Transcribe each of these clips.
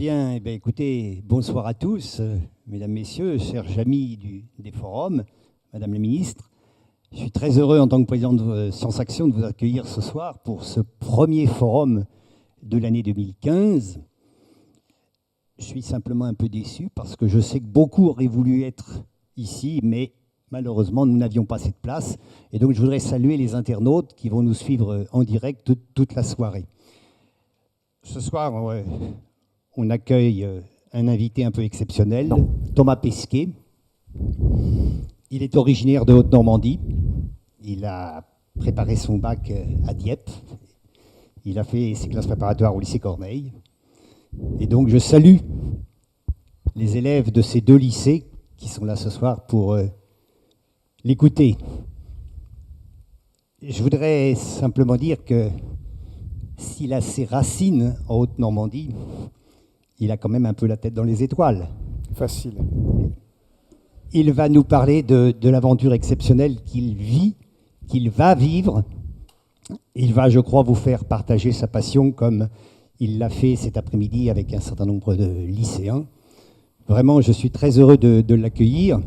Bien, eh bien, écoutez, bonsoir à tous, mesdames, messieurs, chers amis des forums, madame la ministre. Je suis très heureux en tant que président de Sciences Action de vous accueillir ce soir pour ce premier forum de l'année 2015. Je suis simplement un peu déçu parce que je sais que beaucoup auraient voulu être ici, mais malheureusement, nous n'avions pas cette place. Et donc, je voudrais saluer les internautes qui vont nous suivre en direct toute la soirée. Ce soir, on accueille un invité un peu exceptionnel, Thomas Pesquet. Il est originaire de Haute-Normandie. Il a préparé son bac à Dieppe. Il a fait ses classes préparatoires au lycée Corneille. Et donc, je salue les élèves de ces deux lycées qui sont là ce soir pour l'écouter. Je voudrais simplement dire que s'il a ses racines en Haute-Normandie, il a quand même un peu la tête dans les étoiles. Facile. Il va nous parler de l'aventure exceptionnelle qu'il vit, qu'il va vivre. Il va, je crois, vous faire partager sa passion comme il l'a fait cet après-midi avec un certain nombre de lycéens. Vraiment, je suis très heureux de l'accueillir.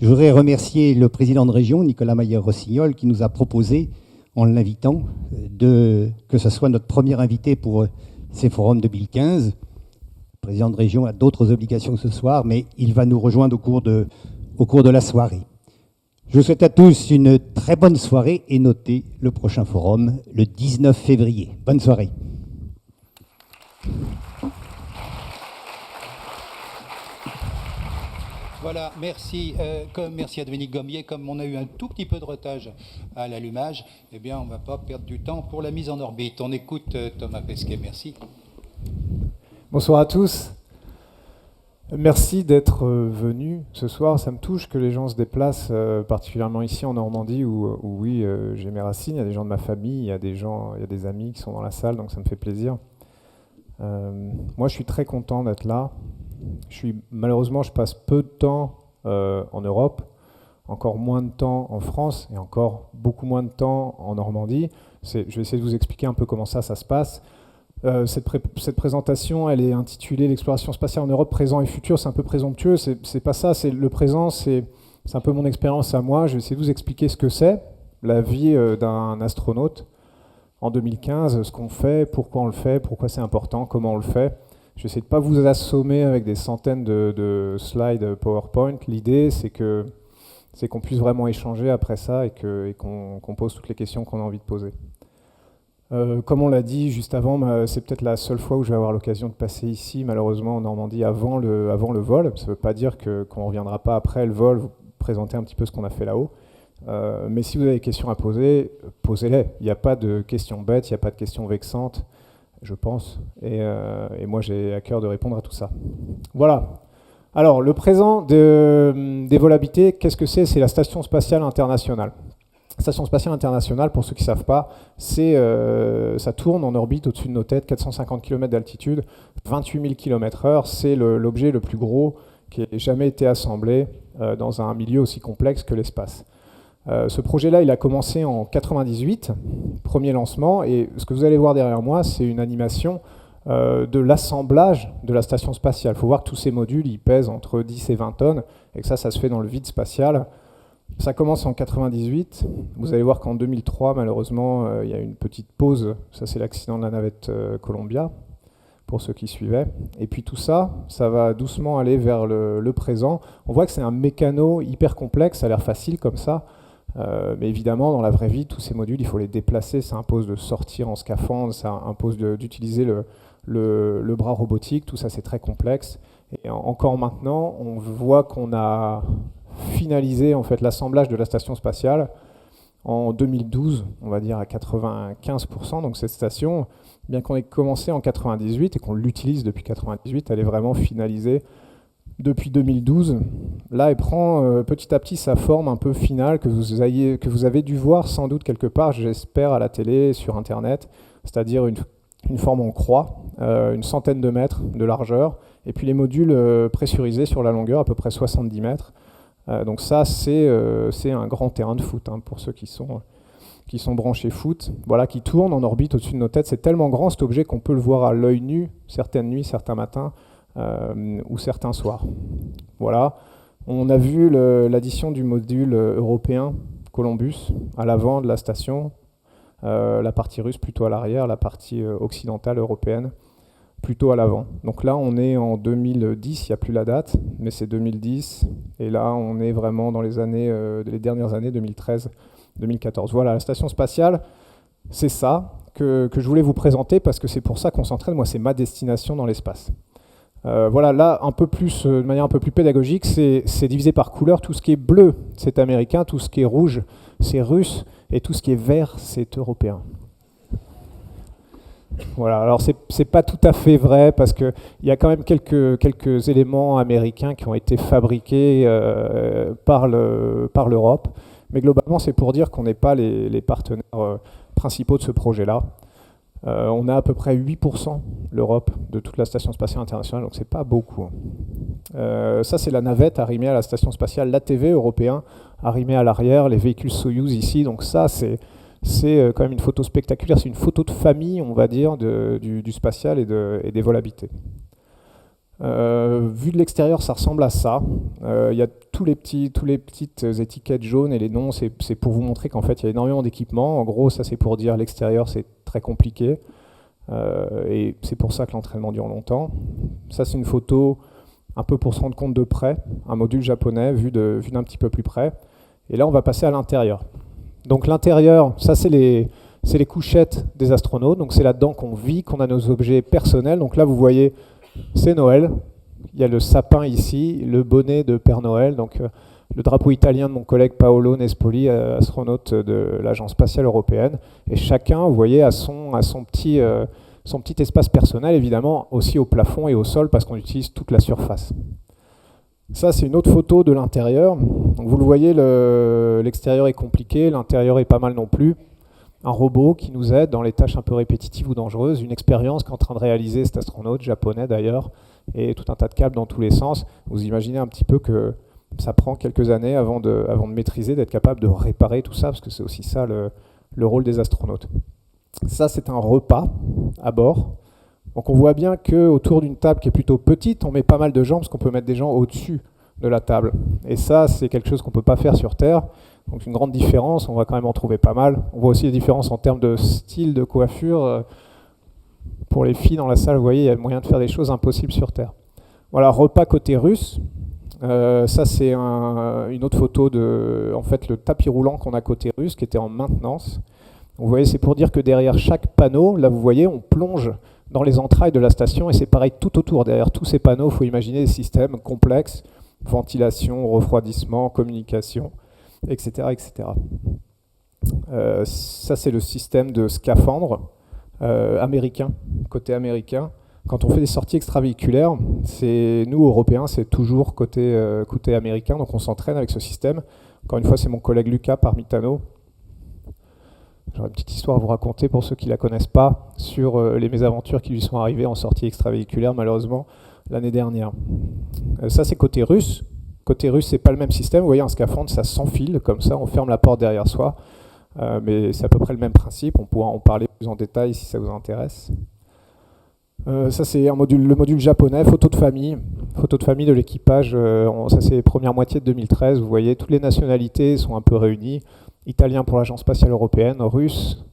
Je voudrais remercier le président de région, Nicolas Mayer-Rossignol, qui nous a proposé, en l'invitant, que ce soit notre premier invité pour ces forums 2015. Le président de région a d'autres obligations ce soir, mais il va nous rejoindre au cours de la soirée. Je vous souhaite à tous une très bonne soirée et notez le prochain forum le 19 février. Bonne soirée. Voilà, merci. Merci à Dominique Gommier. Comme on a eu un tout petit peu de retard à l'allumage, eh bien, on ne va pas perdre du temps pour la mise en orbite. On écoute Thomas Pesquet. Merci. Bonsoir à tous. Merci d'être venus ce soir. Ça me touche que les gens se déplacent, particulièrement ici en Normandie, où oui, j'ai mes racines. Il y a des gens de ma famille, il y a des amis qui sont dans la salle, donc ça me fait plaisir. Moi, je suis très content d'être là. Malheureusement, je passe peu de temps en Europe, encore moins de temps en France et encore beaucoup moins de temps en Normandie. Je vais essayer de vous expliquer un peu comment ça se passe. Cette présentation, elle est intitulée « L'exploration spatiale en Europe, présent et futur ». C'est un peu présomptueux, c'est pas ça, c'est le présent, c'est un peu mon expérience à moi. Je vais essayer de vous expliquer ce que c'est, la vie d'un astronaute en 2015, ce qu'on fait, pourquoi c'est important, comment on le fait. Je vais essayer de ne pas vous assommer avec des centaines de slides PowerPoint. L'idée, c'est qu'on puisse vraiment échanger après ça et qu'on pose toutes les questions qu'on a envie de poser. Comme on l'a dit juste avant, c'est peut-être la seule fois où je vais avoir l'occasion de passer ici, malheureusement en Normandie, avant le vol. Ça ne veut pas dire qu'on ne reviendra pas après le vol, vous présenter un petit peu ce qu'on a fait là-haut. Mais si vous avez des questions à poser, posez-les. Il n'y a pas de questions bêtes, il n'y a pas de questions vexantes, je pense. Et moi, j'ai à cœur de répondre à tout ça. Voilà. Alors, le présent des vols habités, qu'est-ce que c'est? C'est la Station spatiale internationale. Station spatiale internationale, pour ceux qui ne savent pas, ça tourne en orbite au-dessus de nos têtes, 450 km d'altitude, 28 000 km/h. C'est l'objet le plus gros qui ait jamais été assemblé dans un milieu aussi complexe que l'espace. Ce projet-là, il a commencé en 98, premier lancement, et ce que vous allez voir derrière moi, c'est une animation de l'assemblage de la station spatiale. Il faut voir que tous ces modules, ils pèsent entre 10 et 20 tonnes, et que ça se fait dans le vide spatial. Ça commence en 98. Vous allez voir qu'en 2003, malheureusement, il y a une petite pause. Ça, c'est l'accident de la navette Columbia, pour ceux qui suivaient. Et puis tout ça, ça va doucement aller vers le présent. On voit que c'est un mécano hyper complexe, ça a l'air facile comme ça. Mais évidemment, dans la vraie vie, tous ces modules, il faut les déplacer. Ça impose de sortir en scaphandre, ça impose d'utiliser le bras robotique. Tout ça, c'est très complexe. Et encore maintenant, on voit qu'on a finalisé en fait l'assemblage de la station spatiale en 2012, on va dire à 95%. Donc cette station, bien qu'on ait commencé en 98 et qu'on l'utilise depuis 98, elle est vraiment finalisée depuis 2012. Là, elle prend petit à petit sa forme un peu finale que vous avez dû voir sans doute quelque part, j'espère, à la télé, sur Internet, c'est-à-dire une forme en croix, une centaine de mètres de largeur, et puis les modules pressurisés sur la longueur, à peu près 70 mètres. Donc ça, c'est un grand terrain de foot, hein, pour ceux qui sont qui sont branchés foot, voilà, qui tournent en orbite au-dessus de nos têtes. C'est tellement grand cet objet qu'on peut le voir à l'œil nu certaines nuits, certains matins ou certains soirs. Voilà. On a vu l'addition du module européen Columbus à l'avant de la station, la partie russe plutôt à l'arrière, la partie occidentale européenne plutôt à l'avant. Donc là, on est en 2010, il n'y a plus la date, mais c'est 2010. Et là, on est vraiment dans les dernières années, 2013, 2014. Voilà, la station spatiale, c'est ça que je voulais vous présenter parce que c'est pour ça qu'on s'entraîne. Moi, c'est ma destination dans l'espace. Voilà, là, un peu plus, de manière un peu plus pédagogique, c'est divisé par couleur. Tout ce qui est bleu, c'est américain. Tout ce qui est rouge, c'est russe. Et tout ce qui est vert, c'est européen. Voilà, alors c'est pas tout à fait vrai parce qu'il y a quand même quelques éléments américains qui ont été fabriqués par l'Europe. Mais globalement, c'est pour dire qu'on n'est pas les partenaires principaux de ce projet-là. On a à peu près 8%, l'Europe, de toute la Station spatiale internationale, donc c'est pas beaucoup. Ça, c'est la navette arrimée à la Station spatiale, l'ATV européen, arrimée à l'arrière, les véhicules Soyouz ici. Donc ça, c'est quand même une photo spectaculaire, c'est une photo de famille, on va dire, du spatial et des vols habités. Vu de l'extérieur, ça ressemble à ça. Il y a tous les petites étiquettes jaunes et les noms, c'est pour vous montrer qu'en fait, il y a énormément d'équipements. En gros, ça c'est pour dire l'extérieur, c'est très compliqué. Et c'est pour ça que l'entraînement dure longtemps. Ça, c'est une photo un peu pour se rendre compte de près, un module japonais vu d'un petit peu plus près. Et là, on va passer à l'intérieur. Donc l'intérieur, ça c'est les couchettes des astronautes. Donc c'est là-dedans qu'on vit, qu'on a nos objets personnels. Donc là, vous voyez, c'est Noël. Il y a le sapin ici, le bonnet de Père Noël, donc le drapeau italien de mon collègue Paolo Nespoli, astronaute de l'Agence spatiale européenne. Et chacun, vous voyez, a son petit espace personnel, évidemment, aussi au plafond et au sol, parce qu'on utilise toute la surface. Ça, c'est une autre photo de l'intérieur. Donc, vous le voyez, l'extérieur est compliqué, l'intérieur est pas mal non plus. Un robot qui nous aide dans les tâches un peu répétitives ou dangereuses, une expérience qu'est en train de réaliser cet astronaute, japonais d'ailleurs, et tout un tas de câbles dans tous les sens. Vous imaginez un petit peu que ça prend quelques années avant de maîtriser, d'être capable de réparer tout ça, parce que c'est aussi ça le rôle des astronautes. Ça, c'est un repas à bord. Donc on voit bien qu'autour d'une table qui est plutôt petite, on met pas mal de gens, parce qu'on peut mettre des gens au-dessus de la table. Et ça, c'est quelque chose qu'on ne peut pas faire sur Terre. Donc une grande différence, on va quand même en trouver pas mal. On voit aussi des différences en termes de style de coiffure. Pour les filles dans la salle, vous voyez, il y a moyen de faire des choses impossibles sur Terre. Voilà, repas côté russe. Ça, c'est une autre photo de en fait, le tapis roulant qu'on a côté russe, qui était en maintenance. Vous voyez, c'est pour dire que derrière chaque panneau, là vous voyez, on plonge dans les entrailles de la station, et c'est pareil tout autour. Derrière tous ces panneaux, il faut imaginer des systèmes complexes, ventilation, refroidissement, communication, etc. etc. Ça, c'est le système de scaphandre américain, côté américain. Quand on fait des sorties extravéhiculaires, nous, Européens, c'est toujours côté américain, donc on s'entraîne avec ce système. Encore une fois, c'est mon collègue Lucas Parmitano. J'aurais une petite histoire à vous raconter pour ceux qui ne la connaissent pas sur les mésaventures qui lui sont arrivées en sortie extravéhiculaire, malheureusement, l'année dernière. Ça, c'est côté russe. Côté russe, c'est pas le même système. Vous voyez, un scaphandre, ça s'enfile comme ça, on ferme la porte derrière soi. Mais c'est à peu près le même principe. On pourra en parler plus en détail si ça vous intéresse. Ça, c'est le module japonais, photo de famille de l'équipage. Ça, c'est première moitié de 2013. Vous voyez, toutes les nationalités sont un peu réunies. Italien pour l'Agence spatiale européenne, russe,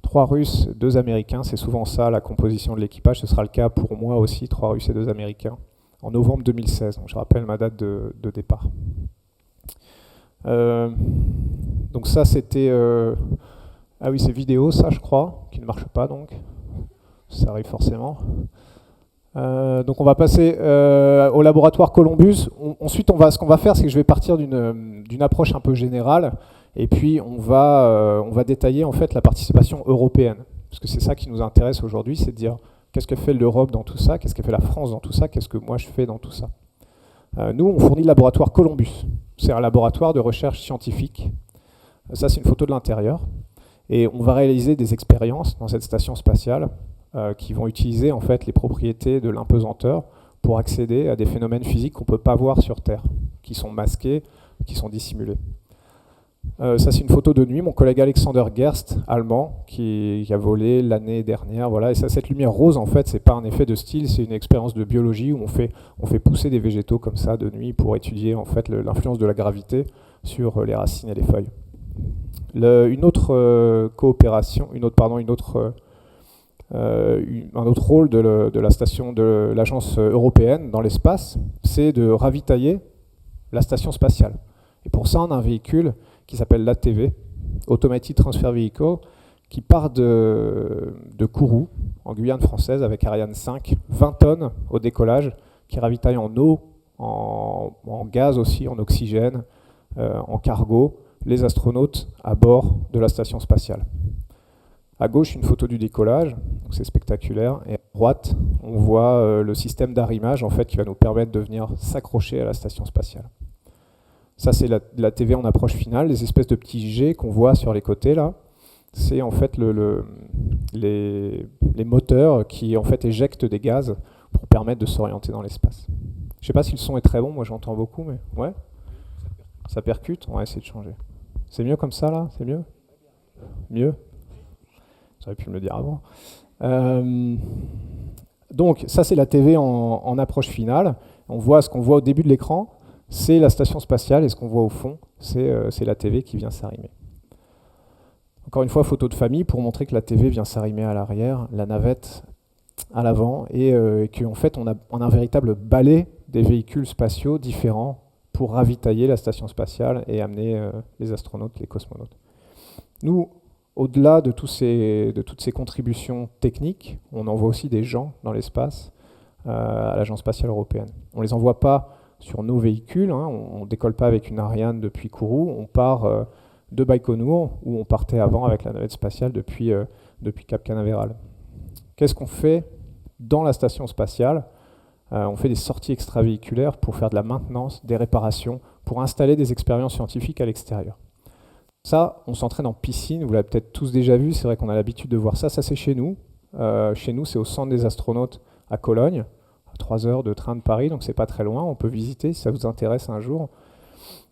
3 Russes, 2 Américains. C'est souvent ça, la composition de l'équipage. Ce sera le cas pour moi aussi, 3 Russes et 2 Américains, en novembre 2016. Donc, je rappelle ma date de départ. Donc ça, c'était... Ah oui, c'est vidéo, ça, je crois, qui ne marche pas, donc. Ça arrive forcément. Donc on va passer au laboratoire Columbus. Ensuite, ce qu'on va faire, c'est que je vais partir d'une approche un peu générale, et puis on va détailler en fait la participation européenne, parce que c'est ça qui nous intéresse aujourd'hui, c'est de dire qu'est-ce que fait l'Europe dans tout ça, qu'est-ce que fait la France dans tout ça, qu'est-ce que moi je fais dans tout ça. Nous, on fournit le laboratoire Columbus. C'est un laboratoire de recherche scientifique. Ça, c'est une photo de l'intérieur. Et on va réaliser des expériences dans cette station spatiale qui vont utiliser en fait les propriétés de l'impesanteur pour accéder à des phénomènes physiques qu'on ne peut pas voir sur Terre, qui sont masqués, qui sont dissimulés. Ça, c'est une photo de nuit. Mon collègue Alexander Gerst, allemand, qui a volé l'année dernière. Voilà. Et ça, cette lumière rose, en fait, c'est pas un effet de style, c'est une expérience de biologie où on fait pousser des végétaux comme ça de nuit pour étudier en fait l'influence de la gravité sur les racines et les feuilles. Une autre coopération, un autre rôle de la station de l'agence européenne dans l'espace, c'est de ravitailler la station spatiale. Et pour ça, on a un véhicule qui s'appelle l'ATV, Automated Transfer Vehicle, qui part de Kourou, en Guyane française, avec Ariane 5, 20 tonnes au décollage, qui ravitaille en eau, en gaz aussi, en oxygène, en cargo, les astronautes à bord de la station spatiale. À gauche, une photo du décollage, donc c'est spectaculaire, et à droite, on voit le système d'arrimage en fait, qui va nous permettre de venir s'accrocher à la station spatiale. Ça, c'est la TV en approche finale, les espèces de petits jets qu'on voit sur les côtés là. C'est en fait les moteurs qui en fait éjectent des gaz pour permettre de s'orienter dans l'espace. Je ne sais pas si le son est très bon, moi j'entends beaucoup, mais ouais. Ça percute, on va essayer de changer. C'est mieux comme ça là? C'est mieux? Mieux? J'aurais pu me le dire avant. Donc ça c'est la TV en approche finale. On voit ce qu'on voit au début de l'écran, c'est la station spatiale, et ce qu'on voit au fond, c'est la TV qui vient s'arrimer. Encore une fois, photo de famille pour montrer que la TV vient s'arrimer à l'arrière, la navette à l'avant, et qu'en fait on a un véritable balai des véhicules spatiaux différents pour ravitailler la station spatiale et amener les astronautes, les cosmonautes. Nous, au-delà de toutes ces contributions techniques, on envoie aussi des gens dans l'espace à l'Agence spatiale européenne. On ne les envoie pas sur nos véhicules, hein, on ne décolle pas avec une Ariane depuis Kourou, on part de Baïkonour, où on partait avant avec la navette spatiale depuis Cap Canaveral. Qu'est-ce qu'on fait dans la station spatiale? On fait des sorties extravéhiculaires pour faire de la maintenance, des réparations, pour installer des expériences scientifiques à l'extérieur. Ça, on s'entraîne en piscine, vous l'avez peut-être tous déjà vu, c'est vrai qu'on a l'habitude de voir ça, ça c'est chez nous. Chez nous, c'est au centre des astronautes à Cologne, à 3 heures de train de Paris, donc c'est pas très loin, on peut visiter si ça vous intéresse un jour.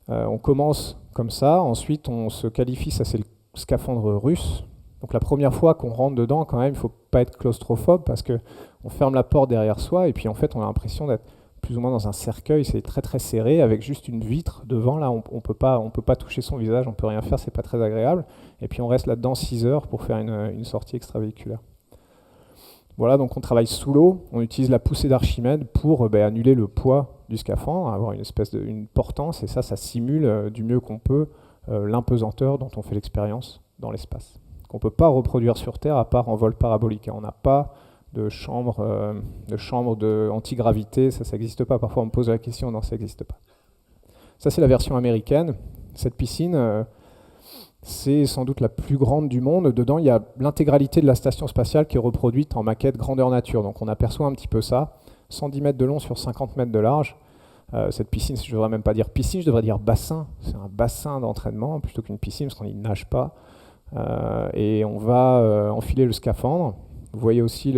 On commence comme ça, ensuite on se qualifie, ça c'est le scaphandre russe. Donc la première fois qu'on rentre dedans, quand même, il ne faut pas être claustrophobe parce qu'on ferme la porte derrière soi et puis en fait on a l'impression d'être plus ou moins dans un cercueil, c'est très très serré avec juste une vitre devant, là on peut pas toucher son visage, on peut rien faire, c'est pas très agréable. Et puis on reste là-dedans 6 heures pour faire une sortie extravéhiculaire. Voilà, donc on travaille sous l'eau, on utilise la poussée d'Archimède pour annuler le poids du scaphandre, avoir une espèce une portance, et ça simule du mieux qu'on peut l'impesanteur dont on fait l'expérience dans l'espace. Qu'on ne peut pas reproduire sur Terre à part en vol parabolique. On n'a pas de chambre antigravité, ça n'existe pas. Parfois on me pose la question, non, ça n'existe pas. Ça c'est la version américaine. Cette piscine, c'est sans doute la plus grande du monde. Dedans, il y a l'intégralité de la station spatiale qui est reproduite en maquette grandeur nature. Donc on aperçoit un petit peu ça. 110 mètres de long sur 50 mètres de large. Cette piscine, je ne devrais même pas dire piscine, je devrais dire bassin. C'est un bassin d'entraînement plutôt qu'une piscine parce qu'on n'y nage pas. Et on va enfiler le scaphandre. Vous voyez aussi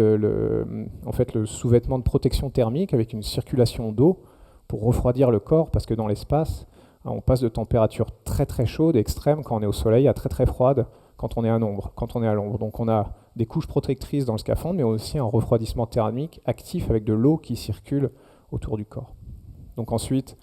en fait, le sous-vêtement de protection thermique avec une circulation d'eau pour refroidir le corps parce que dans l'espace, on passe de températures très très chaudes, extrêmes quand on est au soleil, à très très froides quand on est à l'ombre. Donc on a des couches protectrices dans le scaphandre, mais aussi un refroidissement thermique actif avec de l'eau qui circule autour du corps. Donc ensuite,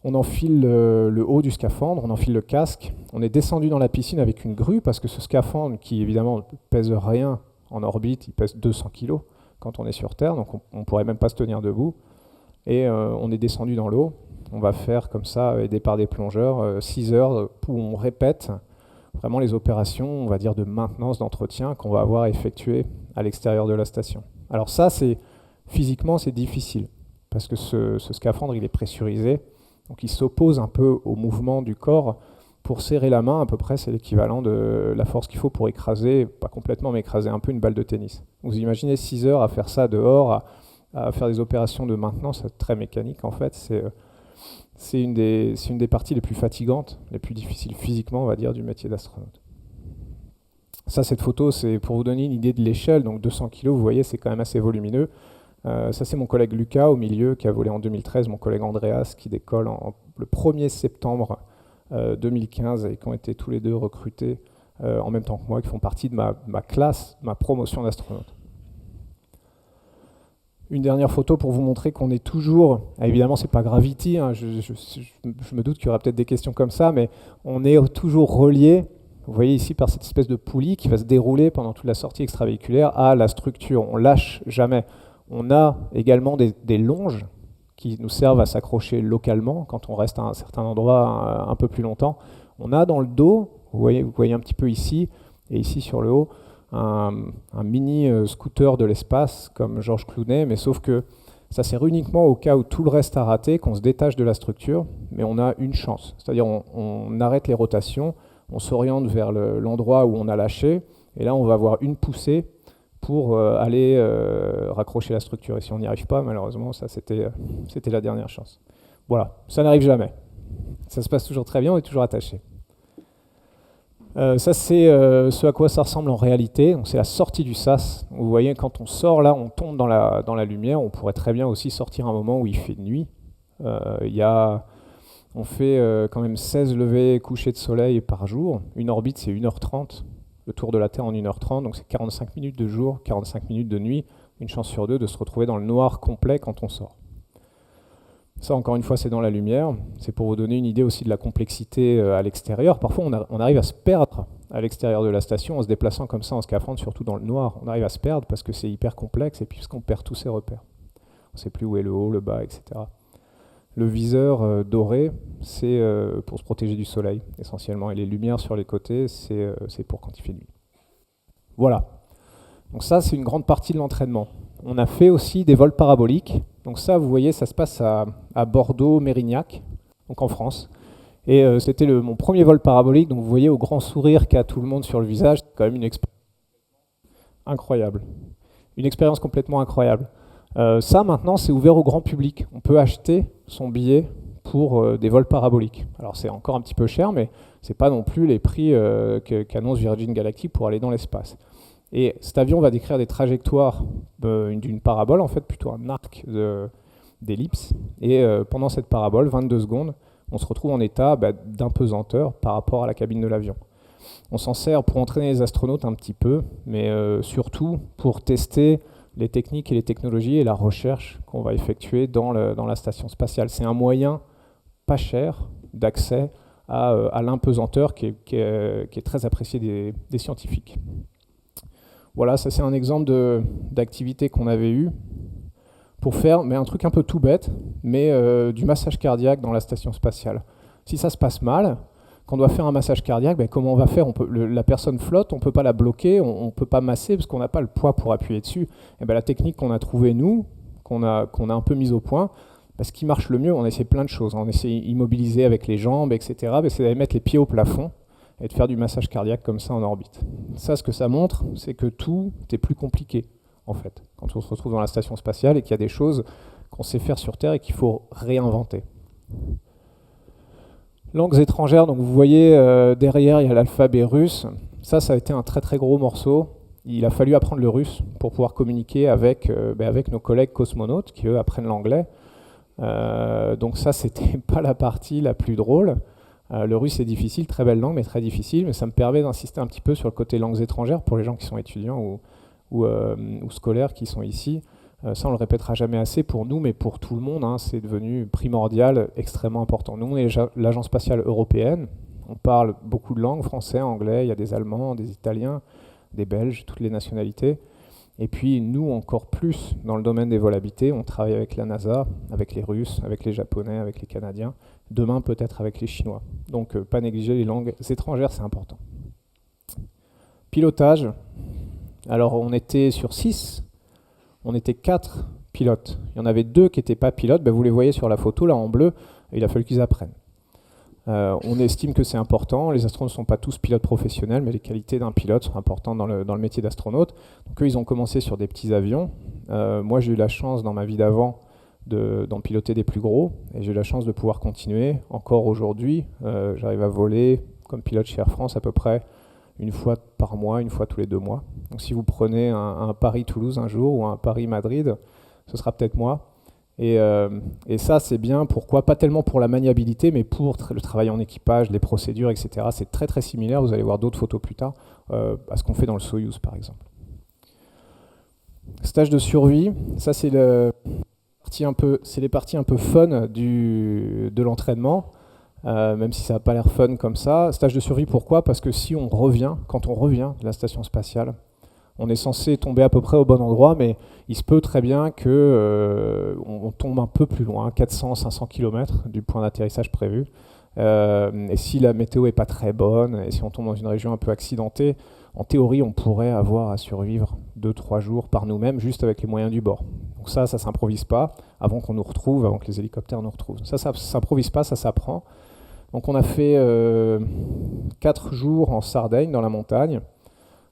on enfile le haut du scaphandre, on enfile le casque, on est descendu dans la piscine avec une grue parce que ce scaphandre, qui évidemment pèse rien en orbite, il pèse 200 kg quand on est sur Terre, donc on ne pourrait même pas se tenir debout. Et on est descendu dans l'eau. On va faire comme ça, aidé par des plongeurs, 6 heures où on répète vraiment les opérations, on va dire, de maintenance, d'entretien qu'on va avoir effectuées à l'extérieur de la station. Alors ça, physiquement, c'est difficile parce que ce scaphandre, il est pressurisé. Donc il s'oppose un peu au mouvement du corps pour serrer la main, à peu près c'est l'équivalent de la force qu'il faut pour écraser, pas complètement, mais écraser un peu une balle de tennis. Vous imaginez 6 heures à faire ça dehors, à faire des opérations de maintenance très mécaniques en fait, c'est une des parties les plus fatigantes, les plus difficiles physiquement on va dire du métier d'astronaute. Ça, cette photo, c'est pour vous donner une idée de l'échelle, donc 200 kg, vous voyez, c'est quand même assez volumineux. Ça, c'est mon collègue Lucas au milieu qui a volé en 2013, mon collègue Andreas qui décolle le 1er septembre 2015 et qui ont été tous les deux recrutés en même temps que moi, qui font partie de ma classe, ma promotion d'astronaute. Une dernière photo pour vous montrer qu'on est toujours, évidemment c'est pas Gravity, hein, je me doute qu'il y aura peut-être des questions comme ça, mais on est toujours relié, vous voyez ici, par cette espèce de poulie qui va se dérouler pendant toute la sortie extravéhiculaire à la structure, on lâche jamais. On a également des longes qui nous servent à s'accrocher localement quand on reste à un certain endroit un peu plus longtemps. On a dans le dos, vous voyez un petit peu ici, et ici sur le haut, un mini scooter de l'espace comme Georges Clooney, mais sauf que ça sert uniquement au cas où tout le reste a raté, qu'on se détache de la structure, mais on a une chance. C'est-à-dire on arrête les rotations, on s'oriente vers l'endroit où on a lâché, et là on va avoir une poussée pour aller raccrocher la structure. Et si on n'y arrive pas, malheureusement, ça c'était la dernière chance. Voilà, ça n'arrive jamais. Ça se passe toujours très bien, on est toujours attaché. Ça, c'est ce à quoi ça ressemble en réalité. C'est la sortie du sas. Vous voyez, quand on sort là, on tombe dans la lumière. On pourrait très bien aussi sortir à un moment où il fait nuit. On fait quand même 16 levées et couchers de soleil par jour. Une orbite, c'est 1h30. Le tour de la Terre en 1h30. Donc c'est 45 minutes de jour, 45 minutes de nuit. Une chance sur deux de se retrouver dans le noir complet quand on sort. Ça, encore une fois, c'est dans la lumière. C'est pour vous donner une idée aussi de la complexité à l'extérieur. Parfois, on arrive à se perdre à l'extérieur de la station en se déplaçant comme ça en scaphandre, surtout dans le noir. On arrive à se perdre parce que c'est hyper complexe et puis parce qu'on perd tous ses repères. On ne sait plus où est le haut, le bas, etc. Le viseur doré, c'est pour se protéger du soleil, essentiellement. Et les lumières sur les côtés, c'est pour quand il fait nuit. Voilà. Donc ça, c'est une grande partie de l'entraînement. On a fait aussi des vols paraboliques. Donc ça, vous voyez, ça se passe à Bordeaux-Mérignac, donc en France. Et c'était mon premier vol parabolique. Donc vous voyez au grand sourire qu'a tout le monde sur le visage, c'est quand même une expérience incroyable. Une expérience complètement incroyable. Ça, maintenant, c'est ouvert au grand public. On peut acheter son billet pour des vols paraboliques. Alors c'est encore un petit peu cher, mais c'est pas non plus les prix qu'annonce Virgin Galactic pour aller dans l'espace. Et cet avion va décrire des trajectoires d'une parabole, en fait, plutôt un arc d'ellipse. Et pendant cette parabole, 22 secondes, on se retrouve en état d'impesanteur par rapport à la cabine de l'avion. On s'en sert pour entraîner les astronautes un petit peu, mais surtout pour tester les techniques et les technologies et la recherche qu'on va effectuer dans la station spatiale. C'est un moyen pas cher d'accès à l'impesanteur qui est très apprécié des scientifiques. Voilà, ça c'est un exemple d'activité qu'on avait eue pour faire un truc un peu tout bête, mais du massage cardiaque dans la station spatiale. Si ça se passe mal, quand on doit faire un massage cardiaque, comment on va faire? La personne flotte, on ne peut pas la bloquer, on ne peut pas masser parce qu'on n'a pas le poids pour appuyer dessus. Et la technique qu'on a trouvée, nous, qu'on a un peu mise au point, ce qui marche le mieux, on essaie plein de choses. On essaie immobiliser avec les jambes, etc. C'est d'aller mettre les pieds au plafond et de faire du massage cardiaque comme ça en orbite. Ça, ce que ça montre, c'est que tout est plus compliqué, en fait, quand on se retrouve dans la station spatiale et qu'il y a des choses qu'on sait faire sur Terre et qu'il faut réinventer. Langues étrangères, donc vous voyez derrière, il y a l'alphabet russe. Ça a été un très très gros morceau. Il a fallu apprendre le russe pour pouvoir communiquer avec nos collègues cosmonautes qui, eux, apprennent l'anglais. Donc ça, c'était pas la partie la plus drôle. Le russe est difficile, très belle langue, mais très difficile. Mais ça me permet d'insister un petit peu sur le côté langues étrangères pour les gens qui sont étudiants ou scolaires qui sont ici. Ça, on le répétera jamais assez pour nous, mais pour tout le monde, hein, c'est devenu primordial, extrêmement important. Nous, on est l'agence spatiale européenne. On parle beaucoup de langues, français, anglais. Il y a des Allemands, des Italiens, des Belges, toutes les nationalités. Et puis, nous, encore plus, dans le domaine des vols habités, on travaille avec la NASA, avec les Russes, avec les Japonais, avec les Canadiens. Demain, peut-être avec les Chinois. Donc, pas négliger les langues étrangères, c'est important. Pilotage. Alors, on était sur 6. On était 4 pilotes. Il y en avait 2 qui n'étaient pas pilotes. Vous les voyez sur la photo, là, en bleu. Il a fallu qu'ils apprennent. On estime que c'est important. Les astronautes ne sont pas tous pilotes professionnels, mais les qualités d'un pilote sont importantes dans le métier d'astronaute. Donc eux, ils ont commencé sur des petits avions. Moi, j'ai eu la chance, dans ma vie d'avant, d'en piloter des plus gros. Et j'ai eu la chance de pouvoir continuer. Encore aujourd'hui, j'arrive à voler comme pilote chez Air France à peu près une fois par mois, une fois tous les 2 mois. Donc si vous prenez un Paris-Toulouse un jour ou un Paris-Madrid, ce sera peut-être moi. Et ça, c'est bien. Pourquoi? Pas tellement pour la maniabilité, mais pour le travail en équipage, les procédures, etc. C'est très très similaire. Vous allez voir d'autres photos plus tard à ce qu'on fait dans le Soyouz, par exemple. Stage de survie, ça c'est les parties un peu fun de l'entraînement, même si ça n'a pas l'air fun comme ça. Stage de survie, pourquoi? Parce que quand on revient de la station spatiale, on est censé tomber à peu près au bon endroit, mais il se peut très bien qu'on tombe un peu plus loin, 400-500 km du point d'atterrissage prévu. Et si la météo n'est pas très bonne, et si on tombe dans une région un peu accidentée, en théorie, on pourrait avoir à survivre 2-3 jours par nous-mêmes, juste avec les moyens du bord. Donc ça s'improvise pas, avant qu'on nous retrouve, avant que les hélicoptères nous retrouvent. Ça s'improvise pas, ça s'apprend. Donc on a fait 4 jours en Sardaigne, dans la montagne,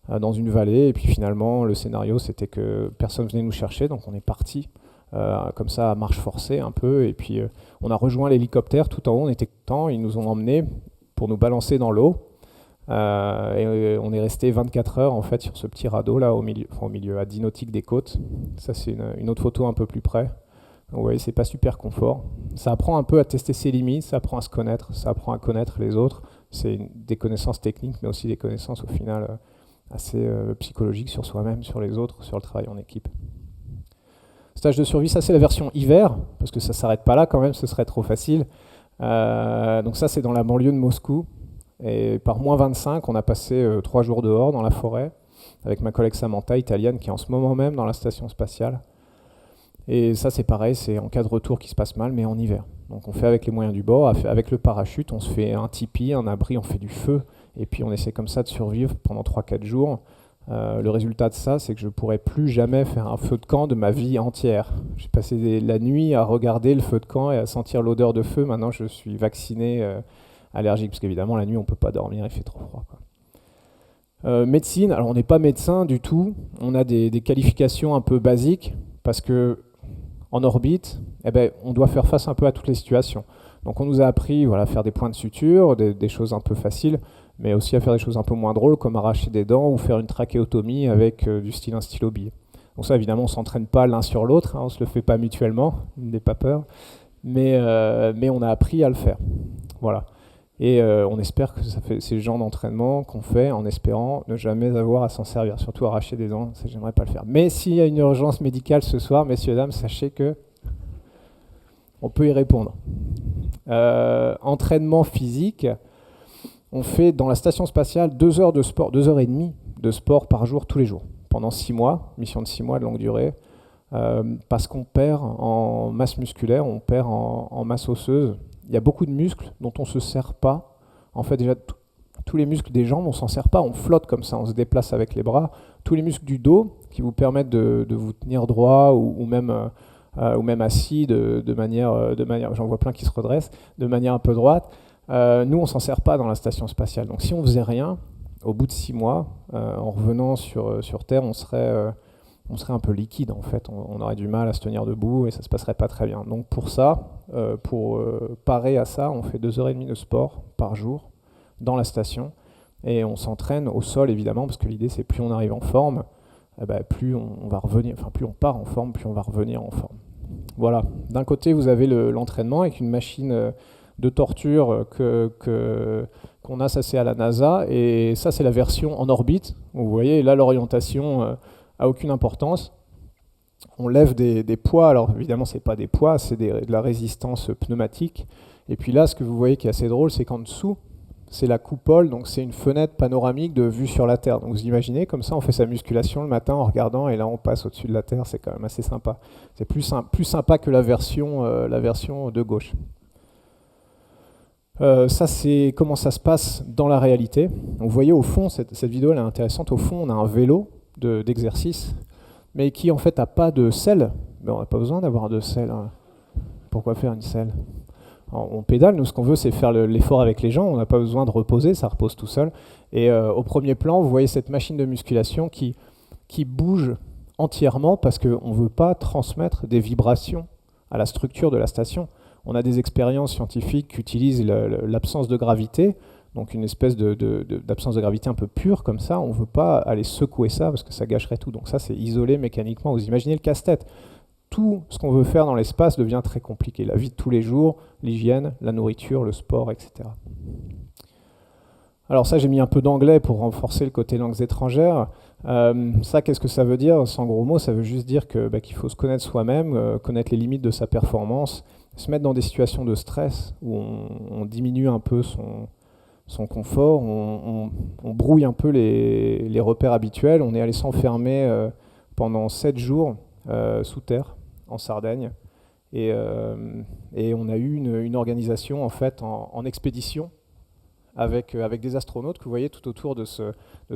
dans une vallée, et puis finalement, le scénario, c'était que personne venait nous chercher, donc on est parti comme ça à marche forcée un peu, et puis on a rejoint l'hélicoptère tout en haut, on était contents, ils nous ont emmenés pour nous balancer dans l'eau. Et on est resté 24 heures en fait sur ce petit radeau là au milieu à 10 nautiques des côtes. Ça c'est une autre photo un peu plus près. Donc, vous voyez, c'est pas super confort. Ça apprend un peu à tester ses limites, ça apprend à se connaître, ça apprend à connaître les autres. C'est des connaissances techniques, mais aussi des connaissances au final assez psychologiques sur soi-même, sur les autres, sur le travail en équipe. Stage de survie, ça c'est la version hiver, parce que ça s'arrête pas là quand même, ce serait trop facile. Donc ça c'est dans la banlieue de Moscou. Et par moins 25, on a passé 3 jours dehors dans la forêt avec ma collègue Samantha, italienne, qui est en ce moment même dans la station spatiale. Et ça c'est pareil, c'est en cas de retour qui se passe mal, mais en hiver. Donc on fait avec les moyens du bord, avec le parachute, on se fait un tipi, un abri, on fait du feu, et puis on essaie comme ça de survivre pendant 3-4 jours. Le résultat de ça, c'est que je ne pourrai plus jamais faire un feu de camp de ma vie entière. J'ai passé la nuit à regarder le feu de camp et à sentir l'odeur de feu. Maintenant, je suis vacciné, allergique, parce qu'évidemment, la nuit, on ne peut pas dormir, il fait trop froid, quoi. Médecine, alors on n'est pas médecin du tout. On a des qualifications un peu basiques, parce qu'en orbite, on doit faire face un peu à toutes les situations. Donc on nous a appris à faire des points de suture, des choses un peu faciles, mais aussi à faire des choses un peu moins drôles, comme arracher des dents ou faire une trachéotomie avec du style un stylo bille. Donc ça, évidemment, on ne s'entraîne pas l'un sur l'autre, on ne se le fait pas mutuellement, n'ayez pas peur, mais on a appris à le faire. Voilà. Et on espère que ça fait ces genres d'entraînement qu'on fait en espérant ne jamais avoir à s'en servir, surtout arracher des dents, j'aimerais pas le faire. Mais s'il y a une urgence médicale ce soir, messieurs, dames, sachez que on peut y répondre. Entraînement physique, on fait dans la station spatiale 2 heures de sport, 2 heures et demie de sport par jour, tous les jours, pendant 6 mois, mission de 6 mois de longue durée, parce qu'on perd en masse musculaire, on perd en masse osseuse. Il y a beaucoup de muscles dont on ne se sert pas. En fait, déjà, tous les muscles des jambes, on ne s'en sert pas, on flotte comme ça, on se déplace avec les bras. Tous les muscles du dos qui vous permettent de vous tenir droit ou même assis de manière, j'en vois plein qui se redressent, de manière un peu droite. Nous, on ne s'en sert pas dans la station spatiale. Donc si on ne faisait rien, au bout de 6 mois, en revenant sur Terre, on serait un peu liquide en fait. On aurait du mal à se tenir debout et ça ne se passerait pas très bien. Donc pour ça, pour parer à ça, on fait 2 heures et demie de sport par jour dans la station. Et on s'entraîne au sol évidemment, parce que l'idée c'est plus on arrive en forme, plus on va revenir, plus on part en forme, plus on va revenir en forme. Voilà. D'un côté, vous avez l'entraînement avec une machine de torture qu'on a, ça c'est à la NASA, et ça c'est la version en orbite. Vous voyez, là l'orientation a aucune importance. On lève des poids, alors évidemment c'est pas des poids, c'est de la résistance pneumatique. Et puis là, ce que vous voyez qui est assez drôle, c'est qu'en dessous, c'est la coupole, donc c'est une fenêtre panoramique de vue sur la Terre. Donc vous imaginez, comme ça on fait sa musculation le matin en regardant, et là on passe au-dessus de la Terre, c'est quand même assez sympa. C'est plus sympa que la version de gauche. Ça c'est comment ça se passe dans la réalité. Donc, vous voyez au fond, cette vidéo elle est intéressante, au fond on a un vélo d'exercice, mais qui en fait n'a pas de selle. Mais on n'a pas besoin d'avoir de selle. Hein. Pourquoi faire une selle ? On pédale, nous ce qu'on veut c'est faire l'effort avec les jambes, on n'a pas besoin de reposer, ça repose tout seul. Et au premier plan, vous voyez cette machine de musculation qui bouge entièrement parce qu'on ne veut pas transmettre des vibrations à la structure de la station. On a des expériences scientifiques qui utilisent l'absence de gravité, donc une espèce d'absence de gravité un peu pure comme ça, on ne veut pas aller secouer ça parce que ça gâcherait tout. Donc ça c'est isolé mécaniquement, vous imaginez le casse-tête. tout ce qu'on veut faire dans l'espace devient très compliqué. La vie de tous les jours, l'hygiène, la nourriture, le sport, etc. Alors ça, j'ai mis un peu d'anglais pour renforcer le côté langues étrangères. Ça, qu'est-ce que ça veut dire? Sans gros mots, ça veut juste dire qu'il faut se connaître soi-même, connaître les limites de sa performance, se mettre dans des situations de stress où on diminue un peu son confort, on brouille un peu les repères habituels. On est allé s'enfermer pendant 7 jours sous terre, en Sardaigne. Et on a eu une organisation en fait en expédition avec des astronautes que vous voyez tout autour de ce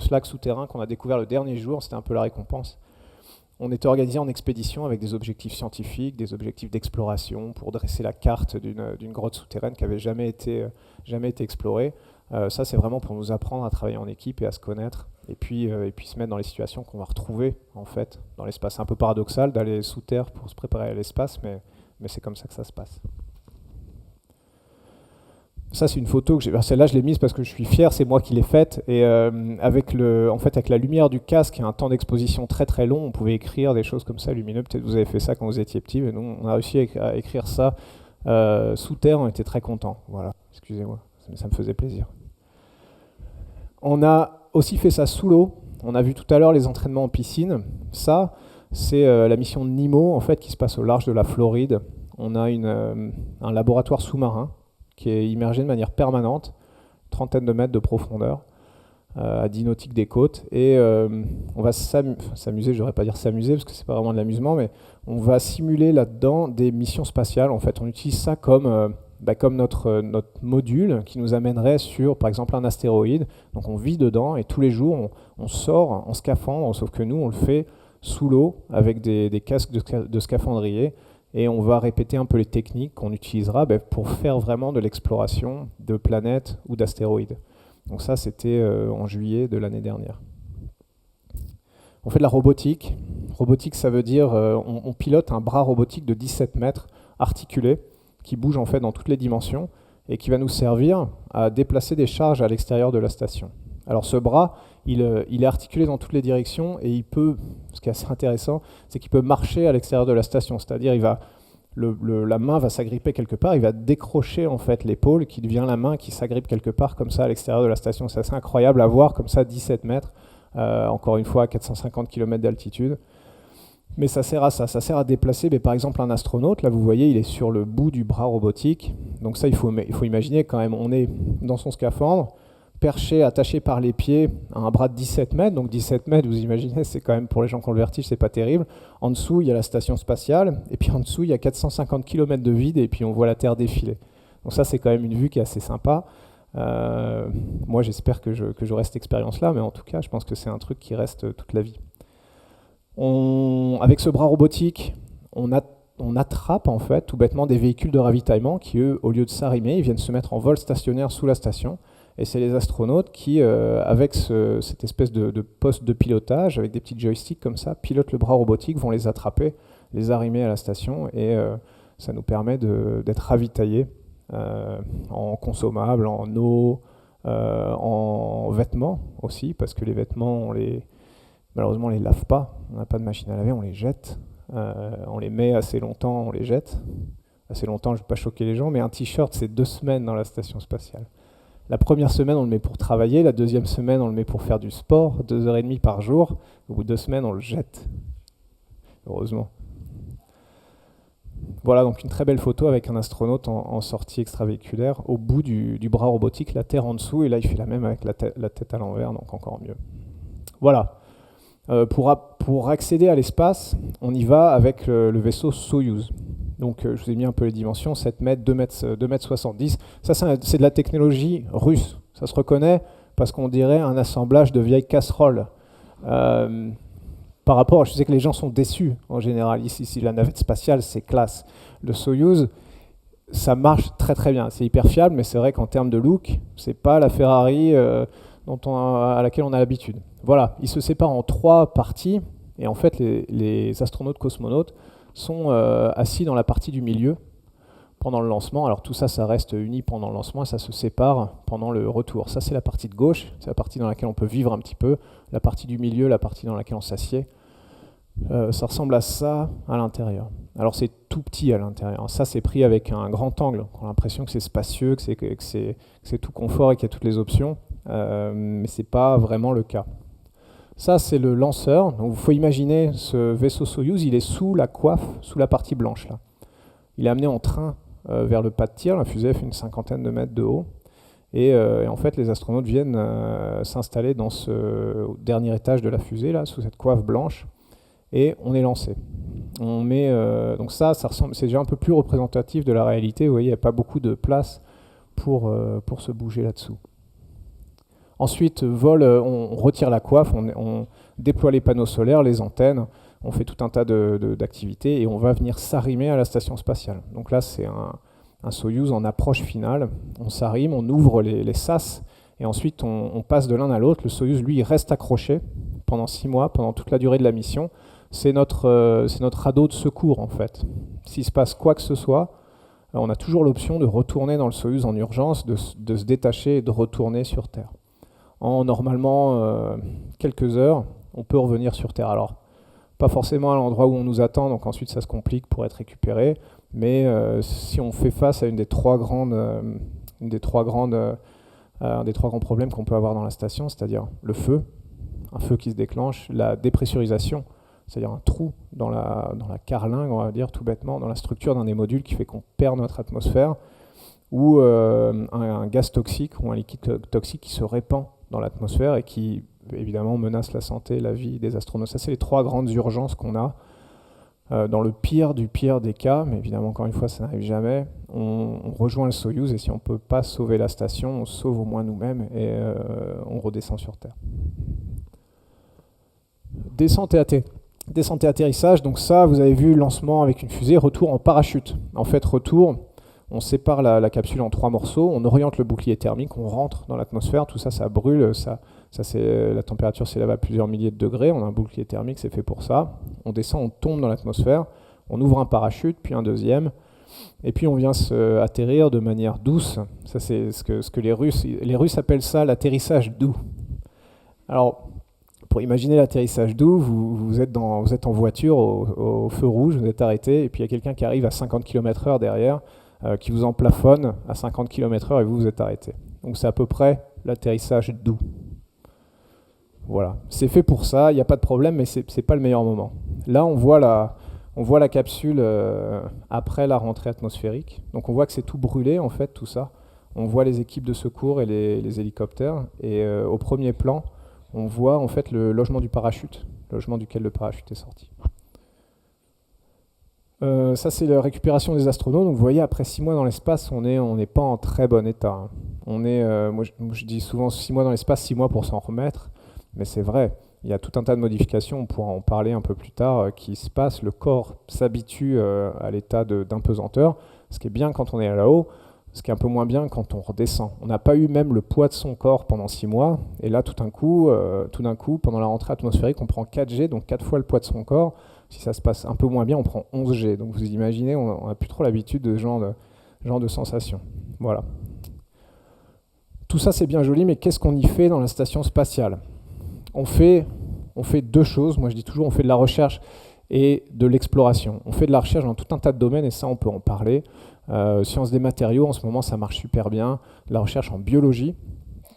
lac souterrain qu'on a découvert le dernier jour. C'était un peu la récompense. On était organisé en expédition avec des objectifs scientifiques, des objectifs d'exploration pour dresser la carte d'une grotte souterraine qui n'avait jamais été explorée. Ça, c'est vraiment pour nous apprendre à travailler en équipe et à se connaître, et puis se mettre dans les situations qu'on va retrouver en fait dans l'espace. C'est un peu paradoxal d'aller sous terre pour se préparer à l'espace, mais c'est comme ça que ça se passe. Ça, c'est une photo que j'ai. Celle-là, je l'ai mise parce que je suis fier, c'est moi qui l'ai faite. Et avec la lumière du casque et un temps d'exposition très très long, on pouvait écrire des choses comme ça, lumineux. Peut-être vous avez fait ça quand vous étiez petit, mais nous, on a réussi à écrire ça sous terre. On était très contents. Voilà, excusez-moi, ça me faisait plaisir. On a aussi fait ça sous l'eau. On a vu tout à l'heure les entraînements en piscine. Ça, c'est la mission de NIMO, en fait, qui se passe au large de la Floride. On a un laboratoire sous-marin qui est immergé de manière permanente, 30 de mètres de profondeur, à 10 nautiques des côtes. Et on va s'amuser, je devrais pas dire s'amuser, parce que c'est pas vraiment de l'amusement, mais on va simuler là-dedans des missions spatiales. En fait, on utilise ça comme notre module qui nous amènerait sur, par exemple, un astéroïde. Donc on vit dedans et tous les jours, on sort en scaphandre, sauf que nous, on le fait sous l'eau avec des casques de scaphandrier. Et on va répéter un peu les techniques qu'on utilisera pour faire vraiment de l'exploration de planètes ou d'astéroïdes. Donc ça, c'était en juillet de l'année dernière. On fait de la robotique. Robotique, ça veut dire on pilote un bras robotique de 17 mètres articulé qui bouge en fait dans toutes les dimensions et qui va nous servir à déplacer des charges à l'extérieur de la station. Alors ce bras, il est articulé dans toutes les directions et il peut, ce qui est assez intéressant, c'est qu'il peut marcher à l'extérieur de la station, c'est-à-dire la main va s'agripper quelque part, il va décrocher en fait l'épaule qui devient la main qui s'agrippe quelque part comme ça à l'extérieur de la station. C'est assez incroyable à voir comme ça, 17 mètres, encore une fois à 450 km d'altitude. Mais ça sert à ça, ça sert à déplacer par exemple un astronaute. Là vous voyez, il est sur le bout du bras robotique, donc ça il faut imaginer quand même, on est dans son scaphandre, perché, attaché par les pieds à un bras de 17 mètres. Donc 17 mètres, vous imaginez, c'est quand même pour les gens qui ont le vertige, c'est pas terrible. En dessous, il y a la station spatiale, et puis en dessous, il y a 450 km de vide, et puis on voit la Terre défiler. Donc ça, c'est quand même une vue qui est assez sympa. Moi, j'espère que j'aurai cette expérience-là, mais en tout cas, je pense que c'est un truc qui reste toute la vie. Avec ce bras robotique, on attrape en fait tout bêtement des véhicules de ravitaillement qui, eux, au lieu de s'arrimer, ils viennent se mettre en vol stationnaire sous la station. Et c'est les astronautes qui, avec cette espèce de poste de pilotage, avec des petits joysticks comme ça, pilotent le bras robotique, vont les attraper, les arrimer à la station, et ça nous permet d'être ravitaillés en consommables, en eau, en vêtements aussi, parce que les vêtements, malheureusement, on les lave pas, on n'a pas de machine à laver, on les jette, on les met assez longtemps, on les jette. Assez longtemps, je ne vais pas choquer les gens, mais un t-shirt, c'est 2 semaines dans la station spatiale. La première semaine, on le met pour travailler. La deuxième semaine, on le met pour faire du sport, 2h30 par jour. Au bout de 2 semaines, on le jette. Heureusement. Voilà donc une très belle photo avec un astronaute en sortie extravéhiculaire au bout du bras robotique, la Terre en dessous. Et là, il fait la même avec la tête à l'envers, donc encore mieux. Voilà. Pour accéder à l'espace, on y va avec le vaisseau Soyouz. Donc je vous ai mis un peu les dimensions, 7 mètres, 2 mètres 70. Ça, c'est de la technologie russe. Ça se reconnaît parce qu'on dirait un assemblage de vieilles casseroles. Par rapport, je sais que les gens sont déçus en général. Ici, la navette spatiale, c'est classe. Le Soyouz, ça marche très très bien. C'est hyper fiable, mais c'est vrai qu'en termes de look, c'est pas la Ferrari à laquelle on a l'habitude. Voilà, il se sépare en 3 parties. Et en fait, les astronautes cosmonautes sont assis dans la partie du milieu pendant le lancement. Alors tout ça, ça reste uni pendant le lancement et ça se sépare pendant le retour. Ça, c'est la partie de gauche, c'est la partie dans laquelle on peut vivre un petit peu. La partie du milieu, la partie dans laquelle on s'assied. Ça ressemble à ça à l'intérieur. Alors c'est tout petit à l'intérieur. Ça c'est pris avec un grand angle. On a l'impression que c'est spacieux, que c'est tout confort et qu'il y a toutes les options. Mais ce n'est pas vraiment le cas. Ça c'est le lanceur. Donc il faut imaginer ce vaisseau Soyouz, il est sous la coiffe, sous la partie blanche là. Il est amené en train vers le pas de tir. La fusée fait une 50aine de mètres de haut. Et en fait, les astronautes viennent s'installer dans ce dernier étage de la fusée, là, sous cette coiffe blanche, et on est lancé. On met, donc ça ressemble, c'est déjà un peu plus représentatif de la réalité. Vous voyez, il n'y a pas beaucoup de place pour se bouger là-dessous. Ensuite, on retire la coiffe, on déploie les panneaux solaires, les antennes, on fait tout un tas d'activités, et on va venir s'arrimer à la station spatiale. Donc là, c'est un Soyouz en approche finale. On s'arrime, on ouvre les sas, et ensuite on passe de l'un à l'autre. Le Soyouz, lui, il reste accroché pendant 6 mois, pendant toute la durée de la mission. C'est notre radeau de secours, en fait. S'il se passe quoi que ce soit, on a toujours l'option de retourner dans le Soyouz en urgence, de se détacher et de retourner sur Terre. En normalement quelques heures, on peut revenir sur Terre. Alors, pas forcément à l'endroit où on nous attend, donc ensuite ça se complique pour être récupéré. Mais si on fait face à un des trois grands problèmes qu'on peut avoir dans la station, c'est-à-dire le feu, un feu qui se déclenche, la dépressurisation, c'est-à-dire un trou dans la carlingue, on va dire tout bêtement, dans la structure d'un des modules qui fait qu'on perd notre atmosphère, ou un gaz toxique ou un liquide toxique qui se répand dans l'atmosphère et qui évidemment menace la santé, la vie des astronautes. Ça, c'est les 3 grandes urgences qu'on a. Dans le pire du pire des cas, mais évidemment encore une fois ça n'arrive jamais, on rejoint le Soyouz et si on ne peut pas sauver la station, on sauve au moins nous-mêmes et on redescend sur Terre. Descente et atterrissage, donc ça vous avez vu lancement avec une fusée, retour en parachute. En fait retour, on sépare la capsule en 3 morceaux, on oriente le bouclier thermique, on rentre dans l'atmosphère, tout ça, ça brûle, la température s'élève à plusieurs milliers de degrés, on a un bouclier thermique, c'est fait pour ça. On descend, on tombe dans l'atmosphère, on ouvre un parachute, puis un deuxième, et puis on vient atterrir de manière douce. Ça c'est ce que les Russes appellent ça l'atterrissage doux. Alors, pour imaginer l'atterrissage doux, vous êtes en voiture au feu rouge, vous êtes arrêté, et puis il y a quelqu'un qui arrive à 50 km/h derrière, qui vous en plafonne à 50 km/h et vous êtes arrêté. Donc c'est à peu près l'atterrissage doux. Voilà, c'est fait pour ça, il n'y a pas de problème, mais ce n'est pas le meilleur moment. Là, on voit la capsule après la rentrée atmosphérique. Donc on voit que c'est tout brûlé, en fait, tout ça. On voit les équipes de secours et les hélicoptères. Et au premier plan, on voit en fait le logement du parachute, le logement duquel le parachute est sorti. Ça, c'est la récupération des astronautes. Donc vous voyez, après 6 mois dans l'espace, on n'est pas en très bon état. Moi, je dis souvent 6 mois dans l'espace, 6 mois pour s'en remettre. Mais c'est vrai, il y a tout un tas de modifications, on pourra en parler un peu plus tard, qui se passent. Le corps s'habitue à l'état d'impesanteur, ce qui est bien quand on est là-haut, ce qui est un peu moins bien quand on redescend. On n'a pas eu même le poids de son corps pendant 6 mois, et là, tout d'un coup, pendant la rentrée atmosphérique, on prend 4G, donc 4 fois le poids de son corps. Si ça se passe un peu moins bien, on prend 11G. Donc vous imaginez, on n'a plus trop l'habitude de ce genre de sensation. Voilà. Tout ça, c'est bien joli, mais qu'est-ce qu'on y fait dans la station spatiale ? On fait 2 choses. Moi, je dis toujours, on fait de la recherche et de l'exploration. On fait de la recherche dans tout un tas de domaines, et ça, on peut en parler. Sciences des matériaux, en ce moment, ça marche super bien. De la recherche en biologie,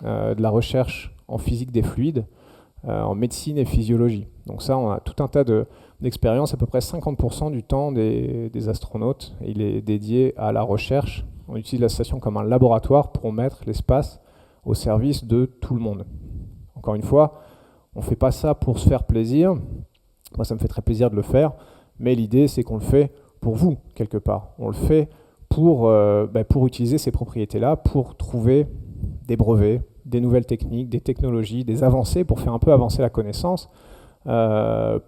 de la recherche en physique des fluides, en médecine et physiologie. Donc ça, on a tout un tas d'expériences. À peu près 50% du temps des astronautes, il est dédié à la recherche. On utilise la station comme un laboratoire pour mettre l'espace au service de tout le monde. Encore une fois, on ne fait pas ça pour se faire plaisir. Moi, ça me fait très plaisir de le faire, mais l'idée, c'est qu'on le fait pour vous, quelque part. On le fait pour utiliser ces propriétés-là, pour trouver des brevets, des nouvelles techniques, des technologies, des avancées, pour faire un peu avancer la connaissance,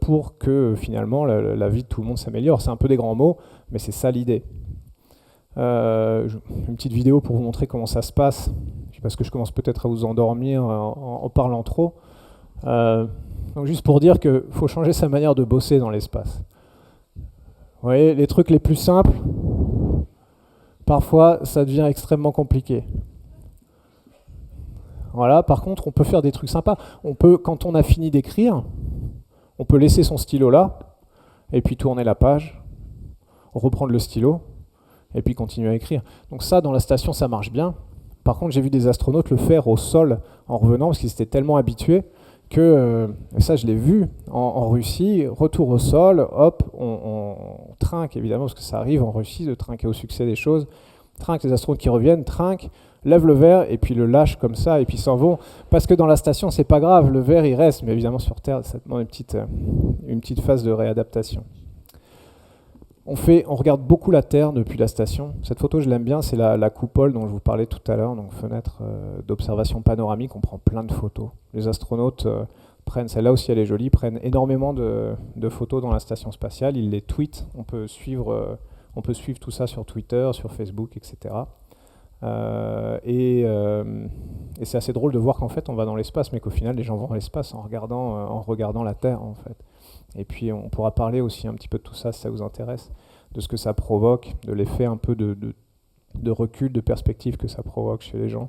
pour que finalement la vie de tout le monde s'améliore. C'est un peu des grands mots, mais c'est ça l'idée. Une petite vidéo pour vous montrer comment ça se passe, parce que je commence peut-être à vous endormir en parlant trop. Donc juste pour dire qu'il faut changer sa manière de bosser dans l'espace. Vous voyez, les trucs les plus simples, parfois ça devient extrêmement compliqué. Voilà, par contre, on peut faire des trucs sympas. On peut, quand on a fini d'écrire, on peut laisser son stylo là, et puis tourner la page, reprendre le stylo, et puis continuer à écrire. Donc ça, dans la station, ça marche bien. Par contre, j'ai vu des astronautes le faire au sol en revenant, parce qu'ils étaient tellement habitués que, et ça je l'ai vu en Russie, retour au sol, hop, on trinque évidemment, parce que ça arrive en Russie de trinquer au succès des choses, trinque les astronautes qui reviennent, trinque, lève le verre et puis le lâche comme ça et puis s'en vont, parce que dans la station c'est pas grave, le verre il reste, mais évidemment sur Terre ça demande une petite phase de réadaptation. On regarde beaucoup la Terre depuis la station. Cette photo, je l'aime bien, c'est la coupole dont je vous parlais tout à l'heure, donc fenêtre d'observation panoramique, on prend plein de photos. Les astronautes prennent, celle-là aussi elle est jolie, prennent énormément de photos dans la station spatiale, ils les tweetent, on peut suivre tout ça sur Twitter, sur Facebook, etc. Et c'est assez drôle de voir qu'en fait on va dans l'espace, mais qu'au final les gens vont dans l'espace en regardant la Terre en fait. Et puis on pourra parler aussi un petit peu de tout ça si ça vous intéresse, de ce que ça provoque, de l'effet un peu de recul, de perspective que ça provoque chez les gens.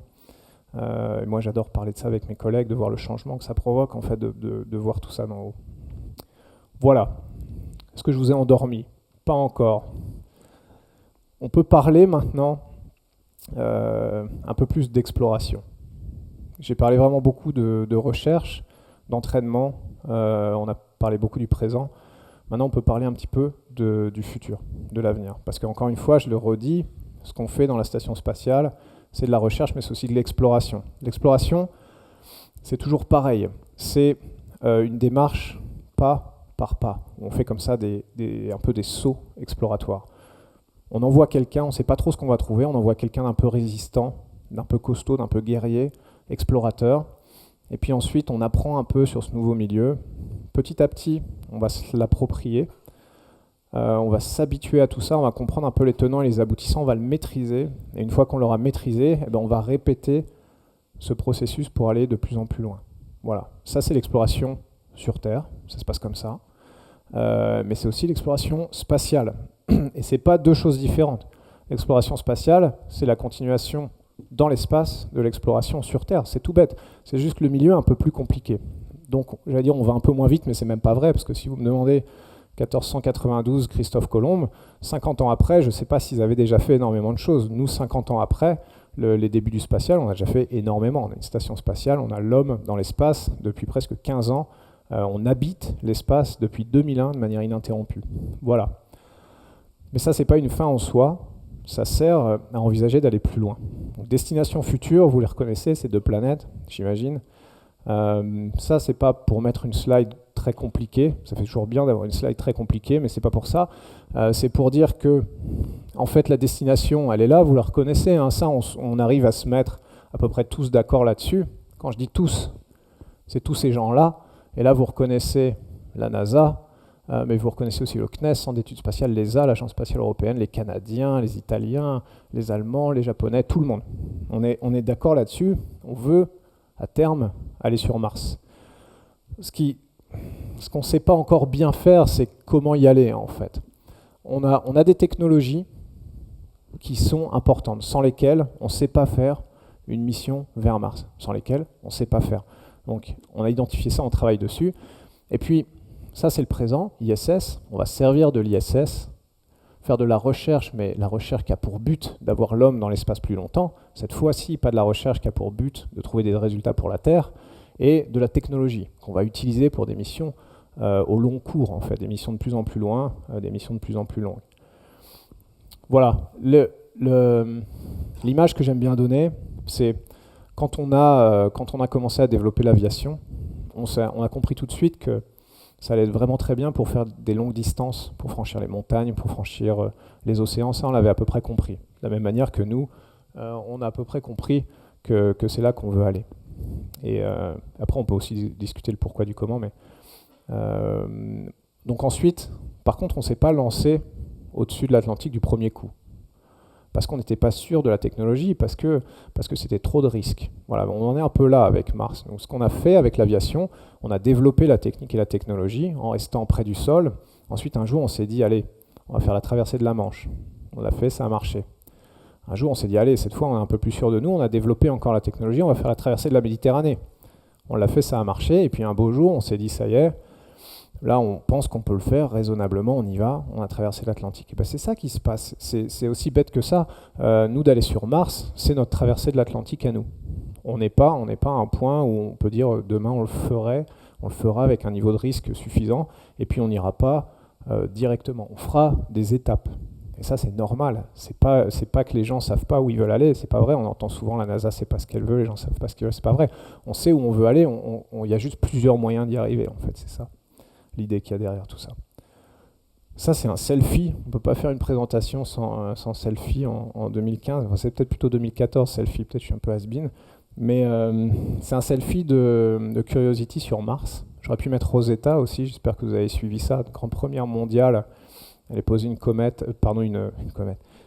Et moi j'adore parler de ça avec mes collègues, de voir le changement que ça provoque en fait, de voir tout ça d'en haut. Voilà. Est-ce que je vous ai endormi? Pas encore. On peut parler maintenant un peu plus d'exploration. J'ai parlé vraiment beaucoup de recherche, d'entraînement, on a parlé beaucoup du présent. Maintenant, on peut parler un petit peu du futur, de l'avenir. Parce qu'encore une fois, je le redis, ce qu'on fait dans la station spatiale, c'est de la recherche, mais c'est aussi de l'exploration. L'exploration, c'est toujours pareil. C'est une démarche pas par pas. On fait comme ça un peu des sauts exploratoires. On envoie quelqu'un, on ne sait pas trop ce qu'on va trouver, on envoie quelqu'un d'un peu résistant, d'un peu costaud, d'un peu guerrier, explorateur. Et puis ensuite, on apprend un peu sur ce nouveau milieu. Petit à petit, on va se l'approprier, on va s'habituer à tout ça, on va comprendre un peu les tenants et les aboutissants, on va le maîtriser. Et une fois qu'on l'aura maîtrisé, on va répéter ce processus pour aller de plus en plus loin. Voilà, ça c'est l'exploration sur Terre, ça se passe comme ça. Mais c'est aussi l'exploration spatiale. Et ce n'est pas deux choses différentes. L'exploration spatiale, c'est la continuation dans l'espace de l'exploration sur Terre. C'est tout bête. C'est juste le milieu un peu plus compliqué. Donc, j'allais dire, on va un peu moins vite, mais c'est même pas vrai, parce que si vous me demandez 1492, Christophe Colomb, 50 ans après, je ne sais pas s'ils avaient déjà fait énormément de choses. Nous, 50 ans après, les débuts du spatial, on a déjà fait énormément. On a une station spatiale, on a l'homme dans l'espace depuis presque 15 ans. On habite l'espace depuis 2001 de manière ininterrompue. Voilà. Mais ça, ce n'est pas une fin en soi. Ça sert à envisager d'aller plus loin. Donc, destination future, vous les reconnaissez, ces deux planètes, j'imagine. Ça, c'est pas pour mettre une slide très compliquée. Ça fait toujours bien d'avoir une slide très compliquée, mais c'est pas pour ça. C'est pour dire que, en fait, la destination, elle est là. Vous la reconnaissez. Hein, ça, on arrive à se mettre à peu près tous d'accord là-dessus. Quand je dis tous, c'est tous ces gens-là. Et là, vous reconnaissez la NASA. Mais vous reconnaissez aussi le CNES, Centre d'études spatiales, l'ESA, l'Agence spatiale européenne, les Canadiens, les Italiens, les Allemands, les Japonais, tout le monde. On est d'accord là-dessus. On veut, à terme, aller sur Mars. Ce qu'on ne sait pas encore bien faire, c'est comment y aller, en fait. On a des technologies qui sont importantes, sans lesquelles on ne sait pas faire une mission vers Mars, sans lesquelles on ne sait pas faire. Donc, on a identifié ça, on travaille dessus. Et puis, ça, c'est le présent, ISS. On va servir de l'ISS, faire de la recherche, mais la recherche qui a pour but d'avoir l'homme dans l'espace plus longtemps. Cette fois-ci, pas de la recherche qui a pour but de trouver des résultats pour la Terre, et de la technologie qu'on va utiliser pour des missions au long cours, en fait, des missions de plus en plus loin, des missions de plus en plus longues. Voilà. L'image que j'aime bien donner, c'est quand on a commencé à développer l'aviation, on a compris tout de suite que ça allait être vraiment très bien pour faire des longues distances, pour franchir les montagnes, pour franchir les océans. Ça, on l'avait à peu près compris. De la même manière que nous, on a à peu près compris que c'est là qu'on veut aller. Et après, on peut aussi discuter le pourquoi du comment. Mais donc ensuite, par contre, on ne s'est pas lancé au-dessus de l'Atlantique du premier coup. Parce qu'on n'était pas sûr de la technologie, parce que c'était trop de risques. Voilà, on en est un peu là avec Mars. Donc, ce qu'on a fait avec l'aviation, on a développé la technique et la technologie en restant près du sol. Ensuite, un jour, on s'est dit, allez, on va faire la traversée de la Manche. On l'a fait, ça a marché. Un jour, on s'est dit, allez, cette fois, on est un peu plus sûr de nous, on a développé encore la technologie, on va faire la traversée de la Méditerranée. On l'a fait, ça a marché. Et puis un beau jour, on s'est dit, ça y est, Là, on pense qu'on peut le faire raisonnablement, on y va, on a traversé l'Atlantique. Et ben, c'est ça qui se passe. C'est aussi bête que ça. Nous, d'aller sur Mars, c'est notre traversée de l'Atlantique à nous. On n'est pas à un point où on peut dire demain on le fera avec un niveau de risque suffisant, et puis on n'ira pas directement. On fera des étapes. Et ça, c'est normal. C'est pas que les gens savent pas où ils veulent aller. C'est pas vrai. On entend souvent la NASA sait pas ce qu'elle veut, les gens savent pas ce qu'ils veulent. C'est pas vrai. On sait où on veut aller. Il y a juste plusieurs moyens d'y arriver. En fait, c'est ça l'idée qu'il y a derrière tout ça. Ça, c'est un selfie. On peut pas faire une présentation sans selfie en 2015. Enfin, c'est peut-être plutôt 2014 selfie. Peut-être je suis un peu has-been. Mais c'est un selfie de Curiosity sur Mars. J'aurais pu mettre Rosetta aussi. J'espère que vous avez suivi ça. Grande première mondiale. Elle est posée une comète,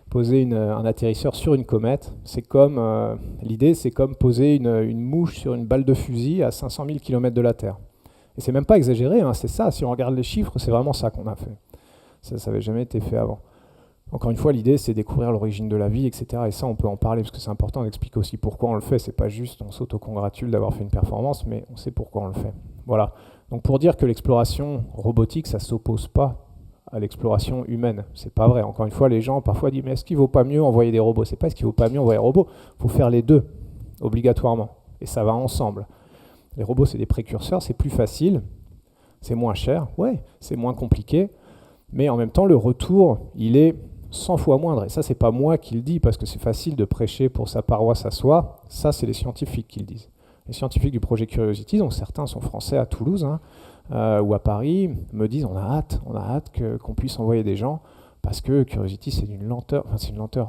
poser un atterrisseur sur une comète. C'est comme l'idée, c'est comme poser une mouche sur une balle de fusil à 500 000 km de la Terre. Et c'est même pas exagéré, hein, c'est ça. Si on regarde les chiffres, c'est vraiment ça qu'on a fait. Ça n'avait jamais été fait avant. Encore une fois, l'idée, c'est découvrir l'origine de la vie, etc. Et ça, on peut en parler parce que c'est important d'expliquer aussi pourquoi on le fait. C'est pas juste on s'auto-congratule d'avoir fait une performance, mais on sait pourquoi on le fait. Voilà. Donc pour dire que l'exploration robotique, ça s'oppose pas à l'exploration humaine. C'est pas vrai. Encore une fois, les gens parfois disent mais est-ce qu'il vaut pas mieux envoyer des robots? C'est pas est-ce qu'il vaut pas mieux envoyer des robots. Il faut faire les deux, obligatoirement. Et ça va ensemble. Les robots, c'est des précurseurs, c'est plus facile, c'est moins cher, ouais, c'est moins compliqué, mais en même temps, le retour, il est 100 fois moindre. Et ça, c'est pas moi qui le dis, parce que c'est facile de prêcher pour sa paroisse à soi. Ça, c'est les scientifiques qui le disent. Les scientifiques du projet Curiosity, donc certains sont français à Toulouse ou à Paris, me disent on a hâte qu'on puisse envoyer des gens, parce que Curiosity, c'est une lenteur,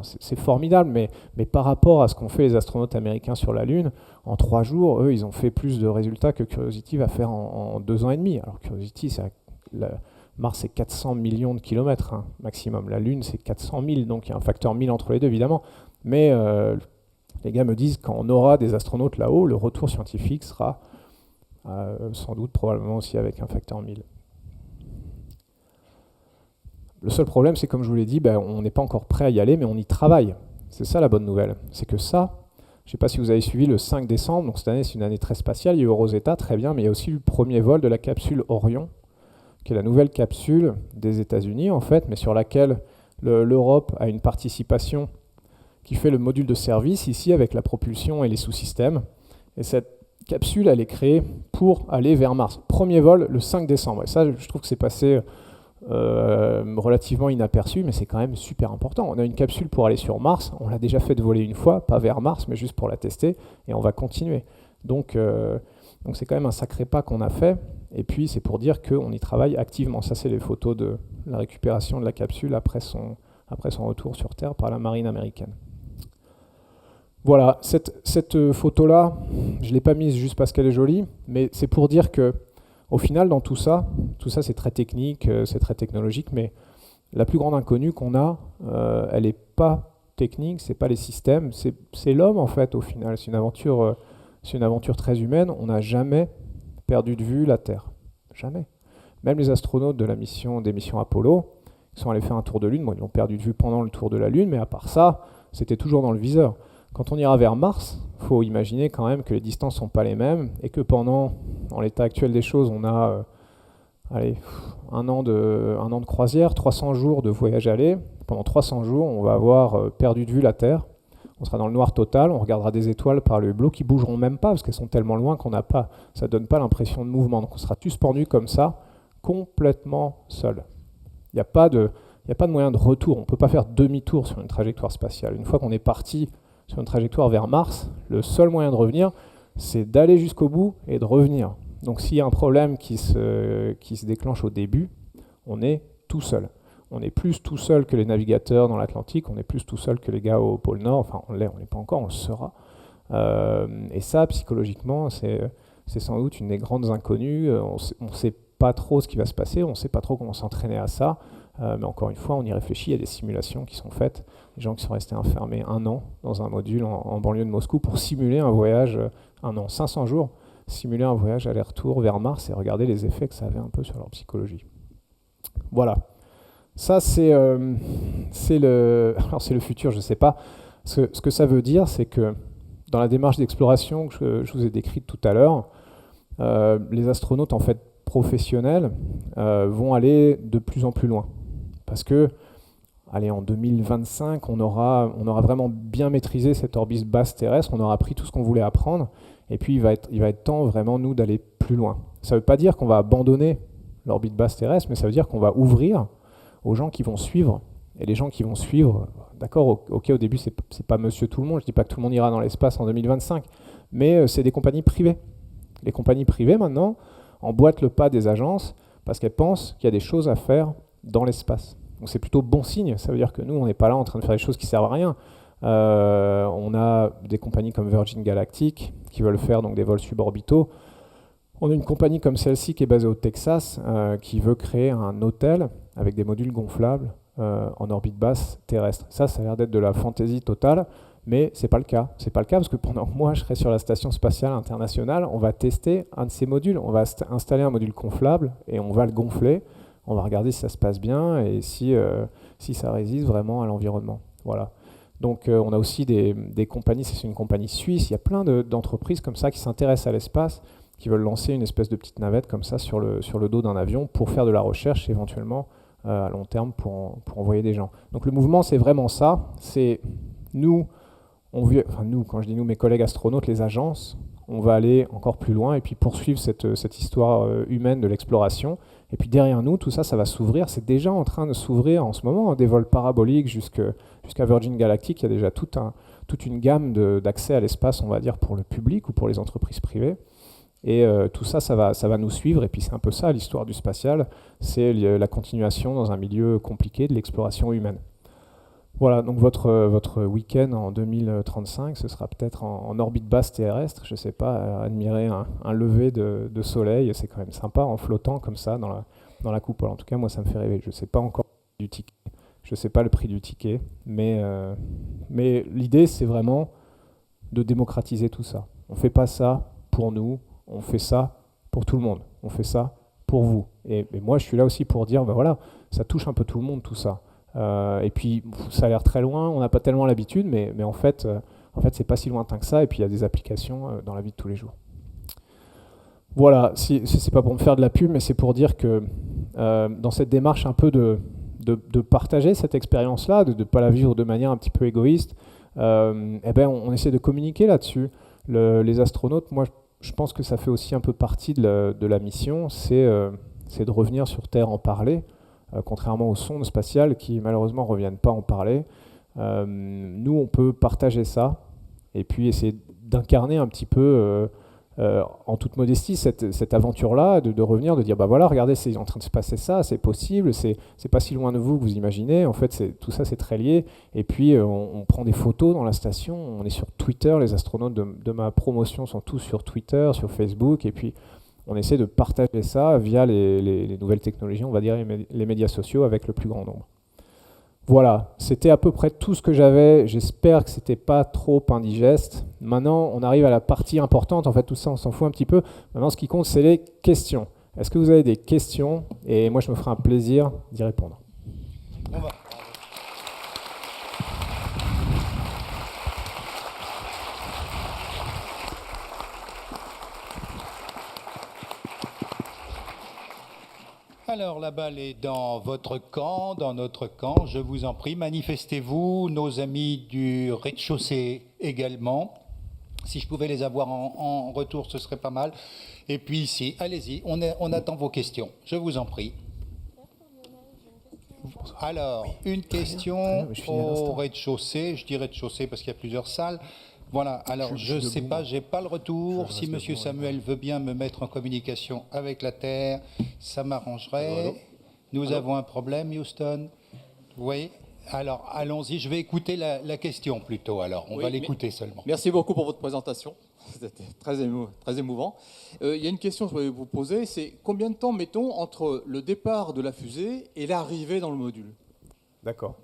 c'est formidable, mais par rapport à ce qu'ont fait les astronautes américains sur la Lune, en 3 jours, eux, ils ont fait plus de résultats que Curiosity va faire en 2 ans et demi. Alors Curiosity, Mars, c'est 400 millions de kilomètres maximum. La Lune, c'est 400 000, donc il y a un facteur 1000 entre les deux, évidemment. Mais les gars me disent, quand on aura des astronautes là-haut, le retour scientifique sera sans doute, probablement aussi avec un facteur 1000. Le seul problème, c'est comme je vous l'ai dit, on n'est pas encore prêt à y aller, mais on y travaille. C'est ça la bonne nouvelle. C'est que ça, je ne sais pas si vous avez suivi le 5 décembre, donc cette année c'est une année très spatiale, il y a eu Rosetta, très bien, mais il y a aussi eu le premier vol de la capsule Orion, qui est la nouvelle capsule des États-Unis en fait, mais sur laquelle l'Europe a une participation qui fait le module de service ici avec la propulsion et les sous-systèmes. Et cette capsule, elle est créée pour aller vers Mars. Premier vol le 5 décembre. Et ça, je trouve que c'est passé relativement inaperçu, mais c'est quand même super important. On a une capsule pour aller sur Mars, on l'a déjà fait voler une fois, pas vers Mars, mais juste pour la tester, et on va continuer. Donc c'est quand même un sacré pas qu'on a fait, et puis c'est pour dire qu'on y travaille activement. Ça, c'est les photos de la récupération de la capsule après son retour sur Terre par la marine américaine. Voilà, cette photo-là, je ne l'ai pas mise juste parce qu'elle est jolie, mais c'est pour dire que au final, dans tout ça c'est très technique, c'est très technologique, mais la plus grande inconnue qu'on a, elle n'est pas technique, c'est pas les systèmes, c'est l'homme en fait au final. C'est une aventure très humaine. On n'a jamais perdu de vue la Terre, jamais. Même les astronautes des missions Apollo, qui sont allés faire un tour de Lune, ils l'ont perdu de vue pendant le tour de la Lune, mais à part ça, c'était toujours dans le viseur. Quand on ira vers Mars, il faut imaginer quand même que les distances ne sont pas les mêmes et que dans l'état actuel des choses, on a un an de croisière, 300 jours de voyage aller. Pendant 300 jours, on va avoir perdu de vue la Terre. On sera dans le noir total, on regardera des étoiles par le hublot qui ne bougeront même pas parce qu'elles sont tellement loin ça ne donne pas l'impression de mouvement. Donc on sera suspendus comme ça, complètement seul. Il n'y a pas de moyen de retour. On ne peut pas faire demi-tour sur une trajectoire spatiale. Une fois qu'on est parti sur une trajectoire vers Mars, le seul moyen de revenir, c'est d'aller jusqu'au bout et de revenir. Donc s'il y a un problème qui se déclenche au début, on est tout seul. On est plus tout seul que les navigateurs dans l'Atlantique, on est plus tout seul que les gars au pôle Nord, enfin on l'est pas encore, on le sera. Et ça, psychologiquement, c'est sans doute une des grandes inconnues. On ne sait pas trop ce qui va se passer, on ne sait pas trop comment s'entraîner à ça. Mais encore une fois, on y réfléchit, il y a des simulations qui sont faites, des gens qui sont restés enfermés 1 an dans un module en banlieue de Moscou pour simuler un voyage, 1 an, 500 jours, simuler un voyage aller-retour vers Mars et regarder les effets que ça avait un peu sur leur psychologie. Voilà. Ça, c'est le futur, je ne sais pas. Ce que ça veut dire, c'est que dans la démarche d'exploration que je vous ai décrite tout à l'heure, les astronautes en fait professionnels vont aller de plus en plus loin. Parce que, allez, en 2025, on aura vraiment bien maîtrisé cette orbite basse terrestre, on aura appris tout ce qu'on voulait apprendre, et puis il va être temps vraiment, nous, d'aller plus loin. Ça ne veut pas dire qu'on va abandonner l'orbite basse terrestre, mais ça veut dire qu'on va ouvrir aux gens qui vont suivre. Et les gens qui vont suivre, d'accord, ok, au début, c'est pas monsieur tout le monde, je ne dis pas que tout le monde ira dans l'espace en 2025, mais c'est des compagnies privées. Les compagnies privées, maintenant, emboîtent le pas des agences parce qu'elles pensent qu'il y a des choses à faire dans l'espace. Donc c'est plutôt bon signe, ça veut dire que nous, on n'est pas là en train de faire des choses qui ne servent à rien. On a des compagnies comme Virgin Galactic qui veulent faire donc des vols suborbitaux. On a une compagnie comme celle-ci qui est basée au Texas qui veut créer un hôtel avec des modules gonflables en orbite basse terrestre. Ça a l'air d'être de la fantaisie totale, mais c'est pas le cas. C'est pas le cas parce que pendant que moi je serai sur la station spatiale internationale, on va tester un de ces modules. On va installer un module gonflable et on va le gonfler. On va regarder si ça se passe bien et si ça résiste vraiment à l'environnement. Voilà. Donc on a aussi des compagnies, c'est une compagnie suisse, il y a plein d'entreprises comme ça qui s'intéressent à l'espace, qui veulent lancer une espèce de petite navette comme ça sur le dos d'un avion pour faire de la recherche éventuellement à long terme pour envoyer des gens. Donc le mouvement, c'est vraiment ça. C'est nous, nous, quand je dis nous, mes collègues astronautes, les agences, on va aller encore plus loin et puis poursuivre cette histoire humaine de l'exploration. Et puis derrière nous, tout ça, ça va s'ouvrir. C'est déjà en train de s'ouvrir en ce moment, des vols paraboliques jusqu'à Virgin Galactic. Il y a déjà toute une gamme d'accès à l'espace, on va dire, pour le public ou pour les entreprises privées. Et tout ça, ça va nous suivre. Et puis c'est un peu ça, l'histoire du spatial. C'est la continuation dans un milieu compliqué de l'exploration humaine. Voilà, donc votre week-end en 2035, ce sera peut-être en orbite basse terrestre, je ne sais pas, admirer un lever de soleil, c'est quand même sympa en flottant comme ça dans la coupole. En tout cas, moi, ça me fait rêver. Je ne sais pas encore du ticket, je ne sais pas le prix du ticket, mais l'idée, c'est vraiment de démocratiser tout ça. On ne fait pas ça pour nous, on fait ça pour tout le monde, on fait ça pour vous. Et moi, je suis là aussi pour dire, ben voilà, ça touche un peu tout le monde, tout ça. Et puis ça a l'air très loin, on n'a pas tellement l'habitude, mais en fait c'est pas si lointain que ça, et puis il y a des applications dans la vie de tous les jours. Voilà, c'est pas pour me faire de la pub, mais c'est pour dire que dans cette démarche un peu de partager cette expérience-là, de ne pas la vivre de manière un petit peu égoïste, on essaie de communiquer là-dessus. Les astronautes, moi je pense que ça fait aussi un peu partie de la mission, c'est de revenir sur Terre en parler. Contrairement aux sondes spatiales qui malheureusement ne reviennent pas en parler. Nous, on peut partager ça et puis essayer d'incarner un petit peu, en toute modestie, cette aventure-là, de revenir, de dire, bah voilà, regardez, c'est en train de se passer ça, c'est possible, c'est pas si loin de vous que vous imaginez, en fait, tout ça, c'est très lié. Et puis, on prend des photos dans la station, on est sur Twitter, les astronautes de ma promotion sont tous sur Twitter, sur Facebook, et puis on essaie de partager ça via les nouvelles technologies, on va dire les médias sociaux avec le plus grand nombre. Voilà, c'était à peu près tout ce que j'avais. J'espère que ce n'était pas trop indigeste. Maintenant, on arrive à la partie importante. En fait, tout ça, on s'en fout un petit peu. Maintenant, ce qui compte, c'est les questions. Est-ce que vous avez des questions? Et moi, je me ferai un plaisir d'y répondre. Alors, la balle est dans votre camp, dans notre camp. Je vous en prie, manifestez-vous. Nos amis du rez-de-chaussée également. Si je pouvais les avoir en retour, ce serait pas mal. Et puis ici, allez-y, on attend vos questions. Je vous en prie. Alors, une question au rez-de-chaussée. Je dis rez-de-chaussée parce qu'il y a plusieurs salles. Voilà, alors je ne sais pas, je n'ai pas le retour. Si M. Samuel veut bien me mettre en communication avec la Terre, ça m'arrangerait. Nous avons un problème, Houston. Oui. Alors, allons-y. Je vais écouter la question plutôt. Alors, on va l'écouter seulement. Merci beaucoup pour votre présentation. C'était très émouvant. Il y a une question que je voulais vous poser. C'est combien de temps mettons entre le départ de la fusée et l'arrivée dans le module? D'accord.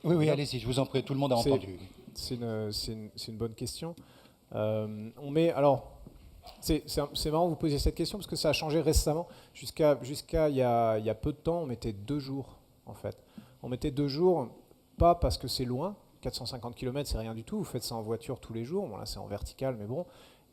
Oui, allez-y, je vous en prie, tout le monde a entendu. C'est une bonne question. Alors, c'est marrant que vous posiez cette question parce que ça a changé récemment. Jusqu'à il y a peu de temps, on mettait 2 jours, en fait. On mettait 2 jours, pas parce que c'est loin, 450 km, c'est rien du tout, vous faites ça en voiture tous les jours, bon là c'est en vertical, mais bon.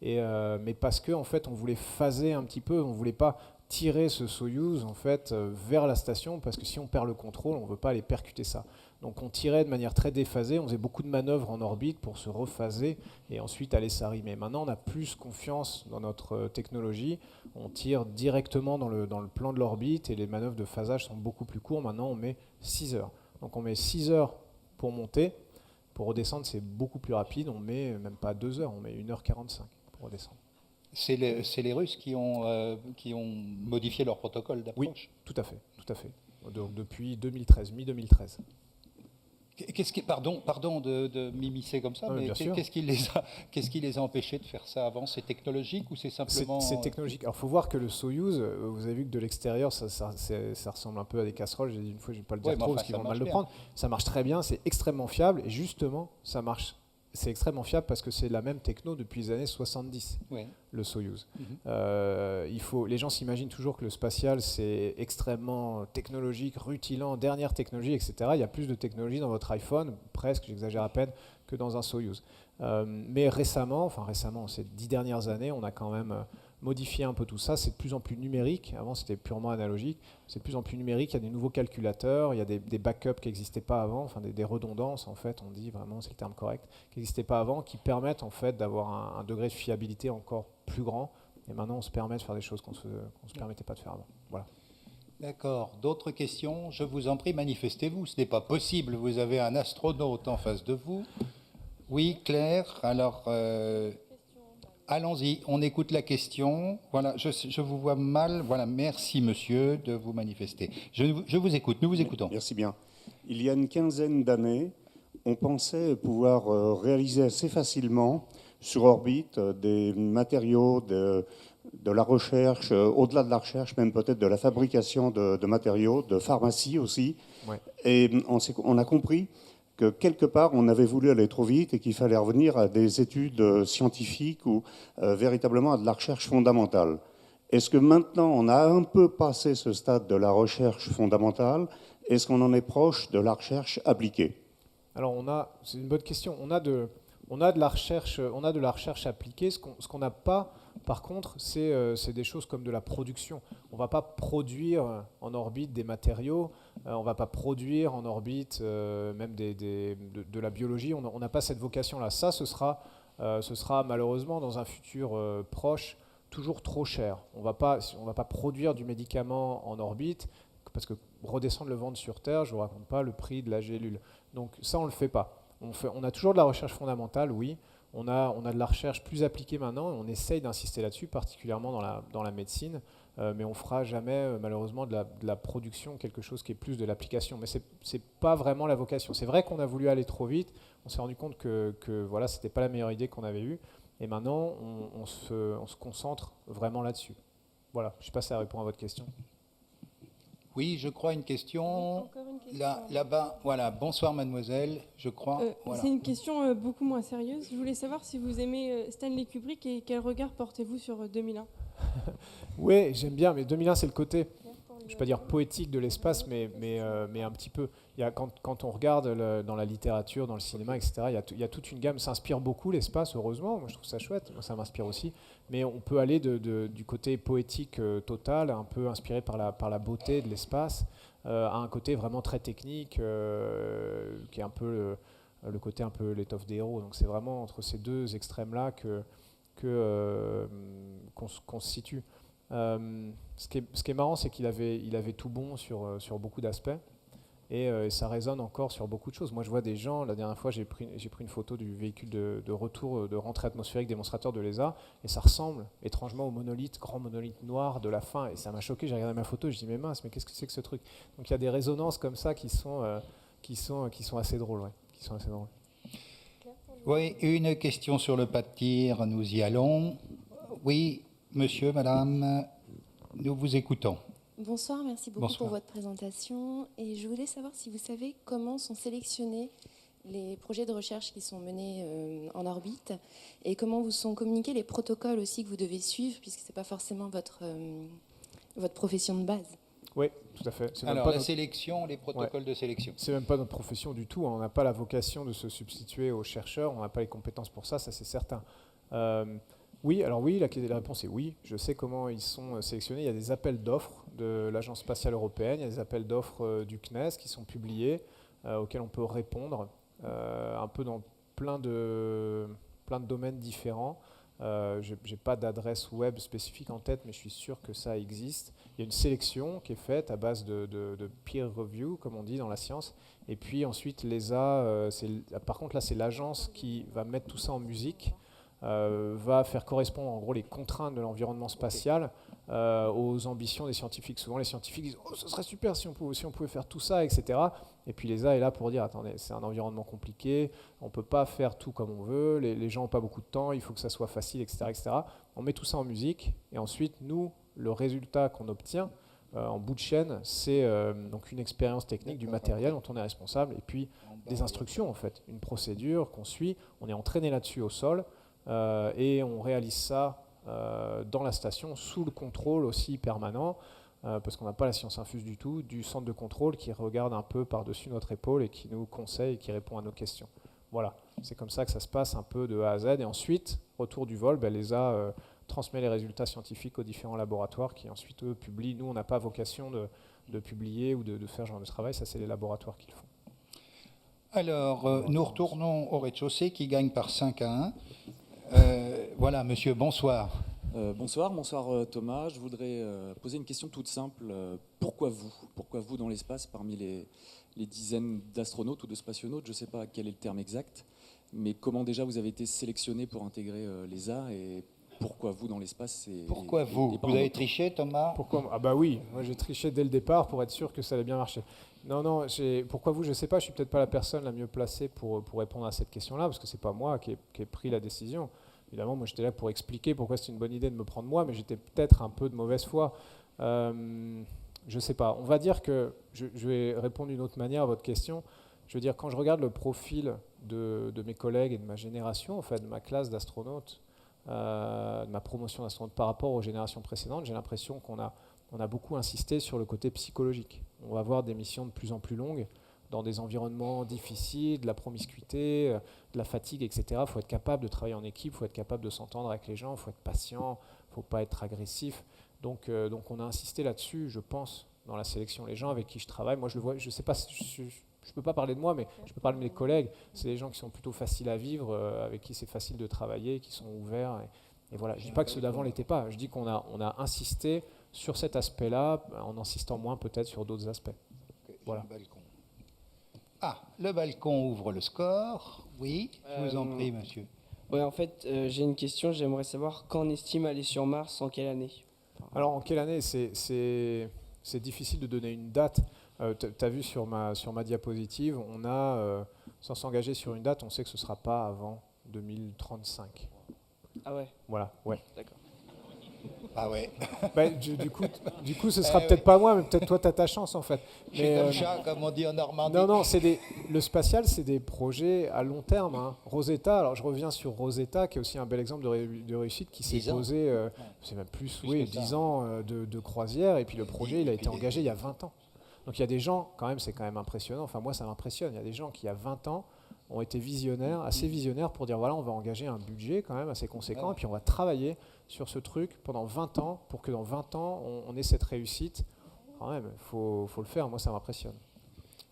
mais parce que en fait, on voulait phaser un petit peu, on ne voulait pas tirer ce Soyouz en fait, vers la station, parce que si on perd le contrôle, on ne veut pas aller percuter ça. Donc on tirait de manière très déphasée, on faisait beaucoup de manœuvres en orbite pour se rephaser et ensuite aller s'arrimer. Maintenant, on a plus confiance dans notre technologie, on tire directement dans le plan de l'orbite et les manœuvres de phasage sont beaucoup plus courtes. Maintenant, on met 6 heures. Donc on met 6 heures pour monter, pour redescendre, c'est beaucoup plus rapide, on met même pas 2 heures, on met 1h45 pour redescendre. C'est les Russes qui ont modifié leur protocole d'approche? Oui, tout à fait. Donc, depuis 2013, mi-2013. Pardon de m'immiscer comme ça, mais qu'est-ce qui les a empêchés de faire ça avant? C'est technologique ou c'est simplement... C'est technologique. Alors, il faut voir que le Soyouz, vous avez vu que de l'extérieur, ça ressemble un peu à des casseroles. J'ai dit une fois, je ne vais pas le dire trop parce qu'ils vont mal le prendre. Ça marche très bien, c'est extrêmement fiable. Et justement, ça marche. C'est extrêmement fiable parce que c'est la même techno depuis les années 70, le Soyouz. Les gens s'imaginent toujours que le spatial, c'est extrêmement technologique, rutilant, dernière technologie, etc. Il y a plus de technologie dans votre iPhone, presque, j'exagère à peine, que dans un Soyouz. Mais récemment, ces 10 dernières années, on a quand même modifié un peu tout ça. C'est de plus en plus numérique. Avant, c'était purement analogique. C'est de plus en plus numérique. Il y a des nouveaux calculateurs. Il y a des backups qui n'existaient pas avant. Enfin, des redondances, en fait, on dit vraiment, c'est le terme correct, qui n'existaient pas avant, qui permettent, en fait, d'avoir un degré de fiabilité encore plus grand. Et maintenant, on se permet de faire des choses qu'on ne se permettait pas de faire avant. Voilà. D'accord. D'autres questions? Je vous en prie, manifestez-vous. Ce n'est pas possible. Vous avez un astronaute en face de vous. Oui, Claire. Alors... allons-y, on écoute la question. Voilà, je vous vois mal. Voilà, merci monsieur de vous manifester. Je vous écoute, nous vous écoutons. Merci bien. Il y a une quinzaine d'années, on pensait pouvoir réaliser assez facilement sur orbite des matériaux, de la recherche, au-delà de la recherche, même peut-être de la fabrication de matériaux, de pharmacie aussi. Ouais. Et on a compris que quelque part, on avait voulu aller trop vite et qu'il fallait revenir à des études scientifiques ou véritablement à de la recherche fondamentale. Est-ce que maintenant, on a un peu passé ce stade de la recherche fondamentale? Est-ce qu'on en est proche de la recherche appliquée? Alors, c'est une bonne question. On a de la recherche appliquée. Ce qu'on n'a pas, par contre, c'est des choses comme de la production. On ne va pas produire en orbite des matériaux, on ne va pas produire en orbite même de la biologie. On n'a pas cette vocation-là. Ça, ce sera malheureusement dans un futur proche toujours trop cher. On va pas produire du médicament en orbite parce que redescendre le ventre sur Terre, je ne vous raconte pas le prix de la gélule. Donc ça, on ne le fait pas. On a toujours de la recherche fondamentale, oui. On a de la recherche plus appliquée maintenant et on essaye d'insister là-dessus, particulièrement dans la médecine. Mais on ne fera jamais, malheureusement, de la production, quelque chose qui est plus de l'application. Mais ce n'est pas vraiment la vocation. C'est vrai qu'on a voulu aller trop vite. On s'est rendu compte que voilà, ce n'était pas la meilleure idée qu'on avait eue. Et maintenant, on se concentre vraiment là-dessus. Voilà, je ne sais pas si ça répond à votre question. Oui, je crois une question. Là-bas, voilà. Bonsoir, mademoiselle. Je crois. Voilà. C'est une question beaucoup moins sérieuse. Je voulais savoir si vous aimez Stanley Kubrick et quel regard portez-vous sur 2001 ? Oui, j'aime bien, mais 2001, c'est le côté, je ne vais pas dire poétique de l'espace, mais un petit peu. Quand on regarde dans la littérature, dans le cinéma, etc., il y a toute une gamme. Ça inspire beaucoup l'espace, heureusement. Moi, je trouve ça chouette. Moi, ça m'inspire aussi. Mais on peut aller du côté poétique total, un peu inspiré par la beauté de l'espace, à un côté vraiment très technique, qui est un peu le côté un peu l'étoffe des héros. Donc c'est vraiment entre ces deux extrêmes-là qu'on se situe. Ce qui est marrant, c'est qu'il avait tout bon sur beaucoup d'aspects. Et ça résonne encore sur beaucoup de choses. Moi, je vois des gens, la dernière fois, j'ai pris une photo du véhicule de retour, de rentrée atmosphérique démonstrateur de l'ESA, et ça ressemble étrangement au grand monolithe noir de la fin. Et ça m'a choqué, j'ai regardé ma photo, je dis mais mince, mais qu'est-ce que c'est que ce truc? Donc il y a des résonances comme ça qui sont assez drôles. Ouais, qui sont assez drôles. Oui, une question sur le pas de tir, nous y allons. Oui, monsieur, madame, nous vous écoutons. Bonsoir, merci beaucoup pour votre présentation. Et je voulais savoir si vous savez comment sont sélectionnés les projets de recherche qui sont menés en orbite et comment vous sont communiqués les protocoles aussi que vous devez suivre, puisque ce n'est pas forcément votre profession de base. Oui, tout à fait. Alors, la sélection, les protocoles de sélection. C'est même pas notre profession du tout. On n'a pas la vocation de se substituer aux chercheurs, on n'a pas les compétences pour ça, ça c'est certain. Oui, alors oui, la réponse est oui. Je sais comment ils sont sélectionnés. Il y a des appels d'offres de l'Agence spatiale européenne, il y a des appels d'offres du CNES qui sont publiés, auxquels on peut répondre, un peu dans plein de domaines différents. Je n'ai pas d'adresse web spécifique en tête, mais je suis sûr que ça existe. Il y a une sélection qui est faite à base de peer review, comme on dit dans la science. Et puis ensuite, l'ESA, par contre là, c'est l'agence qui va mettre tout ça en musique, va faire correspondre en gros les contraintes de l'environnement spatial aux ambitions des scientifiques. Souvent les scientifiques disent « Oh, ce serait super si on pouvait faire tout ça, etc. » Et puis l'ESA est là pour dire « Attendez, c'est un environnement compliqué, on ne peut pas faire tout comme on veut, les gens n'ont pas beaucoup de temps, il faut que ça soit facile, etc. etc. » On met tout ça en musique et ensuite, nous, le résultat qu'on obtient en bout de chaîne, c'est donc une expérience technique du matériel dont on est responsable et puis des instructions en fait, une procédure qu'on suit, on est entraîné là-dessus au sol et on réalise ça dans la station sous le contrôle aussi permanent parce qu'on n'a pas la science infuse du tout, du centre de contrôle qui regarde un peu par-dessus notre épaule et qui nous conseille et qui répond à nos questions. Voilà, c'est comme ça que ça se passe un peu de A à Z et ensuite, retour du vol, l'ESA transmet les résultats scientifiques aux différents laboratoires qui ensuite eux publient. Nous, on n'a pas vocation de publier ou de faire ce genre de travail, ça c'est les laboratoires qui le font. Alors, nous retournons au rez-de-chaussée qui gagne par 5-1. Voilà, monsieur, bonsoir. Bonsoir Thomas. Je voudrais poser une question toute simple. Pourquoi vous dans l'espace parmi les dizaines d'astronautes ou de spationautes? Je ne sais pas quel est le terme exact, mais comment déjà vous avez été sélectionné pour intégrer l'ESA et pourquoi vous dans l'espace Pourquoi vous avez triché, Thomas? Ah bah oui, moi j'ai triché dès le départ pour être sûr que ça allait bien marcher. Non, pourquoi vous, je ne sais pas, je ne suis peut-être pas la personne la mieux placée pour répondre à cette question-là, parce que ce n'est pas moi qui ai pris la décision. Évidemment, moi j'étais là pour expliquer pourquoi c'est une bonne idée de me prendre moi, mais j'étais peut-être un peu de mauvaise foi. Je ne sais pas. On va dire que, je vais répondre d'une autre manière à votre question. Je veux dire, quand je regarde le profil de mes collègues et de ma génération, en fait, de ma classe d'astronautes, de ma promotion d'astronaute par rapport aux générations précédentes, j'ai l'impression qu'on a beaucoup insisté sur le côté psychologique. On va avoir des missions de plus en plus longues, dans des environnements difficiles, de la promiscuité, de la fatigue, etc. Il faut être capable de travailler en équipe, il faut être capable de s'entendre avec les gens, il faut être patient, il ne faut pas être agressif. Donc on a insisté là-dessus, je pense, dans la sélection. Les gens avec qui je travaille, moi je le vois, je ne sais pas, je ne peux pas parler de moi, mais je peux parler de mes collègues. C'est des gens qui sont plutôt faciles à vivre, avec qui c'est facile de travailler, qui sont ouverts. Et voilà. Je ne dis pas que ceux d'avant ne l'étaient pas. Je dis qu'on a insisté sur cet aspect-là, en insistant moins peut-être sur d'autres aspects. Voilà. Le balcon ouvre le score. Oui, je vous en prie, monsieur. Oui, en fait, j'ai une question. J'aimerais savoir quand on estime aller sur Mars, en quelle année? Alors, en quelle année? C'est difficile de donner une date. Tu as vu sur ma diapositive, on a, sans s'engager sur une date, on sait que ce ne sera pas avant 2035. Ah ouais? Voilà, ouais. D'accord. Ah ouais. Du coup, ce sera peut-être pas moi, mais peut-être toi, tu as ta chance en fait. Je suis comme chat, comme on dit en Normandie. Non, le spatial, c'est des projets à long terme. Hein. Rosetta, alors je reviens sur Rosetta, qui est aussi un bel exemple de réussite, qui s'est posé, c'est même plus 10 ans de croisière, et puis le projet, il a été engagé il y a 20 ans. Donc il y a des gens, quand même, c'est quand même impressionnant, enfin moi ça m'impressionne, il y a des gens qui, il y a 20 ans, ont été assez visionnaires pour dire voilà, on va engager un budget quand même assez conséquent et puis on va travailler sur ce truc pendant 20 ans pour que dans 20 ans, on ait cette réussite. Quand même, il faut le faire, moi ça m'impressionne.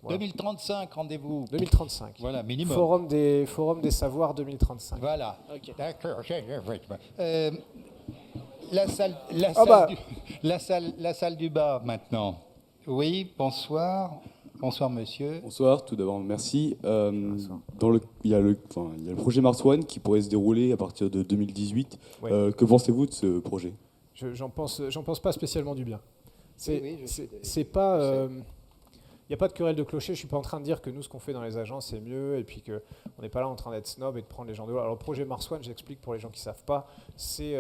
Voilà. 2035, rendez-vous. 2035. Voilà, minimum. Forum des savoirs 2035. Voilà. Okay. D'accord. La salle du bas maintenant. Oui, bonsoir. Bonsoir monsieur. Bonsoir, tout d'abord merci. Il y a le projet Mars One qui pourrait se dérouler à partir de 2018. Oui. Que pensez-vous de ce projet? J'en pense pas spécialement du bien. C'est pas... Il n'y a pas de querelle de clocher, je ne suis pas en train de dire que nous, ce qu'on fait dans les agences, c'est mieux, et puis qu'on n'est pas là en train d'être snob et de prendre les gens de haut. Alors le projet Mars One, j'explique pour les gens qui ne savent pas, c'est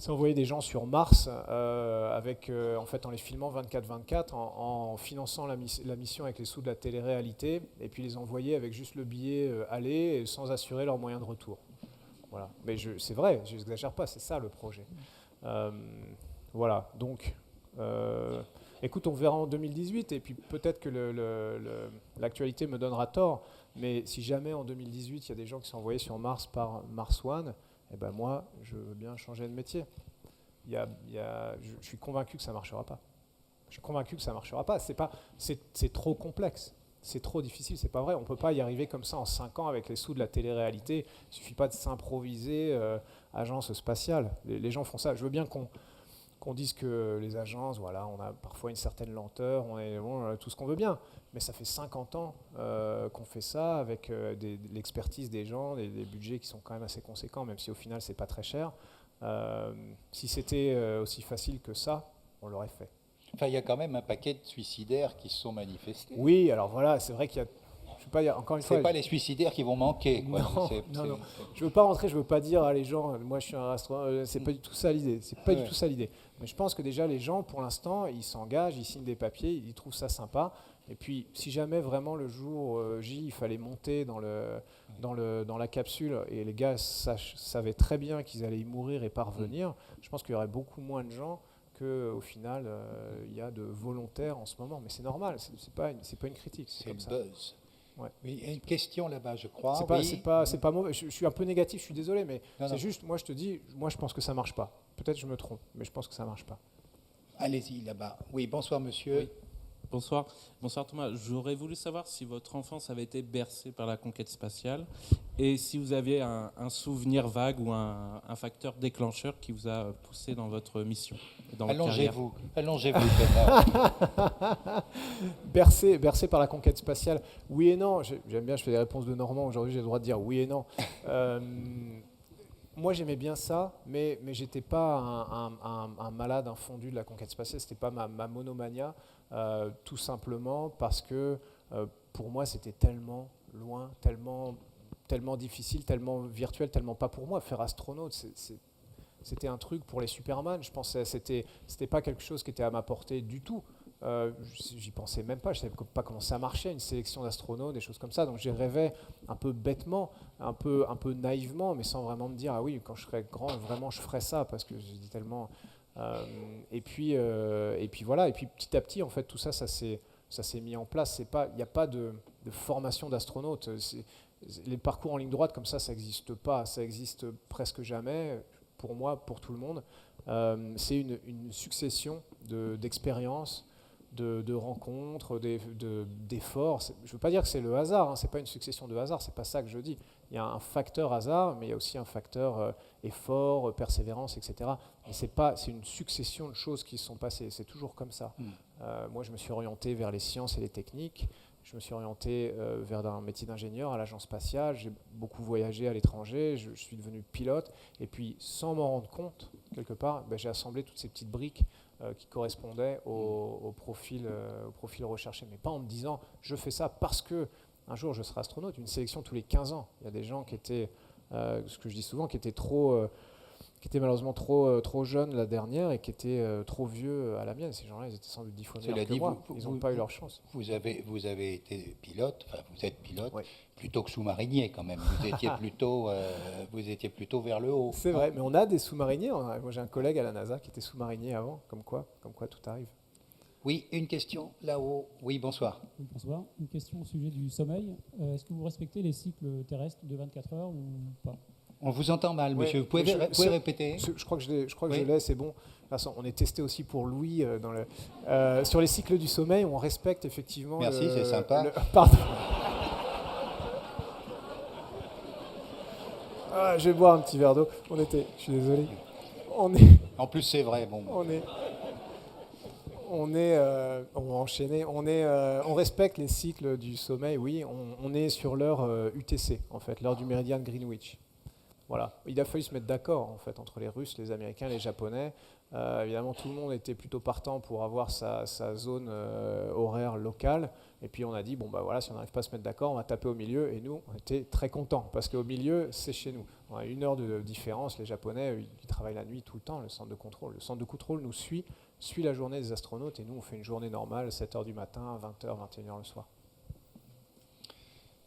envoyer des gens sur Mars en fait, en les filmant 24/24, en finançant la mission avec les sous de la télé-réalité, et puis les envoyer avec juste le billet aller, sans assurer leurs moyens de retour. Voilà. Mais c'est vrai, je n'exagère pas, c'est ça le projet. Voilà, donc... écoute, on verra en 2018, et puis peut-être que l'actualité me donnera tort, mais si jamais en 2018, il y a des gens qui sont envoyés sur Mars par Mars One, eh ben moi, je veux bien changer de métier. Je suis convaincu que ça ne marchera pas. Je suis convaincu que ça ne marchera pas. C'est trop complexe. C'est trop difficile, c'est pas vrai. On ne peut pas y arriver comme ça en 5 ans avec les sous de la télé-réalité. Il ne suffit pas de s'improviser agence spatiale. Les gens font ça. Je veux bien qu'on dise que les agences, voilà, on a parfois une certaine lenteur, tout ce qu'on veut bien. Mais ça fait 50 ans qu'on fait ça avec l'expertise des gens, des budgets qui sont quand même assez conséquents, même si au final, c'est pas très cher. Si c'était aussi facile que ça, on l'aurait fait. Enfin, il y a quand même un paquet de suicidaires qui se sont manifestés. Oui, alors voilà, c'est vrai qu'il y a... Je veux pas dire, encore une fois, c'est pas les suicidaires qui vont manquer. Quoi. Non. Je veux pas rentrer, je veux pas dire à les gens, moi je suis un restaurant, c'est pas du tout ça l'idée. C'est pas du tout ça l'idée. Mais je pense que déjà les gens, pour l'instant, ils s'engagent, ils signent des papiers, ils trouvent ça sympa. Et puis, si jamais vraiment le jour J, il fallait monter dans la capsule et les gars savaient très bien qu'ils allaient y mourir et pas revenir, je pense qu'il y aurait beaucoup moins de gens qu'au final, il y a de volontaires en ce moment. Mais c'est normal, c'est pas une critique. C'est comme le ça. buzz. Ouais. Oui, il y a une question là-bas, je crois. C'est pas mauvais. Je suis un peu négatif, je suis désolé, mais c'est juste, moi je te dis, moi je pense que ça marche pas. Peut-être je me trompe, mais je pense que ça marche pas. Allez-y là-bas. Oui, bonsoir monsieur. Oui. Bonsoir. Bonsoir Thomas. J'aurais voulu savoir si votre enfance avait été bercée par la conquête spatiale et si vous aviez un souvenir vague ou un facteur déclencheur qui vous a poussé dans votre mission. Allongez-vous, bercé par la conquête spatiale. Oui et non. J'aime bien, je fais des réponses de Normand. Aujourd'hui, j'ai le droit de dire oui et non. Moi, j'aimais bien ça, mais j'étais pas un malade, un fondu de la conquête spatiale. C'était pas ma monomania, tout simplement parce que pour moi, c'était tellement loin, tellement difficile, tellement virtuel, tellement pas pour moi. Faire astronaute, c'était un truc pour les Superman. Je pensais, c'était pas quelque chose qui était à ma portée du tout. J'y pensais même pas, je savais pas comment ça marchait, une sélection d'astronautes, des choses comme ça. Donc j'y rêvais un peu bêtement, un peu naïvement, mais sans vraiment me dire ah oui, quand je serai grand, vraiment je ferai ça, parce que je dis tellement. Et puis voilà, et puis petit à petit en fait tout ça, ça s'est mis en place. Il n'y a pas de formation d'astronaute. Les parcours en ligne droite comme ça n'existe pas, ça existe presque jamais. Pour moi, pour tout le monde, c'est une succession d'expériences. De rencontres, d'efforts. Je ne veux pas dire que c'est le hasard, ce n'est pas une succession de hasard, c'est pas ça que je dis. Il y a un facteur hasard, mais il y a aussi un facteur effort, persévérance, etc. Et c'est une succession de choses qui se sont passées, c'est toujours comme ça. Moi, je me suis orienté vers les sciences et les techniques, je me suis orienté vers un métier d'ingénieur à l'agence spatiale, j'ai beaucoup voyagé à l'étranger, je suis devenu pilote, et puis sans m'en rendre compte, quelque part, j'ai assemblé toutes ces petites briques qui correspondaient au profil recherché, mais pas en me disant je fais ça parce que un jour je serai astronaute. Une sélection tous les 15 ans. Il y a des gens qui étaient, ce que je dis souvent, qui étaient malheureusement trop jeunes la dernière et qui étaient trop vieux à la mienne. Ces gens-là, ils étaient sans doute 10 fois meilleurs que moi. Ils n'ont pas eu leur chance. Vous avez été pilote, enfin vous êtes pilote, oui. Plutôt que sous-marinier quand même. Vous étiez plutôt vers le haut. C'est vrai, mais on a des sous-mariniers. Moi j'ai un collègue à la NASA qui était sous-marinier avant, comme quoi tout arrive. Oui, une question là-haut. Oui, bonsoir. Bonsoir. Une question au sujet du sommeil. Est-ce que vous respectez les cycles terrestres de 24 heures ou pas ? On vous entend mal, monsieur. Vous pouvez répéter ? Je crois que je l'ai, c'est bon. On est testé aussi pour Louis sur les cycles du sommeil. On respecte effectivement. Merci, c'est sympa. Pardon. Je vais boire un petit verre d'eau. Je suis désolé. En plus, c'est vrai. Bon. On va enchaîner. On respecte les cycles du sommeil. Oui, on est sur l'heure UTC en fait, l'heure du méridien de Greenwich. Voilà. Il a fallu se mettre d'accord en fait entre les Russes, les Américains, les Japonais. Évidemment, tout le monde était plutôt partant pour avoir sa zone horaire locale. Et puis on a dit si on n'arrive pas à se mettre d'accord, on va taper au milieu. Et nous, on était très contents parce qu'au milieu, c'est chez nous. On a 1 heure de différence. Les Japonais, ils travaillent la nuit tout le temps. Le centre de contrôle nous suit la journée des astronautes. Et nous, on fait une journée normale, 7h du matin, 20h, 21h le soir.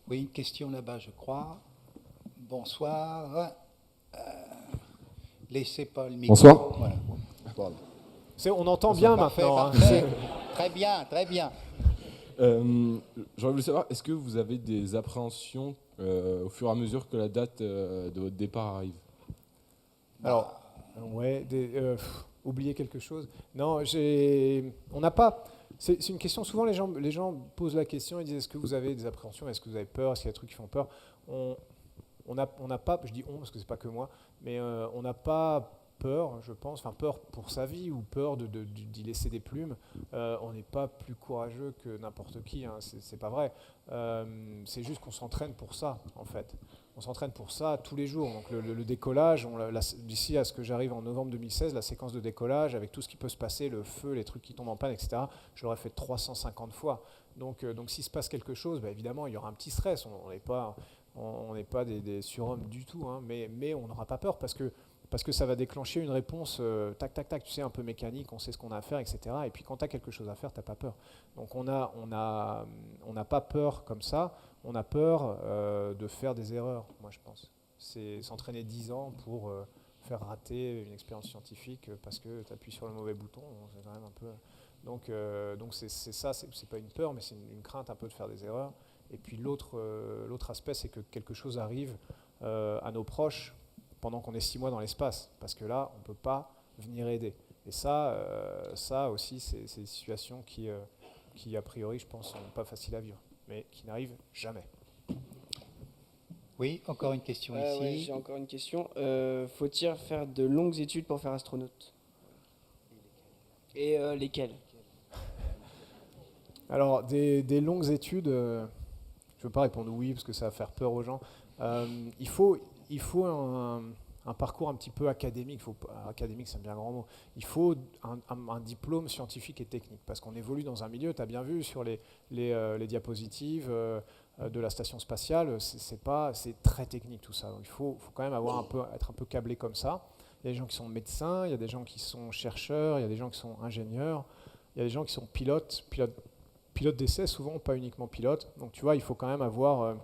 Oui, une question là-bas, je crois. Bonsoir. Laissez pas le micro. Bonsoir. Voilà. On entend bien maintenant. Parfait. Très bien, très bien. J'aurais voulu savoir, est-ce que vous avez des appréhensions au fur et à mesure que la date de votre départ arrive ? Alors, ouais, oublier quelque chose. Non, on n'a pas. C'est une question. Souvent, les gens posent la question. Ils disent est-ce que vous avez des appréhensions, est-ce que vous avez peur, est-ce qu'il y a des trucs qui font peur. On n'a pas. Je dis on parce que c'est pas que moi, mais on n'a pas peur, je pense. Enfin, peur pour sa vie ou peur d'y laisser des plumes. On n'est pas plus courageux que n'importe qui. Hein, c'est pas vrai. C'est juste qu'on s'entraîne pour ça, en fait. On s'entraîne pour ça tous les jours. Donc le décollage, d'ici à ce que j'arrive en novembre 2016, la séquence de décollage, avec tout ce qui peut se passer, le feu, les trucs qui tombent en panne, etc., je l'aurais fait 350 fois. Donc s'il se passe quelque chose, bah, évidemment, il y aura un petit stress. On n'est pas des surhommes du tout, hein, mais on n'aura pas peur parce que ça va déclencher une réponse tac, tac, tac, tu sais, un peu mécanique, on sait ce qu'on a à faire, etc. Et puis quand tu as quelque chose à faire, tu n'as pas peur. Donc on n'a pas peur comme ça, on a peur de faire des erreurs, moi je pense. C'est s'entraîner 10 ans pour faire rater une expérience scientifique parce que tu appuies sur le mauvais bouton, c'est quand même un peu... Donc c'est ça, c'est pas une peur, mais c'est une crainte un peu de faire des erreurs. Et puis l'autre aspect, c'est que quelque chose arrive à nos proches pendant qu'on est 6 mois dans l'espace, parce que là, on ne peut pas venir aider. Et ça aussi, c'est des situations qui, a priori, je pense, sont pas faciles à vivre, mais qui n'arrivent jamais. Oui, encore une question ici. Ouais, j'ai encore une question. Faut-il faire de longues études pour faire astronaute? Et lesquelles? Alors, des longues études, je ne veux pas répondre oui, parce que ça va faire peur aux gens. Il faut un parcours un petit peu académique. Académique, c'est un bien grand mot. Il faut un diplôme scientifique et technique, parce qu'on évolue dans un milieu, tu as bien vu sur les diapositives de la station spatiale, c'est très technique tout ça. Donc, il faut quand même être un peu câblé comme ça. Il y a des gens qui sont médecins, il y a des gens qui sont chercheurs, il y a des gens qui sont ingénieurs, il y a des gens qui sont pilotes d'essai, souvent, pas uniquement pilotes. Donc tu vois, il faut quand même avoir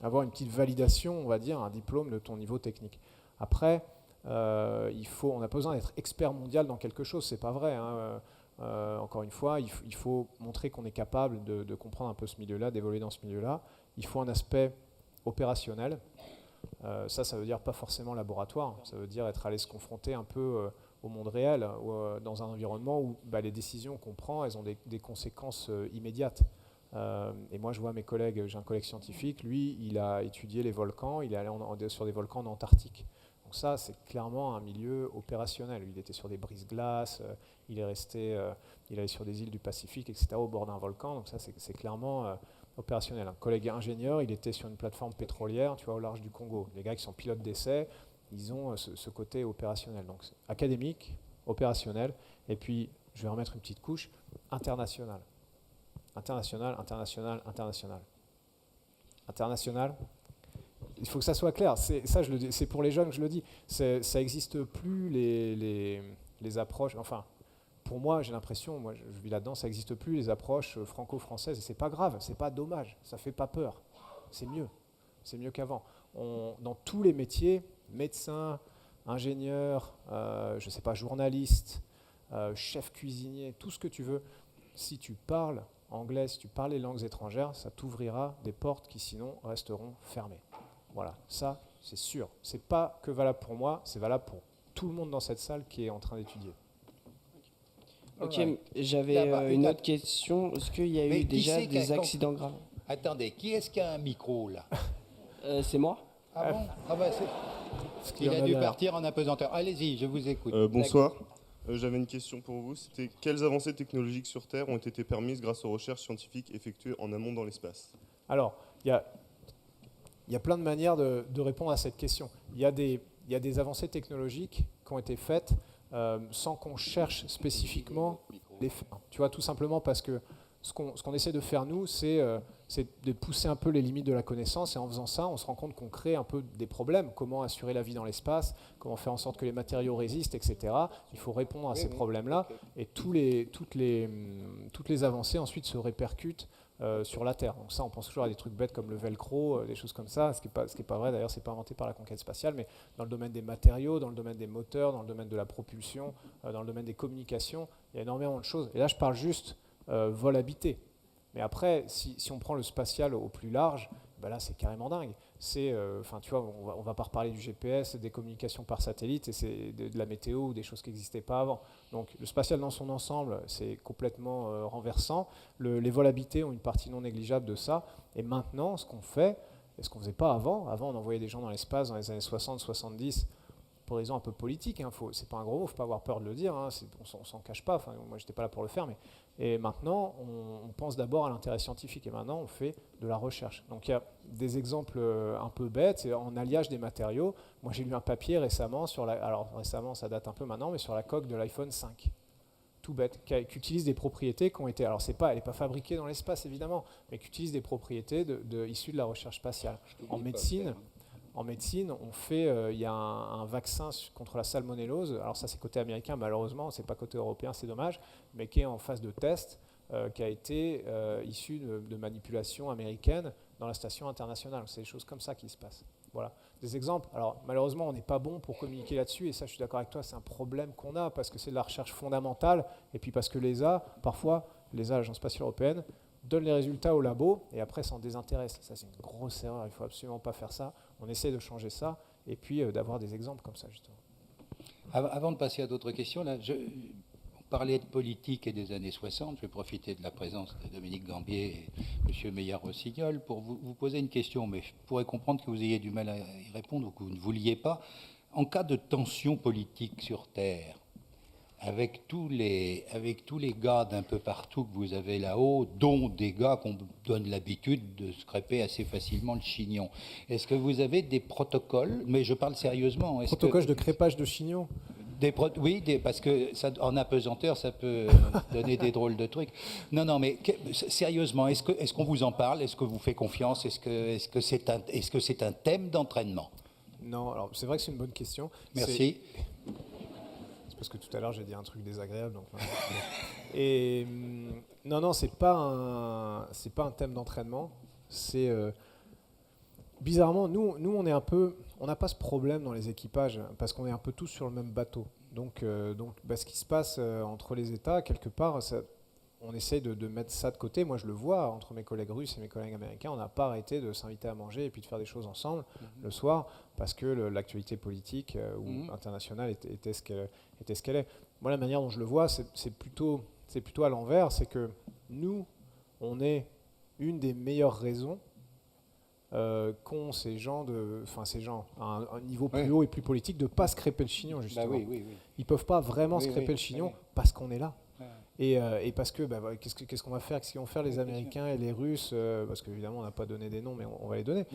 une petite validation, on va dire, un diplôme de ton niveau technique. Après, on n'a pas besoin d'être expert mondial dans quelque chose, c'est pas vrai. Hein. Encore une fois, il faut montrer qu'on est capable de comprendre un peu ce milieu-là, d'évoluer dans ce milieu-là. Il faut un aspect opérationnel. Ça veut dire pas forcément laboratoire, ça veut dire être allé se confronter un peu au monde réel, dans un environnement où les décisions qu'on prend, elles ont des conséquences immédiates. Et moi, je vois mes collègues, j'ai un collègue scientifique, lui, il a étudié les volcans, il est allé sur des volcans en Antarctique. Donc ça, c'est clairement un milieu opérationnel. Il était sur des brise-glaces, il allait sur des îles du Pacifique, etc., au bord d'un volcan. Donc ça, c'est clairement opérationnel. Un collègue ingénieur, il était sur une plateforme pétrolière, tu vois, au large du Congo. Les gars qui sont pilotes d'essai, ils ont ce côté opérationnel. Donc académique, opérationnel, et puis, je vais remettre une petite couche, international. International. Il faut que ça soit clair. C'est pour les jeunes que je le dis. Ça n'existe plus les approches. Enfin, pour moi, j'ai l'impression, moi je vis là-dedans, ça n'existe plus les approches franco-françaises. Et c'est pas grave, c'est pas dommage, ça fait pas peur. C'est mieux qu'avant. Dans tous les métiers, médecin, ingénieur, je sais pas, journaliste, chef cuisinier, tout ce que tu veux. Si tu parles anglais, si tu parles les langues étrangères, ça t'ouvrira des portes qui sinon resteront fermées. Voilà, ça c'est sûr. C'est pas que valable pour moi, c'est valable pour tout le monde dans cette salle qui est en train d'étudier. Ok, j'avais une autre question. Est-ce qu'il y a eu déjà des accidents graves? Attendez, qui est-ce qui a un micro là? C'est moi. Ah bon? Ah bah il a dû partir en apesanteur. Allez-y, je vous écoute. Bonsoir. J'avais une question pour vous. C'était quelles avancées technologiques sur Terre ont été permises grâce aux recherches scientifiques effectuées en amont dans l'espace? Alors, il y a plein de manières de répondre à cette question. Il y a des avancées technologiques qui ont été faites sans qu'on cherche spécifiquement les faits. Tu vois, tout simplement parce que ce qu'on essaie de faire, nous, c'est de pousser un peu les limites de la connaissance, et en faisant ça, on se rend compte qu'on crée un peu des problèmes. Comment assurer la vie dans l'espace, comment faire en sorte que les matériaux résistent, etc. Il faut répondre à ces problèmes-là, et toutes les avancées ensuite se répercutent sur la Terre. Donc ça, on pense toujours à des trucs bêtes comme le velcro, des choses comme ça, ce qui est pas vrai, d'ailleurs, c'est pas inventé par la conquête spatiale, mais dans le domaine des matériaux, dans le domaine des moteurs, dans le domaine de la propulsion, dans le domaine des communications, il y a énormément de choses. Et là, je parle juste vol habité. Mais après, si on prend le spatial au plus large, là c'est carrément dingue. Tu vois, on va pas reparler du GPS, des communications par satellite, et c'est de la météo ou des choses qui n'existaient pas avant. Donc le spatial dans son ensemble, c'est complètement renversant. Les vols habités ont une partie non négligeable de ça. Et maintenant, ce qu'on fait, et ce qu'on ne faisait pas avant, on envoyait des gens dans l'espace dans les années 60-70, pour des raisons un peu politiques, c'est pas un gros mot, il ne faut pas avoir peur de le dire, on s'en cache pas, moi j'étais pas là pour le faire, et maintenant on pense d'abord à l'intérêt scientifique, et maintenant on fait de la recherche. Donc il y a des exemples un peu bêtes, c'est en alliage des matériaux. Moi j'ai lu un papier récemment, alors récemment ça date un peu maintenant, mais sur la coque de l'iPhone 5. Tout bête, qui utilise des propriétés qui ont été, alors elle n'est pas fabriquée dans l'espace évidemment, mais qui utilise des propriétés issues de la recherche spatiale. En médecine, il y a un vaccin contre la salmonellose. Alors ça, c'est côté américain, malheureusement, c'est pas côté européen, c'est dommage, mais qui est en phase de test, qui a été issu de manipulations américaines dans la station internationale. C'est des choses comme ça qui se passent. Voilà, des exemples. Alors malheureusement, on n'est pas bon pour communiquer là-dessus, et ça, je suis d'accord avec toi, c'est un problème qu'on a, parce que c'est de la recherche fondamentale, et puis parce que parfois, l'Agence spatiale européenne, donne les résultats au labo et après s'en désintéresse. Ça, c'est une grosse erreur, il ne faut absolument pas faire ça. On essaie de changer ça et puis d'avoir des exemples comme ça, justement. Avant de passer à d'autres questions, là, on parlait de politique et des années 60. Je vais profiter de la présence de Dominique Gambier et M. Meillard-Rossignol pour vous poser une question, mais je pourrais comprendre que vous ayez du mal à y répondre ou que vous ne vouliez pas. En cas de tension politique sur Terre, avec tous les gars d'un peu partout que vous avez là-haut, dont des gars qu'on donne l'habitude de se crêper assez facilement le chignon. Est-ce que vous avez des protocoles, mais je parle sérieusement. Protocoles de crêpage de chignon? Oui, parce que en apesanteur, ça peut donner des drôles de trucs. Non, mais sérieusement, est-ce qu'on vous en parle? Est-ce que vous faites confiance? Est-ce que c'est un thème d'entraînement? Non, alors c'est vrai que c'est une bonne question. Merci. Parce que tout à l'heure j'ai dit un truc désagréable. Donc, et non, c'est pas un thème d'entraînement. C'est bizarrement, nous on n'a pas ce problème dans les équipages parce qu'on est un peu tous sur le même bateau. Donc ce qui se passe entre les États quelque part, on essaye de mettre ça de côté. Moi je le vois entre mes collègues russes et mes collègues américains, on n'a pas arrêté de s'inviter à manger et puis de faire des choses ensemble le soir parce que l'actualité politique ou internationale était ce qu'elle est. Moi, la manière dont je le vois, c'est plutôt à l'envers. C'est que nous, on est une des meilleures raisons qu'ont ces gens à un niveau plus haut et plus politique de ne pas se crêper le chignon, justement. Oui. Ils ne peuvent pas vraiment se crêper le chignon parce qu'on est là. Et parce que, qu'est-ce qu'on va faire? Qu'est-ce qu'ils vont faire les Américains et les Russes? Parce qu'évidemment, on n'a pas donné des noms, mais on va les donner.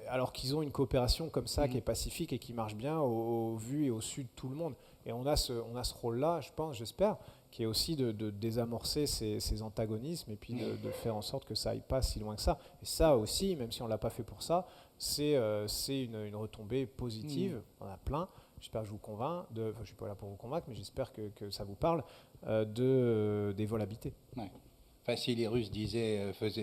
Alors qu'ils ont une coopération comme ça qui est pacifique et qui marche bien au vu et au su de tout le monde. Et on a ce rôle-là, j'espère, qui est aussi de désamorcer ces antagonismes et puis de faire en sorte que ça aille pas si loin que ça. Et ça aussi, même si on ne l'a pas fait pour ça, c'est une retombée positive. On en a plein. J'espère que je vous convainc, je ne suis pas là pour vous convaincre, mais j'espère que ça vous parle, des vols habités. Ouais. Enfin, si les Russes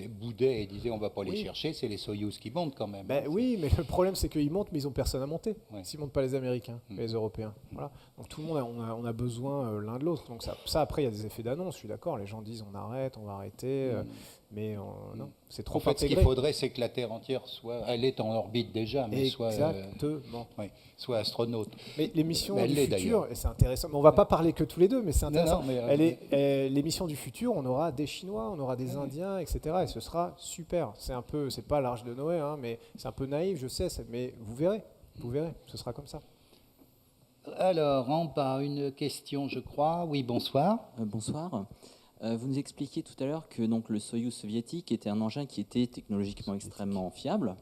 boudaient et disaient on ne va pas les chercher, c'est les Soyouz qui montent quand même. Oui, mais le problème c'est qu'ils montent, mais ils n'ont personne à monter. S'ils ne montent pas les Américains, les Européens. Voilà. Donc tout le monde, on a besoin l'un de l'autre. Donc ça après, il y a des effets d'annonce, je suis d'accord. Les gens disent on va arrêter. Mais non, c'est trop intégré. Ce qu'il faudrait, c'est que la Terre entière elle est en orbite déjà, mais soit astronaute. Mais les missions du futur, et c'est intéressant, mais on ne va pas parler que tous les deux, mais c'est intéressant. Les missions du futur, on aura des Chinois, on aura des Indiens, etc. Et ce sera super. C'est pas l'Arche de Noé, mais c'est un peu naïf, je sais, mais vous verrez, ce sera comme ça. Alors, on part une question, je crois. Oui, bonsoir. Bonsoir. Vous nous expliquiez tout à l'heure que donc, le Soyouz soviétique était un engin qui était technologiquement extrêmement fiable.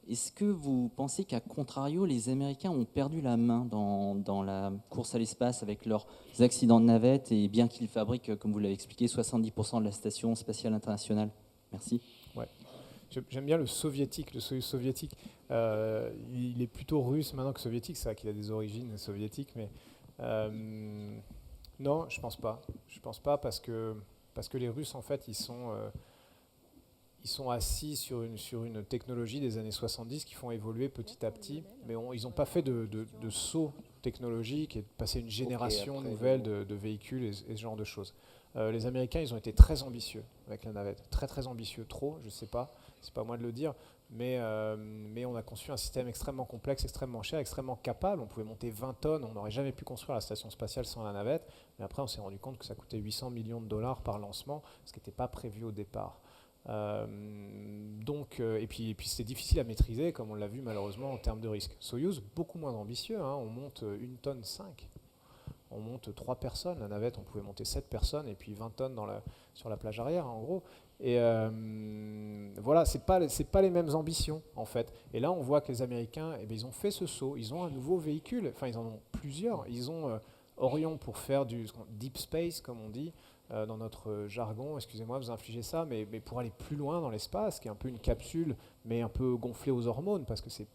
Est-ce que vous pensez qu'à contrario, les Américains ont perdu la main dans la course à l'espace avec leurs accidents de navette et bien qu'ils fabriquent, comme vous l'avez expliqué, 70% de la station spatiale internationale? Merci. Ouais. J'aime bien le soviétique, le Soyouz soviétique. Il est plutôt russe maintenant que soviétique, c'est vrai qu'il a des origines soviétiques, mais... non, je pense pas. Je pense pas parce que les Russes, en fait, ils sont assis sur une technologie des années 70 qui font évoluer petit à petit, mais ils n'ont pas fait de saut technologique et de passer une génération nouvelle de véhicules et ce genre de choses. Les Américains, ils ont été très ambitieux avec la navette, très très ambitieux, trop, je sais pas, c'est pas à moi de le dire, mais on a conçu un système extrêmement complexe, extrêmement cher, extrêmement capable. On pouvait monter 20 tonnes, on n'aurait jamais pu construire la station spatiale sans la navette, mais après on s'est rendu compte que ça coûtait 800 millions de dollars par lancement, ce qui n'était pas prévu au départ. Et puis c'est difficile à maîtriser, comme on l'a vu malheureusement en termes de risque. Soyuz, beaucoup moins ambitieux, hein, on monte 1,5 tonne. On monte 3 personnes, la navette on pouvait monter 7 personnes et puis 20 tonnes sur la plage arrière en gros. Et voilà, c'est pas les mêmes ambitions en fait. Et là on voit que les Américains, ils ont fait ce saut, ils ont un nouveau véhicule, enfin ils en ont plusieurs. Ils ont Orion pour faire du deep space comme on dit, dans notre jargon, excusez-moi de vous infliger ça, mais pour aller plus loin dans l'espace, qui est un peu une capsule, mais un peu gonflée aux hormones, parce que c'est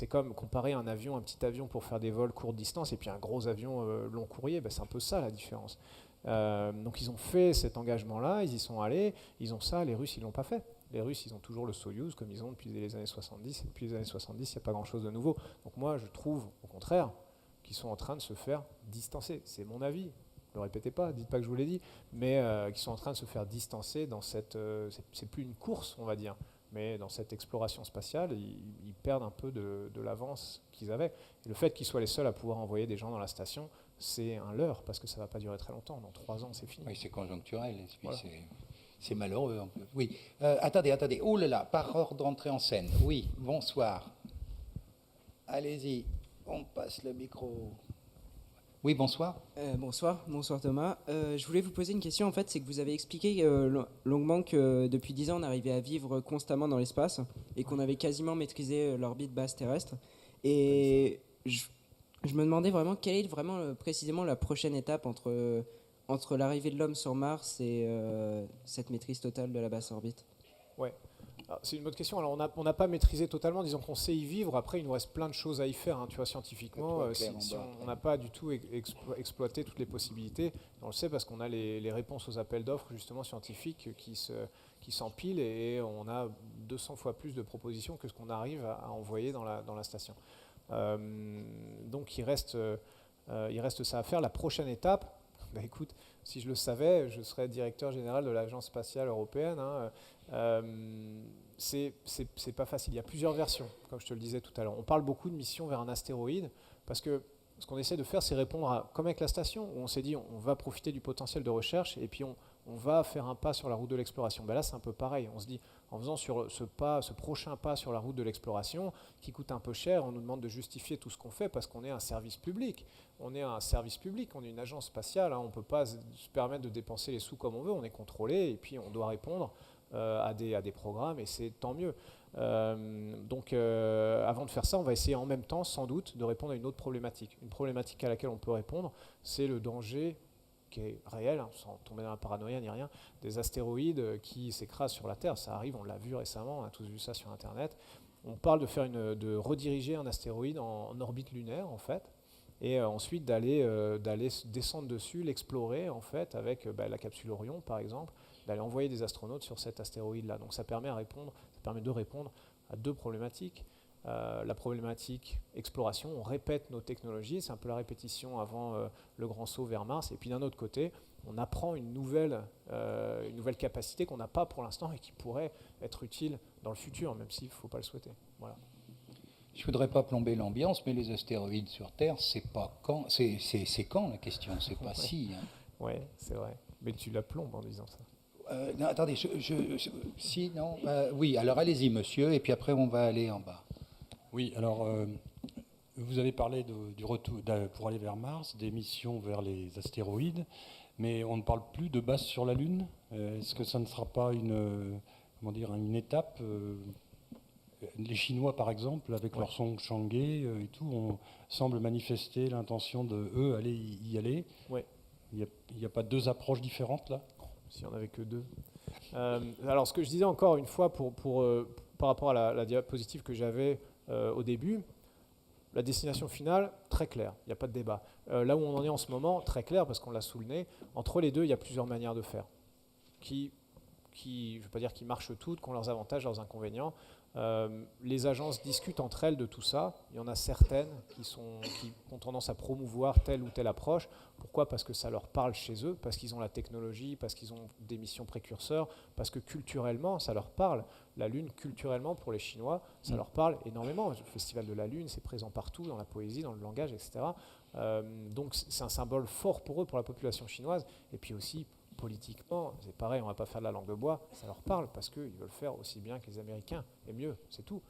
comme comparer un petit avion pour faire des vols courte distance, et puis un gros avion long courrier, c'est un peu ça la différence. Donc ils ont fait cet engagement-là, ils y sont allés, ils ont ça, les Russes ils l'ont pas fait. Les Russes ils ont toujours le Soyouz comme ils ont depuis les années 70, et depuis les années 70 il n'y a pas grand-chose de nouveau. Donc moi je trouve au contraire qu'ils sont en train de se faire distancer, c'est mon avis. Ne le répétez pas, dites pas que je vous l'ai dit, mais qui sont en train de se faire distancer dans cette... c'est plus une course, on va dire, mais dans cette exploration spatiale, ils perdent un peu de l'avance qu'ils avaient. Et le fait qu'ils soient les seuls à pouvoir envoyer des gens dans la station, c'est un leurre, parce que ça ne va pas durer très longtemps. Dans 3 ans, c'est fini. Oui, c'est conjoncturel, et puis voilà. C'est malheureux. Un peu. Oui, attendez. Oh là là, par ordre d'entrée en scène. Oui, bonsoir. Allez-y, on passe le micro... Oui, bonsoir. Bonsoir Thomas. Je voulais vous poser une question, en fait, c'est que vous avez expliqué longuement que depuis 10 ans, on arrivait à vivre constamment dans l'espace et qu'on avait quasiment maîtrisé l'orbite basse terrestre. Et je me demandais vraiment quelle est vraiment précisément la prochaine étape entre l'arrivée de l'homme sur Mars et cette maîtrise totale de la basse orbite. Ouais. C'est une bonne question. Alors, on n'a pas maîtrisé totalement, disons qu'on sait y vivre. Après, il nous reste plein de choses à y faire, hein, tu vois, scientifiquement. Si on n'a pas du tout exploité toutes les possibilités, on le sait parce qu'on a les réponses aux appels d'offres, justement, scientifiques qui s'empilent et on a 200 fois plus de propositions que ce qu'on arrive à envoyer dans la station. Donc, il reste ça à faire. La prochaine étape, écoute, si je le savais, je serais directeur général de l'Agence spatiale européenne. Hein. C'est pas facile. Il y a plusieurs versions, comme je te le disais tout à l'heure. On parle beaucoup de missions vers un astéroïde, parce que ce qu'on essaie de faire, c'est répondre comme avec la station, où on s'est dit on va profiter du potentiel de recherche, et puis on va faire un pas sur la route de l'exploration. Ben là, c'est un peu pareil. On se dit, en faisant ce prochain pas sur la route de l'exploration, qui coûte un peu cher, on nous demande de justifier tout ce qu'on fait, parce qu'on est un service public. On est un service public, on est une agence spatiale, hein, on ne peut pas se permettre de dépenser les sous comme on veut, on est contrôlé, et puis on doit répondre à des programmes, et c'est tant mieux. Donc avant de faire ça, on va essayer en même temps, sans doute, de répondre à une autre problématique. Une problématique à laquelle on peut répondre, c'est le danger qui est réel, hein, sans tomber dans la paranoïa ni rien, des astéroïdes qui s'écrasent sur la Terre. Ça arrive, on l'a vu récemment, on a tous vu ça sur Internet. On parle de rediriger un astéroïde en orbite lunaire, en fait, et ensuite d'aller descendre dessus, l'explorer, en fait, avec la capsule Orion, par exemple, d'aller envoyer des astronautes sur cet astéroïde-là. Donc ça permet de répondre à 2 problématiques. La problématique exploration, on répète nos technologies, c'est un peu la répétition avant le grand saut vers Mars, et puis d'un autre côté, on apprend une nouvelle capacité qu'on n'a pas pour l'instant et qui pourrait être utile dans le futur, même s'il ne faut pas le souhaiter. Voilà. Je ne voudrais pas plomber l'ambiance, mais les astéroïdes sur Terre, c'est pas quand, c'est quand la question, c'est pas si. Hein. Oui, c'est vrai, mais tu la plombes en disant ça. Non, attendez, si, non, oui, alors allez-y, monsieur, et puis après on va aller en bas. Oui, alors vous avez parlé du retour pour aller vers Mars, des missions vers les astéroïdes, mais on ne parle plus de base sur la Lune. Est-ce que ça ne sera pas une étape les Chinois, par exemple, avec leur sonde Chang'e et tout, semblent manifester l'intention de aller y aller. Ouais. Il n'y a pas 2 approches différentes là ? S'il n'y en avait que 2. Alors, ce que je disais encore une fois par rapport à la diapositive que j'avais au début, la destination finale, très claire, il n'y a pas de débat. Là où on en est en ce moment, très clair, parce qu'on l'a sous le nez, entre les deux, il y a plusieurs manières de faire qui je ne veux pas dire qu'ils marchent toutes, qui ont leurs avantages, leurs inconvénients. Les agences discutent entre elles de tout ça. Il y en a certaines qui ont tendance à promouvoir telle ou telle approche. Pourquoi ? Parce que ça leur parle chez eux, parce qu'ils ont la technologie, parce qu'ils ont des missions précurseurs, parce que culturellement, ça leur parle. La Lune, culturellement, pour les Chinois, ça leur parle énormément. Le Festival de la Lune, c'est présent partout, dans la poésie, dans le langage, etc. Donc c'est un symbole fort pour eux, pour la population chinoise. Et puis aussi, politiquement, c'est pareil, on ne va pas faire de la langue de bois, ça leur parle parce qu'ils veulent faire aussi bien que les Américains, et mieux, c'est tout.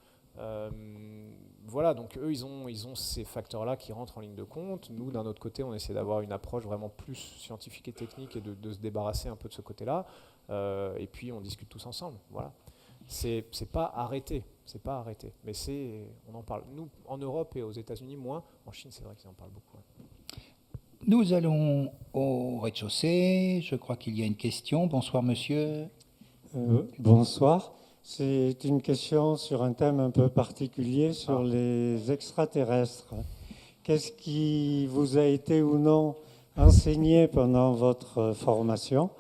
Voilà, donc eux, ils ont ces facteurs-là qui rentrent en ligne de compte. Nous, d'un autre côté, on essaie d'avoir une approche vraiment plus scientifique et technique et de se débarrasser un peu de ce côté-là. Et puis, on discute tous ensemble. Voilà. C'est pas arrêté, mais on en parle. Nous, en Europe et aux États-Unis, moins. En Chine, c'est vrai qu'ils en parlent beaucoup. Nous allons au rez-de-chaussée. Je crois qu'il y a une question. Bonsoir, monsieur. Bonsoir. C'est une question sur un thème un peu particulier, sur les extraterrestres. Qu'est-ce qui vous a été ou non enseigné pendant votre formation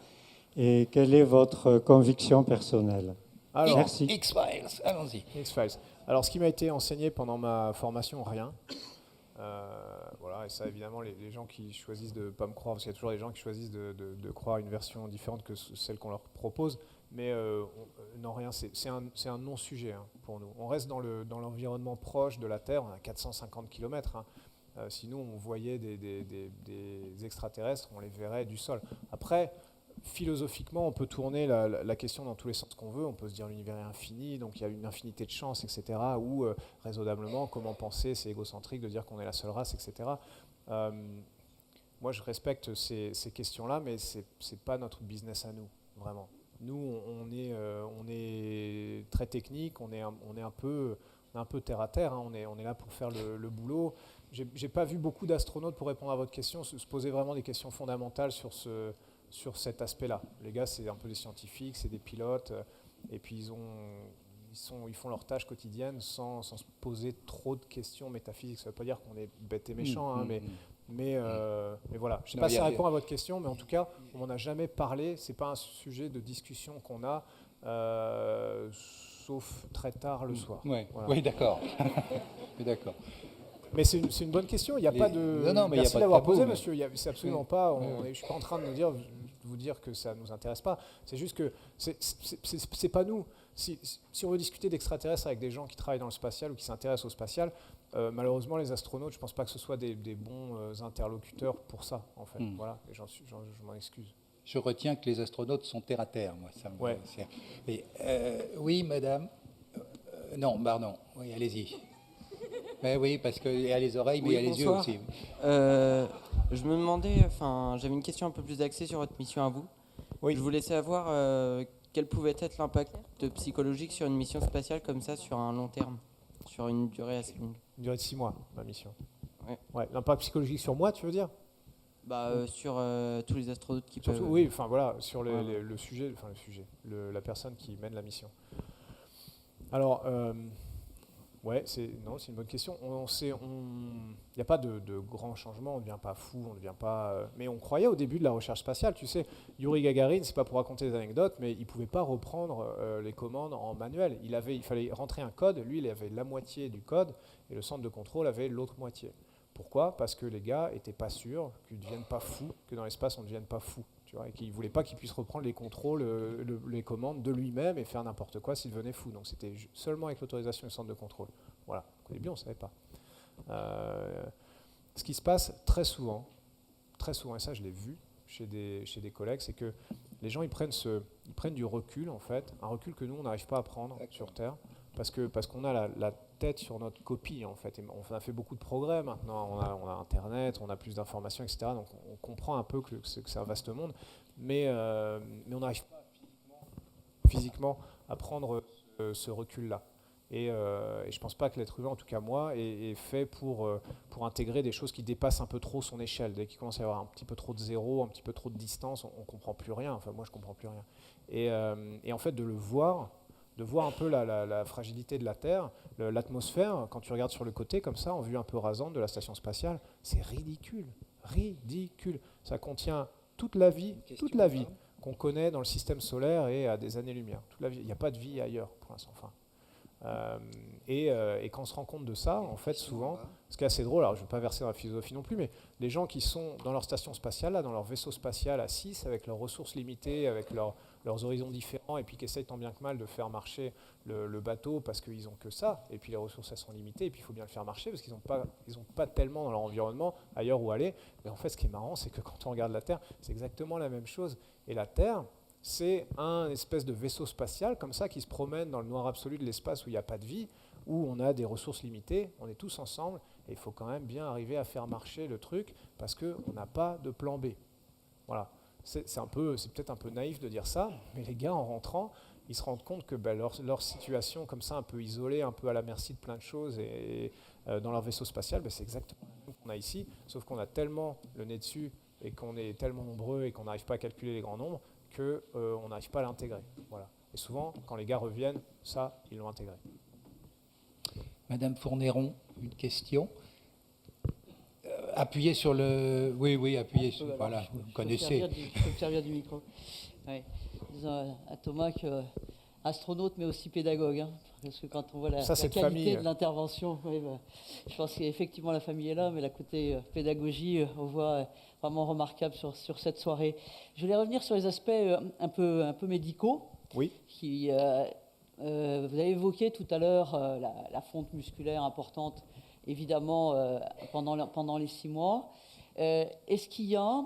et quelle est votre conviction personnelle? Alors, merci. X-Files, allons-y. X-Files. Alors, ce qui m'a été enseigné pendant ma formation, rien. Voilà, et ça, évidemment, les gens qui choisissent de ne pas me croire, parce qu'il y a toujours des gens qui choisissent de croire une version différente que celle qu'on leur propose, mais non, rien, c'est un non-sujet pour nous. On reste dans l'environnement proche de la Terre, on a 450 km. Si nous, on voyait des extraterrestres, on les verrait du sol. Après, philosophiquement, on peut tourner la question dans tous les sens qu'on veut. On peut se dire l'univers est infini, donc il y a une infinité de chances, etc. Ou raisonnablement, comment penser, c'est égocentrique de dire qu'on est la seule race, etc. Moi, je respecte ces questions-là, mais c'est pas notre business à nous, vraiment. Nous, on est très technique, on est un peu terre à terre. On est là pour faire le boulot. J'ai pas vu beaucoup d'astronautes, pour répondre à votre question, se poser vraiment des questions fondamentales sur cet aspect-là. Les gars, c'est un peu des scientifiques, c'est des pilotes, et puis ils font leur tâche quotidienne sans se poser trop de questions métaphysiques. Ça ne veut pas dire qu'on est bête et méchant, mais voilà. Je ne sais pas si ça répond à votre question, mais en tout cas, on n'en a jamais parlé. Ce n'est pas un sujet de discussion qu'on a, sauf très tard le soir. Ouais. Voilà. Oui, d'accord. D'accord. Mais c'est une bonne question. Il n'y a pas de. Non, mais merci il y a pas de d'avoir tabou, posé, mais... monsieur. C'est absolument pas. Je ne suis pas en train de vous dire que ça ne nous intéresse pas. C'est juste que c'est pas nous. Si on veut discuter d'extraterrestres avec des gens qui travaillent dans le spatial ou qui s'intéressent au spatial, malheureusement, les astronautes, je ne pense pas que ce soit des bons interlocuteurs pour ça, en fait. Voilà. Et je m'en excuse. Je retiens que les astronautes sont terre à terre, moi. Ça me... Ouais. Oui, madame. Non, pardon. Oui, allez-y. Oui, parce qu'il y a les oreilles, mais il y a les yeux aussi. Je me demandais, j'avais une question un peu plus axée sur votre mission à vous. Oui. Je voulais savoir quel pouvait être l'impact psychologique sur une mission spatiale comme ça sur un long terme, sur une durée assez longue. Une durée de 6 mois, ma mission. Ouais. L'impact psychologique sur moi, tu veux dire? Sur tous les astronautes qui surtout, peuvent... Oui, voilà, sur le sujet, la personne qui mène la mission. Alors, c'est une bonne question. Il n'y a pas de grands changements, on ne devient pas fou, on ne devient pas... mais on croyait au début de la recherche spatiale, tu sais, Yuri Gagarin, c'est pas pour raconter des anecdotes, mais il ne pouvait pas reprendre les commandes en manuel. Il fallait rentrer un code, lui il avait la moitié du code, et le centre de contrôle avait l'autre moitié. Pourquoi ? Parce que les gars n'étaient pas sûrs qu'ils ne deviennent pas fous, que dans l'espace on ne devienne pas fou. Tu vois, et qu'il ne voulait pas qu'il puisse reprendre les contrôles, les commandes de lui-même et faire n'importe quoi s'il devenait fou. Donc c'était seulement avec l'autorisation du centre de contrôle. Voilà. Au début on ne savait pas. Ce qui se passe très souvent, et ça je l'ai vu chez des collègues, c'est que les gens ils prennent du recul en fait, un recul que nous on n'arrive pas à prendre sur Terre, parce qu'on a la tête sur notre copie en fait. Et on a fait beaucoup de progrès maintenant, on a Internet, on a plus d'informations, etc. Donc on comprend un peu que c'est un vaste monde, mais on n'arrive pas physiquement à prendre ce recul-là. Et je ne pense pas que l'être humain, en tout cas moi, est fait pour intégrer des choses qui dépassent un peu trop son échelle. Dès qu'il commence à y avoir un petit peu trop de zéro, un petit peu trop de distance, on ne comprend plus rien. Enfin, moi, je ne comprends plus rien. Et en fait, de voir un peu la fragilité de la Terre, l'atmosphère, quand tu regardes sur le côté, comme ça, en vue un peu rasante de la station spatiale, c'est ridicule. Ridicule. Ça contient toute la vie. qu'on connaît dans le système solaire et à des années-lumière. Il n'y a pas de vie ailleurs pour l'instant. Et quand on se rend compte de ça, en fait, souvent, ce qui est assez drôle, alors je ne veux pas verser dans la philosophie non plus, mais les gens qui sont dans leur station spatiale, là, dans leur vaisseau spatial à 6, avec leurs ressources limitées, avec leurs horizons différents, et puis qui essayent tant bien que mal de faire marcher le bateau parce qu'ils n'ont que ça, et puis les ressources, elles sont limitées, et puis il faut bien le faire marcher parce qu'ils n'ont pas tellement dans leur environnement ailleurs où aller. Mais en fait, ce qui est marrant, c'est que quand on regarde la Terre, c'est exactement la même chose. Et la Terre, c'est un espèce de vaisseau spatial comme ça qui se promène dans le noir absolu de l'espace où il n'y a pas de vie, où on a des ressources limitées, on est tous ensemble, et il faut quand même bien arriver à faire marcher le truc parce qu'on n'a pas de plan B. Voilà. C'est peut-être un peu naïf de dire ça, mais les gars, en rentrant, ils se rendent compte que leur situation comme ça, un peu isolée, un peu à la merci de plein de choses, et dans leur vaisseau spatial, c'est exactement ce qu'on a ici, sauf qu'on a tellement le nez dessus, et qu'on est tellement nombreux, et qu'on n'arrive pas à calculer les grands nombres, qu'on n'arrive pas à l'intégrer. Voilà. Et souvent, quand les gars reviennent, ça, ils l'ont intégré. Madame Fournéron, une question. Appuyez sur le... Oui, appuyez sur... Voilà, vous connaissez. Je peux me servir du micro. Ouais. Disons à Thomas que astronaute, mais aussi pédagogue. Hein, parce que quand on voit la qualité de l'intervention, je pense qu'effectivement la famille est là, mais la côté pédagogie, on voit vraiment remarquable sur cette soirée. Je voulais revenir sur les aspects un peu médicaux. Oui. Vous avez évoqué tout à l'heure la fonte musculaire importante, évidemment, pendant les 6 mois. Est-ce qu'il y a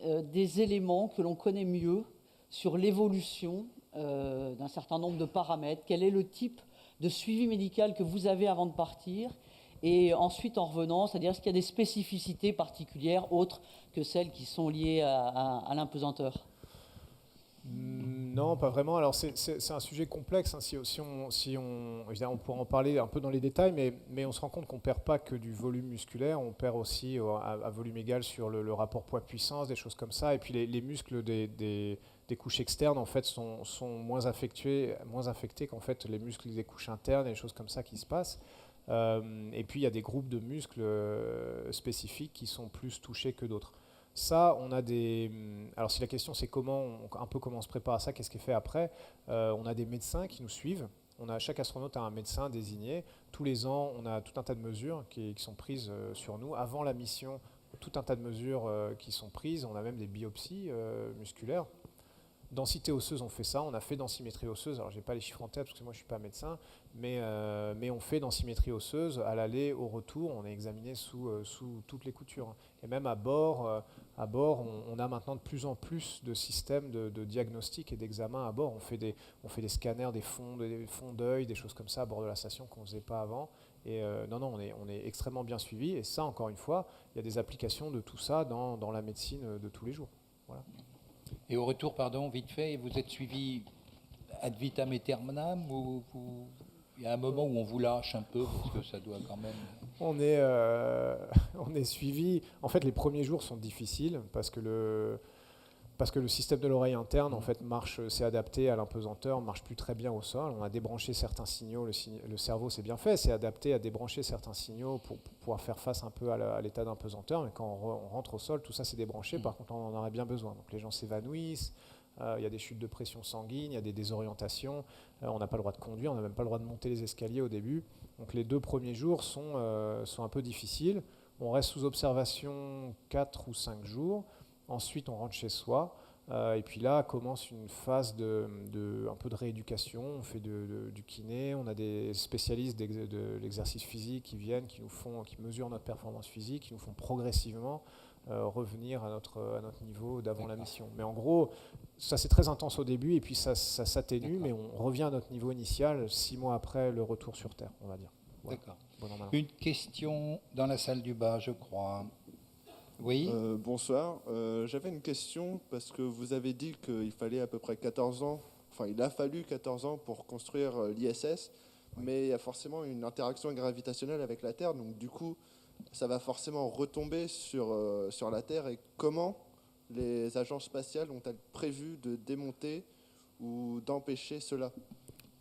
des éléments que l'on connaît mieux sur l'évolution d'un certain nombre de paramètres? Quel est le type de suivi médical que vous avez avant de partir? Et ensuite, en revenant, c'est-à-dire, est-ce qu'il y a des spécificités particulières autres que celles qui sont liées à l'impesanteur? Non, pas vraiment. Alors c'est un sujet complexe. Hein. Évidemment, on pourra en parler un peu dans les détails, mais on se rend compte qu'on ne perd pas que du volume musculaire, on perd aussi à volume égal sur le rapport poids-puissance, des choses comme ça. Et puis les muscles des couches externes en fait sont moins affectés qu'en fait les muscles des couches internes et des choses comme ça qui se passent. Et puis il y a des groupes de muscles spécifiques qui sont plus touchés que d'autres. Ça, on a des... Alors si la question c'est comment on se prépare à ça, qu'est-ce qui est fait après, on a des médecins qui nous suivent. Chaque astronaute a un médecin désigné. Tous les ans, on a tout un tas de mesures qui sont prises sur nous. Avant la mission, tout un tas de mesures qui sont prises. On a même des biopsies musculaires. Densité osseuse, on fait ça. On a fait densimétrie osseuse. Alors, je n'ai pas les chiffres en tête parce que moi, je ne suis pas médecin. Mais on fait densimétrie osseuse à l'aller, au retour. On est examiné sous toutes les coutures. Et même à bord, on a maintenant de plus en plus de systèmes de diagnostic et d'examen à bord. On fait des scanners, des fonds d'œil, des choses comme ça à bord de la station qu'on ne faisait pas avant. Et on est extrêmement bien suivi. Et ça, encore une fois, il y a des applications de tout ça dans la médecine de tous les jours. Voilà. Et au retour, pardon, vite fait, vous êtes suivi ad vitam aeternam ou il y a un moment où on vous lâche un peu parce que ça doit quand même... On est suivi. En fait, les premiers jours sont difficiles parce que le système de l'oreille interne en fait s'est adapté à l'impesanteur, ne marche plus très bien au sol. On a débranché certains signaux. Le cerveau s'est bien fait, s'est adapté à débrancher certains signaux pour pouvoir faire face un peu à l'état d'impesanteur. Mais quand on rentre au sol, tout ça s'est débranché. Par contre, on en aurait bien besoin. Donc les gens s'évanouissent. Il y a des chutes de pression sanguine, il y a des désorientations. On n'a pas le droit de conduire, on n'a même pas le droit de monter les escaliers au début. Donc les 2 premiers jours sont un peu difficiles. On reste sous observation 4 ou 5 jours. Ensuite, on rentre chez soi. Et puis là commence une phase un peu de rééducation. On fait du kiné. On a des spécialistes de l'exercice physique qui viennent, qui mesurent notre performance physique, qui nous font progressivement revenir à notre niveau d'avant la mission. Mais en gros, ça c'est très intense au début et puis ça s'atténue, mais on revient à notre niveau initial 6 mois après le retour sur Terre, on va dire. Voilà. D'accord. Une question dans la salle du bas, je crois. Oui. Bonsoir. J'avais une question parce que vous avez dit qu'il fallait à peu près 14 ans, enfin il a fallu 14 ans pour construire l'ISS, mais il y a forcément une interaction gravitationnelle avec la Terre, donc du coup ça va forcément retomber sur la Terre. Et comment les agences spatiales ont-elles prévu de démonter ou d'empêcher cela?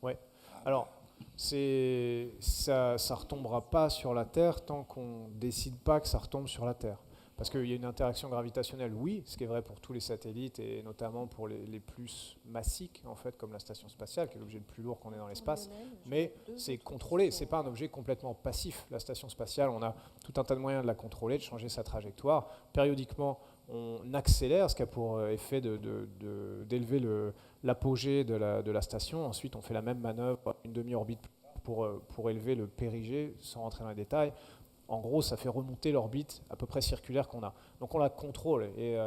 Ouais. Alors, ça retombera pas sur la Terre tant qu'on décide pas que ça retombe sur la Terre. Parce qu'il y a une interaction gravitationnelle, oui, ce qui est vrai pour tous les satellites et notamment pour les plus massiques, en fait, comme la station spatiale, qui est l'objet le plus lourd qu'on ait dans l'espace. Mais c'est contrôlé, c'est pas un objet complètement passif. La station spatiale, on a tout un tas de moyens de la contrôler, de changer sa trajectoire. Périodiquement, on accélère, ce qui a pour effet d'élever l'apogée de la station. Ensuite, on fait la même manœuvre, une demi-orbite pour élever le périgée, sans rentrer dans les détails. En gros, ça fait remonter l'orbite à peu près circulaire qu'on a. Donc on la contrôle et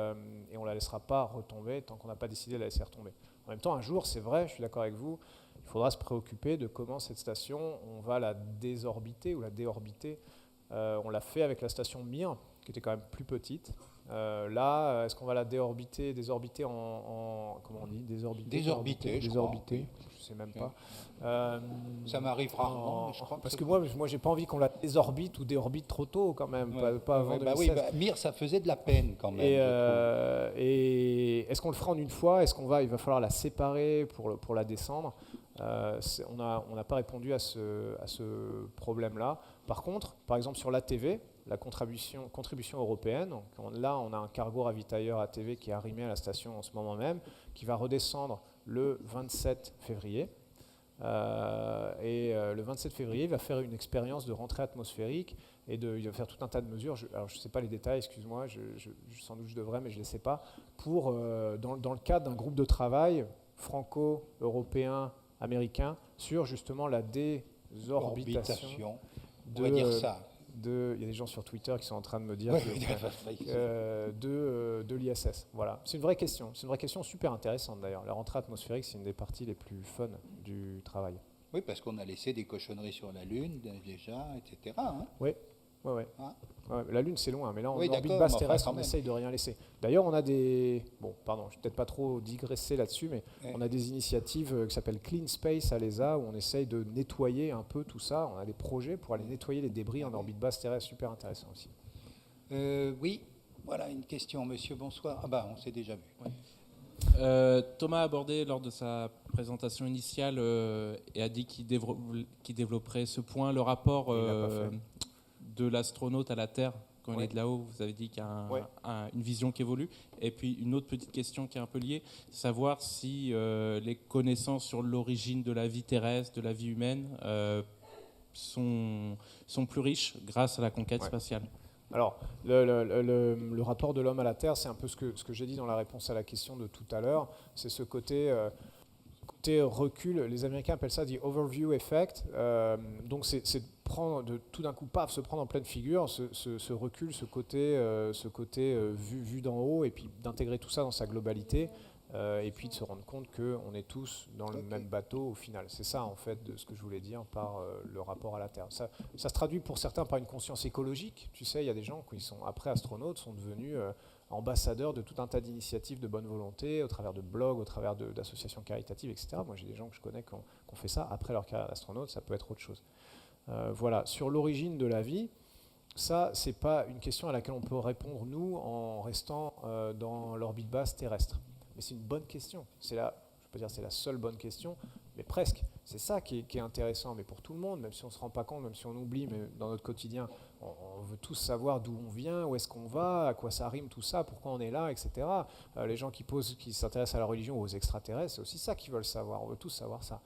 on ne la laissera pas retomber tant qu'on n'a pas décidé de la laisser retomber. En même temps, un jour, c'est vrai, je suis d'accord avec vous, il faudra se préoccuper de comment cette station, on va la désorbiter ou la déorbiter. On l'a fait avec la station Mir, qui était quand même plus petite. Là, est-ce qu'on va la désorbiter en comment on dit, désorbiter, je sais même pas. Ça m'arrive rarement, mais je crois parce que moi, j'ai pas envie qu'on la désorbite ou déorbite trop tôt quand même, pas avant 2016. Mir, ça faisait de la peine quand même. Et est-ce qu'on le fera en une fois? Il va falloir la séparer pour la descendre? On n'a pas répondu à ce problème-là. Par contre, par exemple sur l'ATV, la contribution européenne, là on a un cargo ravitailleur ATV qui est arrimé à la station en ce moment même, qui va redescendre le 27 février. Le 27 février, il va faire une expérience de rentrée atmosphérique et il va faire tout un tas de mesures. Alors je ne sais pas les détails, excuse-moi, sans doute je devrais, mais je ne les sais pas. Dans le cadre d'un groupe de travail franco-européen, américain, sur justement la désorbitation. On va dire ça. Il y a des gens sur Twitter qui sont en train de me dire de l'ISS. Voilà. C'est une vraie question. C'est une vraie question super intéressante d'ailleurs. La rentrée atmosphérique, c'est une des parties les plus fun du travail. Oui, parce qu'on a laissé des cochonneries sur la Lune déjà, etc. Hein. Oui. La Lune, c'est loin, mais là, en orbite d'accord, basse terrestre, on essaye de rien laisser. D'ailleurs, on a des... Bon, pardon, je ne vais peut-être pas trop digresser là-dessus, mais on a des initiatives qui s'appellent Clean Space à l'ESA, où on essaye de nettoyer un peu tout ça. On a des projets pour aller nettoyer les débris en orbite basse terrestre, super intéressant aussi. Oui, voilà une question, monsieur, bonsoir. Ah bah, on s'est déjà vu. Ouais. Thomas a abordé lors de sa présentation initiale et a dit qu'il développerait ce point, le rapport de l'astronaute à la Terre quand il est de là-haut. Vous avez dit qu'il y a une vision qui évolue. Et puis une autre petite question qui est un peu liée, savoir si les connaissances sur l'origine de la vie terrestre, de la vie humaine, sont plus riches grâce à la conquête spatiale. Alors, le rapport de l'homme à la Terre, c'est un peu ce que j'ai dit dans la réponse à la question de tout à l'heure. C'est ce côté recul. Les Américains appellent ça the overview effect. Donc, c'est tout d'un coup, se prendre en pleine figure, ce recul, ce côté vu d'en haut, et puis d'intégrer tout ça dans sa globalité. Et puis de se rendre compte qu'on est tous dans le même bateau au final. C'est ça en fait de ce que je voulais dire par le rapport à la Terre. Ça se traduit pour certains par une conscience écologique. Tu sais, il y a des gens qui sont après astronautes, sont devenus ambassadeurs de tout un tas d'initiatives de bonne volonté, au travers de blogs, au travers d'associations caritatives, etc. Moi j'ai des gens que je connais qui ont fait ça après leur carrière d'astronaute, ça peut être autre chose. Voilà, sur l'origine de la vie, ça c'est pas une question à laquelle on peut répondre nous en restant dans l'orbite basse terrestre. Mais c'est une bonne question. Je ne vais pas dire que c'est la seule bonne question, mais presque. C'est ça qui est intéressant, mais pour tout le monde, même si on ne se rend pas compte, même si on oublie, mais dans notre quotidien, on veut tous savoir d'où on vient, où est-ce qu'on va, à quoi ça rime tout ça, pourquoi on est là, etc. Les gens qui s'intéressent à la religion ou aux extraterrestres, c'est aussi ça qu'ils veulent savoir. On veut tous savoir ça.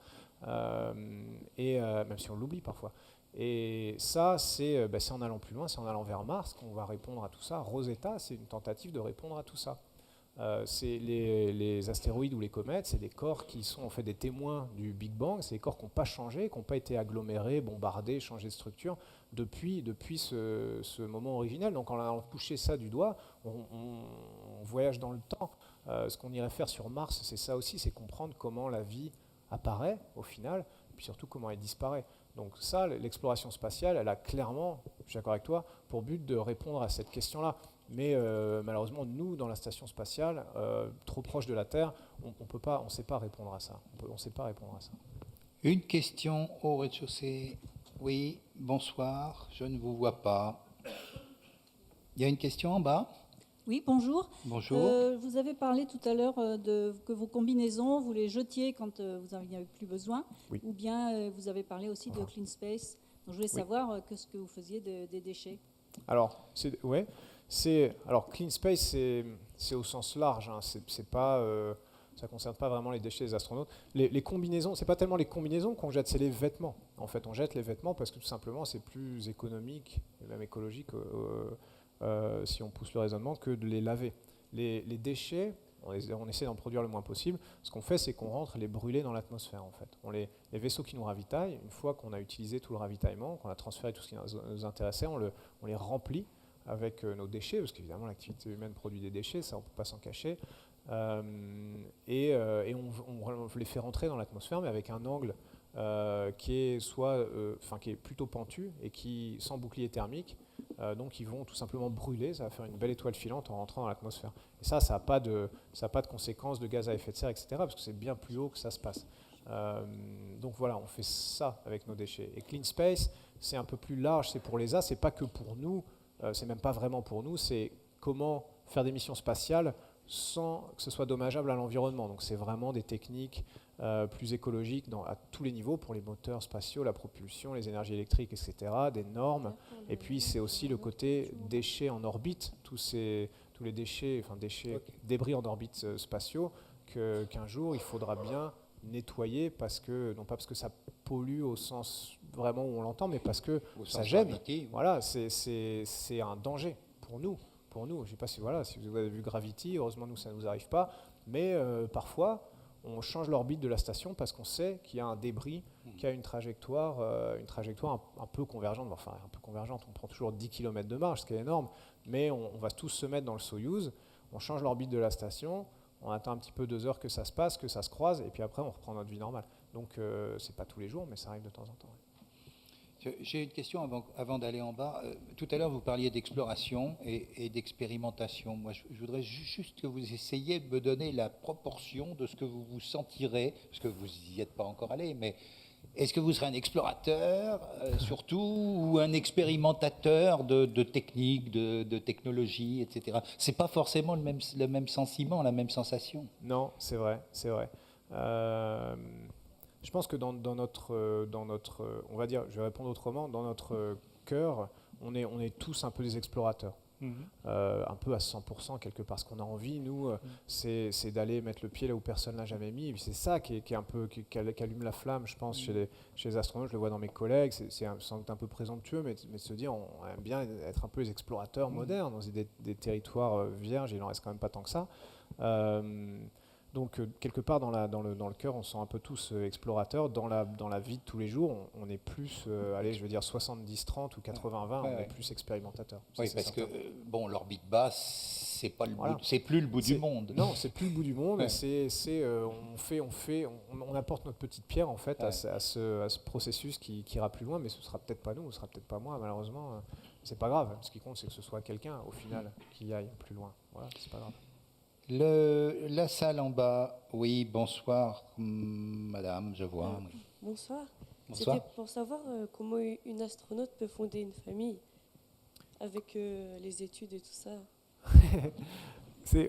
Même si on l'oublie parfois. Et ça, c'est en allant plus loin, c'est en allant vers Mars qu'on va répondre à tout ça. Rosetta, c'est une tentative de répondre à tout ça. C'est les astéroïdes ou les comètes, c'est des corps qui sont en fait des témoins du Big Bang, c'est des corps qui n'ont pas changé, qui n'ont pas été agglomérés, bombardés, changés de structure depuis ce moment originel. Donc en allant toucher ça du doigt, on voyage dans le temps. Ce qu'on irait faire sur Mars, c'est ça aussi, c'est comprendre comment la vie apparaît au final, et puis surtout comment elle disparaît. Donc ça, l'exploration spatiale, elle a clairement, je suis d'accord avec toi, pour but de répondre à cette question-là. Mais malheureusement, nous, dans la station spatiale, trop proche de la Terre, on ne sait pas répondre à ça. On sait pas répondre à ça. Une question au rez-de-chaussée. Oui, bonsoir, je ne vous vois pas. Il y a une question en bas? Oui, bonjour. Bonjour. Vous avez parlé tout à l'heure que vos combinaisons, vous les jetiez quand vous n'en avez plus besoin, oui. Ou bien vous avez parlé aussi de Clean Space. Donc, je voulais savoir ce que vous faisiez des déchets. Alors, Alors, Clean Space, c'est au sens large. Hein. C'est pas, ça ne concerne pas vraiment les déchets des astronautes. Les combinaisons, c'est pas tellement les combinaisons qu'on jette, c'est les vêtements. En fait, on jette les vêtements parce que tout simplement, c'est plus économique et même écologique, si on pousse le raisonnement, que de les laver. Les déchets, on essaie d'en produire le moins possible. Ce qu'on fait, c'est qu'on rentre les brûler dans l'atmosphère. En fait. Les vaisseaux qui nous ravitaillent, une fois qu'on a utilisé tout le ravitaillement, qu'on a transféré tout ce qui nous intéressait, on les remplit avec nos déchets, parce qu'évidemment l'activité humaine produit des déchets, ça on ne peut pas s'en cacher, et on les fait rentrer dans l'atmosphère, mais avec un angle qui est plutôt pentu et qui sans bouclier thermique, donc ils vont tout simplement brûler, ça va faire une belle étoile filante en rentrant dans l'atmosphère. Et ça n'a pas de conséquences de gaz à effet de serre, etc., parce que c'est bien plus haut que ça se passe. Donc voilà, on fait ça avec nos déchets. Et Clean Space, c'est un peu plus large, c'est pour l'ESA, c'est pas que pour nous, c'est même pas vraiment pour nous, c'est comment faire des missions spatiales sans que ce soit dommageable à l'environnement. Donc c'est vraiment des techniques plus écologiques à tous les niveaux, pour les moteurs spatiaux, la propulsion, les énergies électriques, etc., des normes. Et puis c'est aussi le côté déchets en orbite, tous les déchets, débris en orbite spatiaux, qu'un jour il faudra bien nettoyer, non pas parce que ça pollue au sens vraiment où on l'entend, mais parce que ça gêne. Voilà, c'est un danger pour nous. Je ne sais pas si vous avez vu Gravity, heureusement nous ça ne nous arrive pas, mais parfois on change l'orbite de la station parce qu'on sait qu'il y a un débris qui a une trajectoire un peu convergente, on prend toujours 10 km de marge, ce qui est énorme, mais on va tous se mettre dans le Soyouz, on change l'orbite de la station, on attend un petit peu 2 heures que ça se passe, que ça se croise, et puis après on reprend notre vie normale. Donc c'est pas tous les jours, mais ça arrive de temps en temps. J'ai une question avant d'aller en bas. Tout à l'heure, vous parliez d'exploration et d'expérimentation. Moi, je voudrais juste que vous essayiez de me donner la proportion de ce que vous vous sentirez, parce que vous n'y êtes pas encore allé, mais est-ce que vous serez un explorateur, surtout, ou un expérimentateur de techniques, de technologies, etc. C'est pas forcément le même sentiment, la même sensation. Non, c'est vrai. Je pense que dans notre, on va dire, je vais répondre autrement, dans notre cœur, on est tous un peu des explorateurs. Un peu à 100% quelque part. Ce qu'on a envie, nous, c'est d'aller mettre le pied là où personne l'a jamais mis. C'est ça qui allume la flamme, je pense, chez les astronautes. Je le vois dans mes collègues. C'est sans doute un peu présomptueux, mais de se dire, on aime bien être un peu les explorateurs modernes, dans des territoires vierges. Il n'en reste quand même pas tant que ça. Donc quelque part dans le cœur, on se sent un peu tous explorateurs. Dans la vie de tous les jours, on est plus, 70-30 ou 80-20, on est plus expérimentateurs. Oui, parce que l'orbite basse, c'est pas c'est plus le bout du monde. Non, c'est plus le bout du monde. On apporte notre petite pierre en fait à ce processus qui ira plus loin, mais ce sera peut-être pas nous, ce sera peut-être pas moi, malheureusement. C'est pas grave. Ce qui compte, c'est que ce soit quelqu'un au final qui aille plus loin. Voilà, c'est pas grave. La salle en bas, oui, bonsoir, madame, je vois. Bonsoir. C'était pour savoir comment une astronaute peut fonder une famille avec les études et tout ça. C'est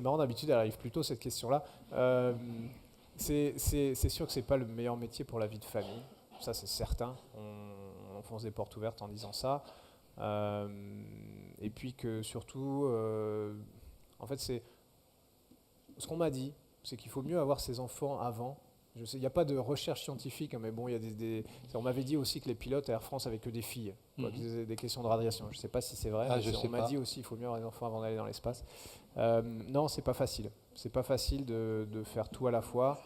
marrant, d'habitude elle arrive plus tôt cette question-là. C'est sûr que c'est pas le meilleur métier pour la vie de famille, ça c'est certain. On enfonce des portes ouvertes en disant ça. Et puis que surtout... En fait, c'est ce qu'on m'a dit, c'est qu'il faut mieux avoir ses enfants avant. Je sais, il n'y a pas de recherche scientifique, hein, mais bon, il y a on m'avait dit aussi que les pilotes à Air France avaient que des filles, des questions de radiation. Je ne sais pas si c'est vrai. On m'a dit aussi qu'il faut mieux avoir des enfants avant d'aller dans l'espace. Non, c'est pas facile. C'est pas facile de faire tout à la fois,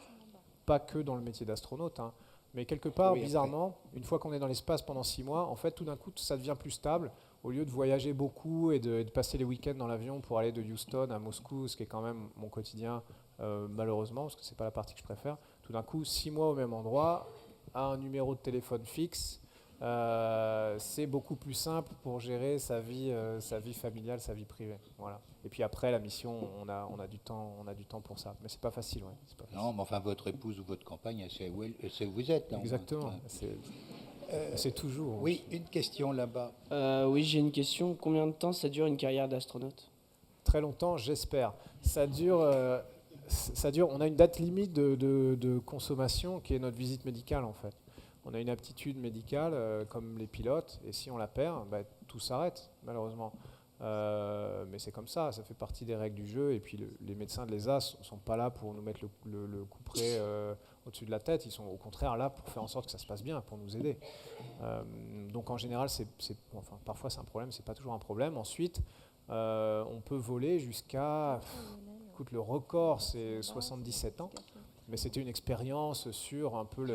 pas que dans le métier d'astronaute, hein, mais quelque part, bizarrement, une fois qu'on est dans l'espace pendant 6 mois, en fait, tout d'un coup, ça devient plus stable. Au lieu de voyager beaucoup et de passer les week-ends dans l'avion pour aller de Houston à Moscou, ce qui est quand même mon quotidien, malheureusement, parce que ce n'est pas la partie que je préfère, tout d'un coup, 6 mois au même endroit, à un numéro de téléphone fixe, c'est beaucoup plus simple pour gérer sa vie familiale, sa vie privée. Voilà. Et puis après, la mission, on a du temps pour ça. Mais ce n'est pas facile. Ouais. C'est pas facile. Non, mais enfin, votre épouse ou votre compagne, elle sait où vous êtes. Là, exactement. C'est toujours. Oui, une question là-bas. Oui, j'ai une question. Combien de temps ça dure une carrière d'astronaute ? Très longtemps, j'espère. Ça dure. On a une date limite de consommation qui est notre visite médicale en fait. on a une aptitude médicale comme les pilotes, et si on la perd, tout s'arrête, malheureusement. Mais c'est comme ça fait partie des règles du jeu, et puis les médecins de l'ESA ne sont pas là pour nous mettre le couperet au-dessus de la tête, ils sont au contraire là pour faire en sorte que ça se passe bien, pour nous aider. Donc en général, parfois c'est un problème, c'est pas toujours un problème. Ensuite, on peut voler jusqu'à... Écoute, le record, c'est 77 ans. Mais c'était une expérience sur un peu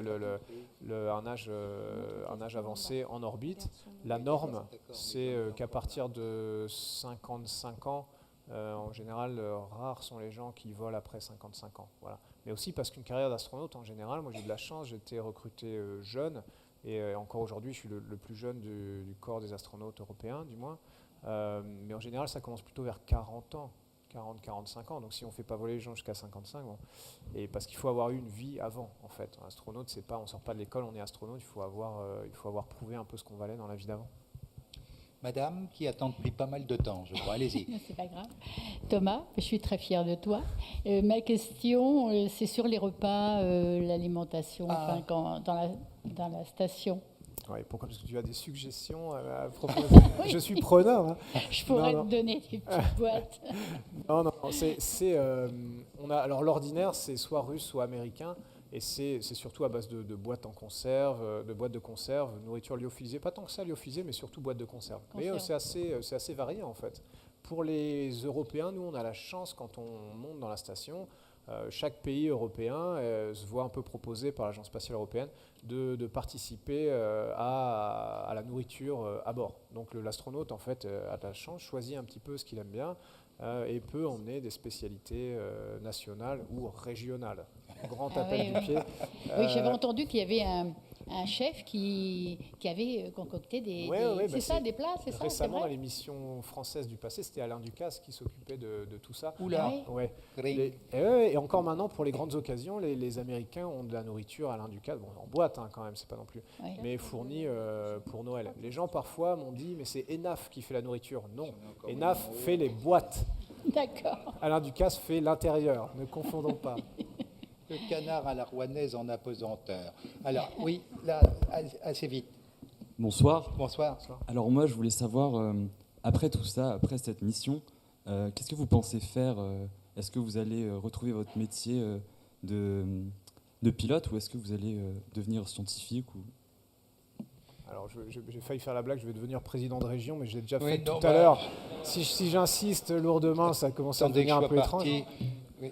un âge avancé en orbite. La norme, c'est qu'à partir de 55 ans, en général, rares sont les gens qui volent après 55 ans. Voilà. Mais aussi parce qu'une carrière d'astronaute, en général, moi j'ai eu de la chance, j'ai été recruté jeune, et encore aujourd'hui, je suis le plus jeune du corps des astronautes européens, du moins. Mais en général, ça commence plutôt vers 40 ans. 40-45 ans, donc si on ne fait pas voler les gens jusqu'à 55, bon. Et parce qu'il faut avoir eu une vie avant, en fait. Un astronaute, c'est pas, on ne sort pas de l'école, on est astronaute, il faut avoir prouvé un peu ce qu'on valait dans la vie d'avant. Madame, qui attend depuis pas mal de temps, je crois, allez-y. C'est pas grave. Thomas, je suis très fière de toi. Ma question, c'est sur les repas, l'alimentation, dans la station. Ouais, pourquoi? Parce que tu as des suggestions à proposer. Oui. Je suis preneur. Hein. Je pourrais te donner des petites boîtes. Non, alors l'ordinaire, c'est soit russe, soit américain, et c'est surtout à base de boîtes en conserve, de boîtes de conserve, nourriture lyophilisée, pas tant que ça lyophilisée, mais surtout boîtes de conserve. Mais c'est assez varié en fait. Pour les Européens, nous, on a la chance quand on monte dans la station. Chaque pays européen se voit un peu proposé par l'Agence spatiale européenne de participer à la nourriture à bord. Donc l'astronaute en fait a la chance, choisit un petit peu ce qu'il aime bien et peut emmener des spécialités nationales ou régionales. Grand appel du pied. Oui, j'avais entendu qu'il y avait un chef qui avait concocté des plats, c'est ça? Récemment, dans l'émission française du passé, c'était Alain Ducasse qui s'occupait de tout ça. Oula. Ouais. Et encore maintenant, pour les grandes occasions, les Américains ont de la nourriture Alain Ducasse, bon, en boîte quand même, c'est pas non plus, mais fournie pour Noël. Les gens parfois m'ont dit, mais c'est ENAF qui fait la nourriture. Non, ENAF fait les boîtes. D'accord. Alain Ducasse fait l'intérieur, ne confondons pas. Le canard à la rouennaise en apesanteur. Alors, oui, là, assez vite. Bonsoir. Bonsoir. Alors moi, je voulais savoir, après tout ça, après cette mission, qu'est-ce que vous pensez faire? Est-ce que vous allez retrouver votre métier de pilote ou est-ce que vous allez devenir scientifique Alors, j'ai failli faire la blague, je vais devenir président de région, mais je l'ai déjà fait tout à l'heure. Si j'insiste lourdement, ça commence à devenir un peu étrange. Oui.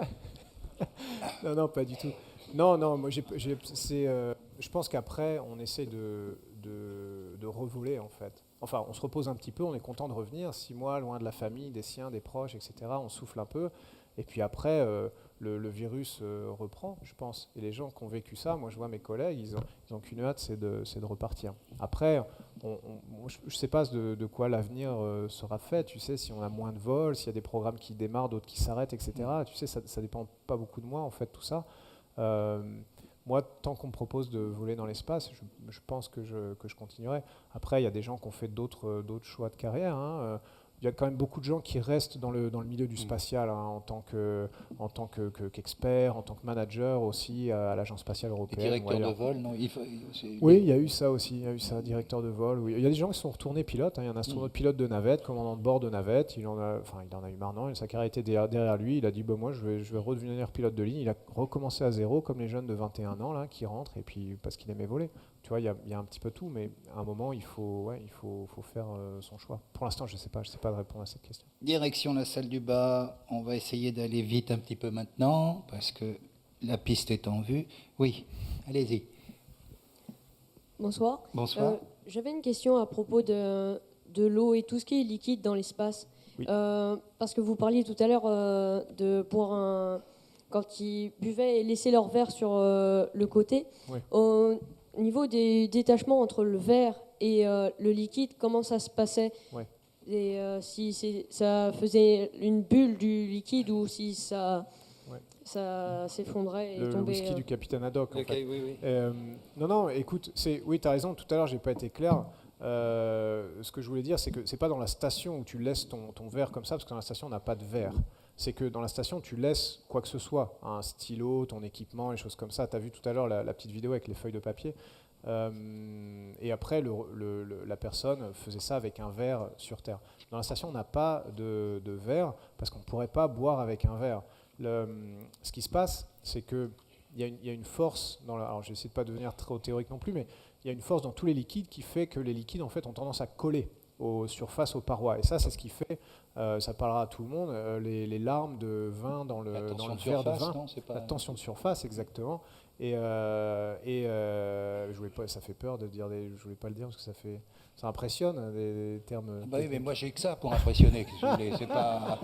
Non, pas du tout. Non, moi, je pense qu'après, on essaie de revoler, en fait. Enfin, on se repose un petit peu, on est content de revenir. 6 mois, loin de la famille, des siens, des proches, etc. On souffle un peu. Et puis après, le virus reprend, je pense. Et les gens qui ont vécu ça, moi, je vois mes collègues, ils ont qu'une hâte, c'est de repartir. Après, je ne sais pas de quoi l'avenir sera fait. Tu sais, si on a moins de vols, s'il y a des programmes qui démarrent, d'autres qui s'arrêtent, etc. Tu sais, ça ne dépend pas beaucoup de moi, en fait, tout ça. Moi, tant qu'on me propose de voler dans l'espace, je pense que je continuerai. Après, il y a des gens qui ont fait d'autres choix de carrière. Hein. Il y a quand même beaucoup de gens qui restent dans le milieu du spatial en tant qu'expert, en tant que manager aussi à l'Agence spatiale européenne. Directeur de vol, non? Oui, il y a eu ça aussi. Il y a eu ça, directeur de vol. Oui. Il y a des gens qui sont retournés pilotes. Hein. Il y a un astronaute pilote de navette, commandant de bord de navette. Il en a eu marre, non. Sa carrière était derrière lui. Il a dit moi, je vais redevenir pilote de ligne. Il a recommencé à zéro, comme les jeunes de 21 ans là, qui rentrent, et puis parce qu'il aimait voler. Tu vois, il y a un petit peu tout, mais à un moment, il faut faire son choix. Pour l'instant, je sais pas de répondre à cette question. Direction la salle du bas. On va essayer d'aller vite un petit peu maintenant, parce que la piste est en vue. Oui, allez-y. Bonsoir. Bonsoir. J'avais une question à propos de l'eau et tout ce qui est liquide dans l'espace. Oui. Parce que vous parliez tout à l'heure quand ils buvaient et laissaient leur verre sur le côté. Oui. Au niveau des détachements entre le verre et le liquide, comment ça se passait? Ouais. Et si ça faisait une bulle du liquide ou si ça s'effondrait et tombait. Le whisky du capitaine Haddock. En fait. Oui. Non, écoute, oui, tu as raison, tout à l'heure, j'ai pas été clair. Ce que je voulais dire, c'est que c'est pas dans la station où tu laisses ton verre comme ça, parce que dans la station, on n'a pas de verre. C'est que dans la station, tu laisses quoi que ce soit, un stylo, ton équipement, les choses comme ça. Tu as vu tout à l'heure la petite vidéo avec les feuilles de papier. Et après, la personne faisait ça avec un verre sur Terre. Dans la station, on n'a pas de verre parce qu'on ne pourrait pas boire avec un verre. Ce qui se passe, c'est qu'il y a une force, alors j'essaie de ne pas devenir trop théorique non plus, mais il y a une force dans tous les liquides qui fait que les liquides en fait, ont tendance à coller aux surfaces, aux parois. Et ça, c'est ce qui fait, ça parlera à tout le monde, les larmes de vin dans le verre de vin. La tension de surface, exactement. Et je voulais pas, ça fait peur de dire je voulais pas le dire parce que ça impressionne des termes. Bah oui, mais moi j'ai que ça pour impressionner. C'est pas.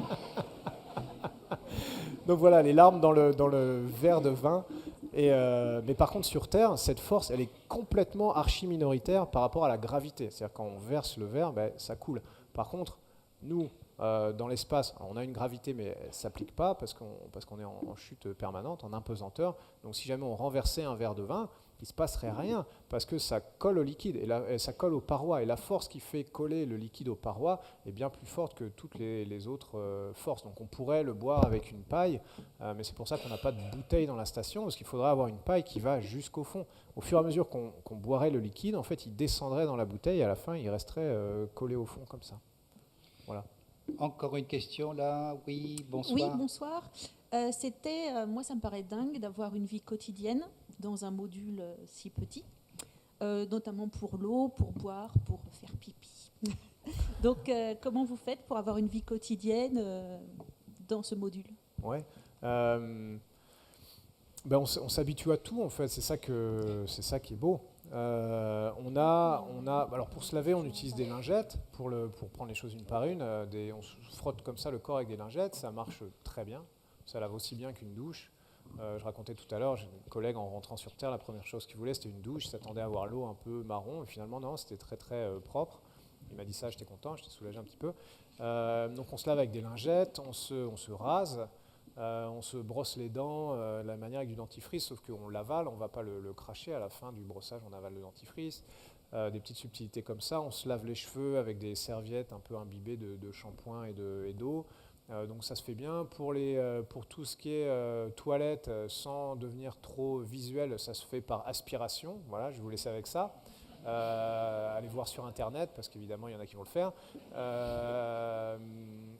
Donc voilà, les larmes dans le verre de vin. Mais par contre, sur Terre, cette force, elle est complètement archi-minoritaire par rapport à la gravité. C'est-à-dire quand on verse le verre, ça coule. Par contre, nous, dans l'espace, on a une gravité, mais elle ne s'applique pas parce qu'on est en chute permanente, en impesanteur. Donc si jamais on renversait un verre de vin, il ne se passerait rien parce que ça colle au liquide, et ça colle aux parois. Et la force qui fait coller le liquide aux parois est bien plus forte que toutes les autres forces. Donc on pourrait le boire avec une paille, mais c'est pour ça qu'on n'a pas de bouteille dans la station, parce qu'il faudrait avoir une paille qui va jusqu'au fond. Au fur et à mesure qu'on boirait le liquide, en fait, il descendrait dans la bouteille et à la fin, il resterait collé au fond comme ça. Voilà. Encore une question là, oui, bonsoir. Oui, bonsoir. Moi ça me paraît dingue d'avoir une vie quotidienne dans un module si petit, notamment pour l'eau, pour boire, pour faire pipi. Donc comment vous faites pour avoir une vie quotidienne dans ce module? Ouais. On s'habitue à tout en fait, c'est ça qui est beau. Alors pour se laver, on utilise des lingettes pour prendre les choses une par une. On se frotte comme ça le corps avec des lingettes, ça marche très bien. Ça lave aussi bien qu'une douche. Je racontais tout à l'heure, j'ai une collègue en rentrant sur Terre, la première chose qu'il voulait c'était une douche, il s'attendait à avoir l'eau un peu marron, et finalement non, c'était très très propre. Il m'a dit ça, j'étais content, j'étais soulagé un petit peu. Donc on se lave avec des lingettes, on se rase. On se brosse les dents de la manière avec du dentifrice, sauf qu'on l'avale, on ne va pas le cracher. À la fin du brossage, on avale le dentifrice. Des petites subtilités comme ça. On se lave les cheveux avec des serviettes un peu imbibées de shampoing et d'eau. Donc ça se fait bien. Pour tout ce qui est toilette, sans devenir trop visuel, ça se fait par aspiration. Voilà, je vais vous laisser avec ça. Allez voir sur Internet, parce qu'évidemment, il y en a qui vont le faire.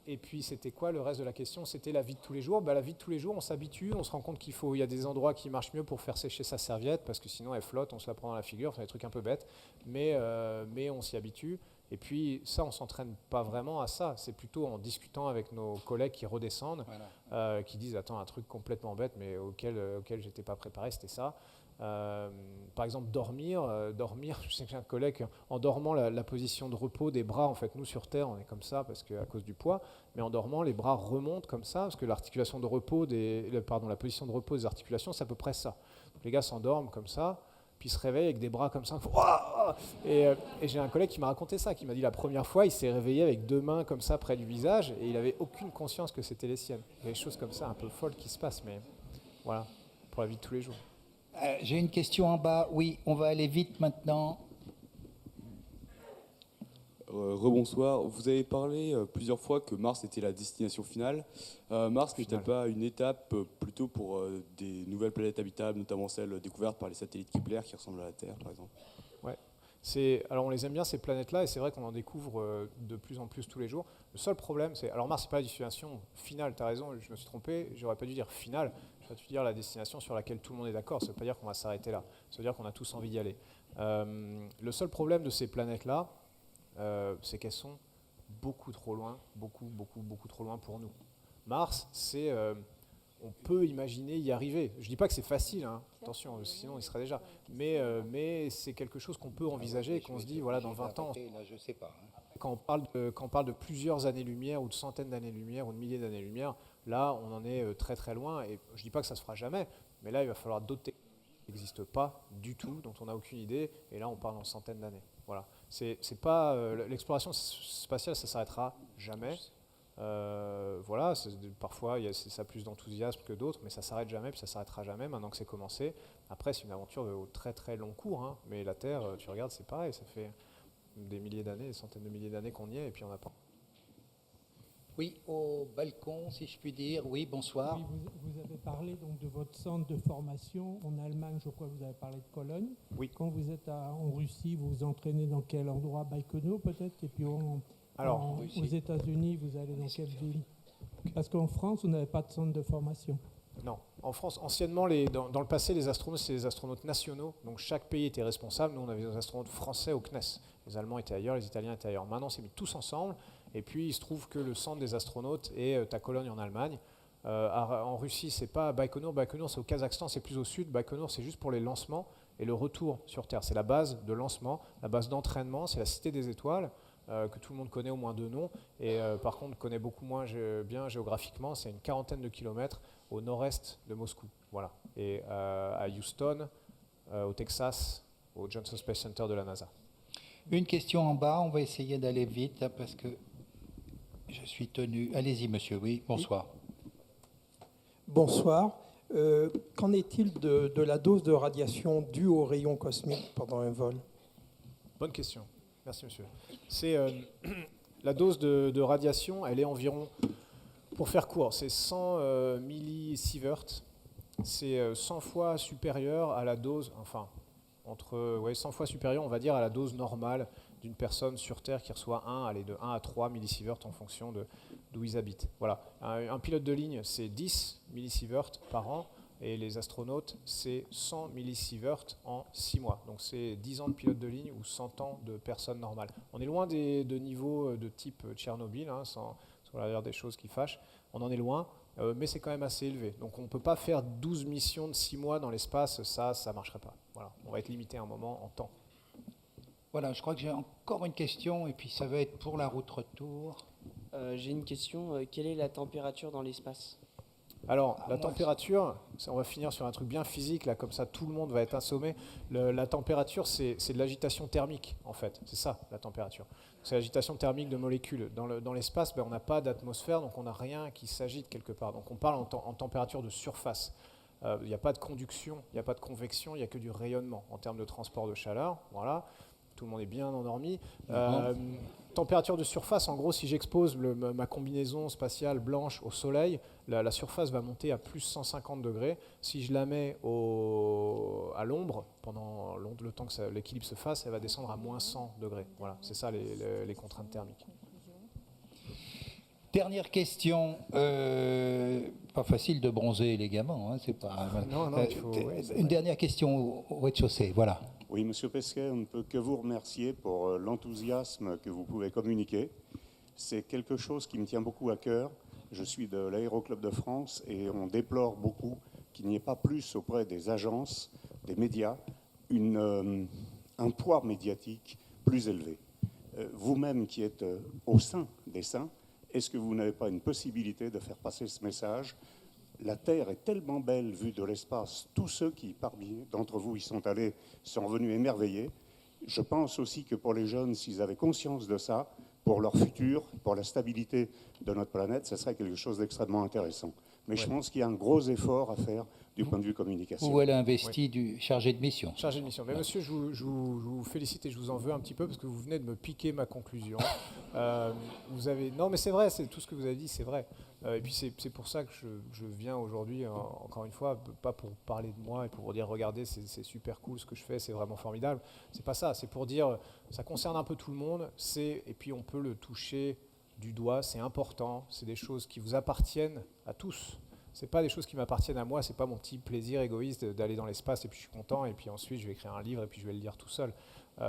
Et puis, c'était quoi le reste de la question? C'était la vie de tous les jours. La vie de tous les jours, on s'habitue, on se rend compte il y a des endroits qui marchent mieux pour faire sécher sa serviette, parce que sinon, elle flotte, on se la prend dans la figure, enfin, des trucs un peu bêtes. Mais on s'y habitue. Et puis, ça, on ne s'entraîne pas vraiment à ça. C'est plutôt en discutant avec nos collègues qui redescendent, qui disent, attends, un truc complètement bête, mais auquel je n'étais pas préparé, c'était ça. Par exemple, dormir, je sais que j'ai un collègue, en dormant, la position de repos des bras, en fait, nous sur Terre, on est comme ça parce à cause du poids, mais en dormant, les bras remontent comme ça, parce que l'articulation de repos la position de repos des articulations, c'est à peu près ça. Donc, les gars s'endorment comme ça, puis se réveillent avec des bras comme ça. Et j'ai un collègue qui m'a raconté ça, qui m'a dit la première fois, il s'est réveillé avec 2 mains comme ça près du visage, et il n'avait aucune conscience que c'était les siennes. Il y a des choses comme ça un peu folles qui se passent, mais voilà, pour la vie de tous les jours. J'ai une question en bas. Oui, on va aller vite maintenant. Rebonsoir. Vous avez parlé plusieurs fois que Mars était la destination finale. Mars n'est-elle pas une étape plutôt pour des nouvelles planètes habitables, notamment celles découvertes par les satellites Kepler qui ressemblent à la Terre, par exemple? Ouais. Alors on les aime bien ces planètes-là, et c'est vrai qu'on en découvre de plus en plus tous les jours. Le seul problème, alors Mars, c'est pas la destination finale, tu as raison, je me suis trompé, j'aurais pas dû dire finale, j'aurais dû dire la destination sur laquelle tout le monde est d'accord. Ça veut pas dire qu'on va s'arrêter là, ça veut dire qu'on a tous envie d'y aller. Le seul problème de ces planètes-là, c'est qu'elles sont beaucoup trop loin, beaucoup trop loin pour nous. Mars, on peut imaginer y arriver. Je ne dis pas que c'est facile, hein. Attention, sinon il serait déjà. Mais c'est quelque chose qu'on peut envisager et qu'on se dit, voilà, dans 20 ans. Là, je sais pas. Quand on parle de plusieurs années-lumière ou de centaines d'années-lumière ou de milliers d'années-lumière, là, on en est très très loin. Et je ne dis pas que ça ne se fera jamais, mais là, il va falloir d'autres technologies qui n'existent pas du tout, dont on n'a aucune idée. Et là, on parle en centaines d'années. Voilà. C'est pas l'exploration spatiale, ça s'arrêtera jamais. Voilà, parfois ça a plus d'enthousiasme que d'autres, mais ça s'arrête jamais, puis ça s'arrêtera jamais maintenant que c'est commencé. Après, c'est une aventure au très très long cours, hein, mais la Terre, tu regardes, c'est pareil, ça fait des milliers d'années, des centaines de milliers d'années qu'on y est, et puis on n'a pas. Oui, au balcon, si je puis dire. Oui, bonsoir. Oui, vous avez parlé donc de votre centre de formation en Allemagne, je crois que vous avez parlé de Cologne. Oui. Quand vous êtes en Russie, vous vous entraînez dans quel endroit? Baïkono peut-être? Et puis aux États-Unis, vous allez dans quelle ville? Parce qu'en France, vous n'avez pas de centre de formation. Non. En France, anciennement, dans le passé, les astronautes, c'est les astronautes nationaux. Donc chaque pays était responsable. Nous, on avait des astronautes français au CNES. Les Allemands étaient ailleurs, les Italiens étaient ailleurs. Maintenant, on s'est mis tous ensemble. Et puis, il se trouve que le centre des astronautes est à Cologne, en Allemagne. En Russie, c'est pas Baïkonour. Baïkonour, c'est au Kazakhstan, c'est plus au sud. Baïkonour, c'est juste pour les lancements et le retour sur Terre. C'est la base de lancement, la base d'entraînement. C'est la Cité des Étoiles, que tout le monde connaît au moins de nom. Et par contre, connaît beaucoup moins bien géographiquement. C'est une 40aine de kilomètres au nord-est de Moscou. Voilà. Et à Houston, au Texas, au Johnson Space Center de la NASA. Une question en bas, on va essayer d'aller vite là, parce que je suis tenu. Allez-y, monsieur. Oui, bonsoir. Bonsoir. Qu'en est-il de la dose de radiation due aux rayons cosmiques pendant un vol? Bonne question. Merci, monsieur. La dose de radiation, elle est environ, pour faire court, c'est 100 millisieverts. C'est 100 fois supérieur à la dose, 100 fois supérieur, on va dire, à la dose normale d'une personne sur Terre qui reçoit de 1 à 3 millisieverts en fonction d'où ils habitent. Voilà. Un pilote de ligne, c'est 10 millisieverts par an, et les astronautes, c'est 100 millisieverts en 6 mois. Donc c'est 10 ans de pilote de ligne ou 100 ans de personnes normales. On est loin de niveaux de type Tchernobyl, sans avoir des choses qui fâchent. On en est loin, mais c'est quand même assez élevé. Donc on ne peut pas faire 12 missions de 6 mois dans l'espace, ça ne marcherait pas. Voilà. On va être limité à un moment en temps. Voilà, je crois que j'ai encore une question, et puis ça va être pour la route retour. J'ai une question. Quelle est la température dans l'espace? Alors, la température, on va finir sur un truc bien physique, là, comme ça tout le monde va être assommé. La température, c'est de l'agitation thermique, en fait. C'est ça, la température. C'est l'agitation thermique de molécules. Dans l'espace, on n'a pas d'atmosphère, donc on n'a rien qui s'agite quelque part. Donc on parle en température de surface. Il n'y a pas de conduction, il n'y a pas de convection, il n'y a que du rayonnement en termes de transport de chaleur. Voilà. Tout le monde est bien endormi. Température de surface, en gros, si j'expose ma combinaison spatiale blanche au soleil, la surface va monter à plus 150 degrés. Si je la mets à l'ombre, pendant le temps que l'équilibre se fasse, elle va descendre à moins 100 degrés. Voilà, c'est ça les contraintes thermiques. Dernière question. Pas facile de bronzer les gamins, hein, c'est pas. Non, il faut, une dernière question au rez-de-chaussée. Voilà. Oui, Monsieur Pesquet, on ne peut que vous remercier pour l'enthousiasme que vous pouvez communiquer. C'est quelque chose qui me tient beaucoup à cœur. Je suis de l'Aéroclub de France et on déplore beaucoup qu'il n'y ait pas plus auprès des agences, des médias, un poids médiatique plus élevé. Vous-même qui êtes au sein des saints, est-ce que vous n'avez pas une possibilité de faire passer ce message ? La Terre est tellement belle vue de l'espace. Tous ceux qui, parmi d'entre vous, y sont allés, sont venus émerveillés. Je pense aussi que pour les jeunes, s'ils avaient conscience de ça, pour leur futur, pour la stabilité de notre planète, ce serait quelque chose d'extrêmement intéressant. Mais je pense qu'il y a un gros effort à faire du point de vue communication. Où elle a investi du chargé de mission. Chargé de mission. Mais monsieur, je vous félicite et je vous en veux un petit peu parce que vous venez de me piquer ma conclusion. Non, mais c'est vrai, tout ce que vous avez dit, c'est vrai. Et puis c'est pour ça que je viens aujourd'hui, encore une fois, pas pour parler de moi et pour vous dire, regardez, c'est super cool ce que je fais, c'est vraiment formidable. C'est pas ça, c'est pour dire, ça concerne un peu tout le monde, et puis on peut le toucher du doigt, c'est important, c'est des choses qui vous appartiennent à tous. C'est pas des choses qui m'appartiennent à moi, c'est pas mon petit plaisir égoïste d'aller dans l'espace et puis je suis content et puis ensuite je vais écrire un livre et puis je vais le lire tout seul.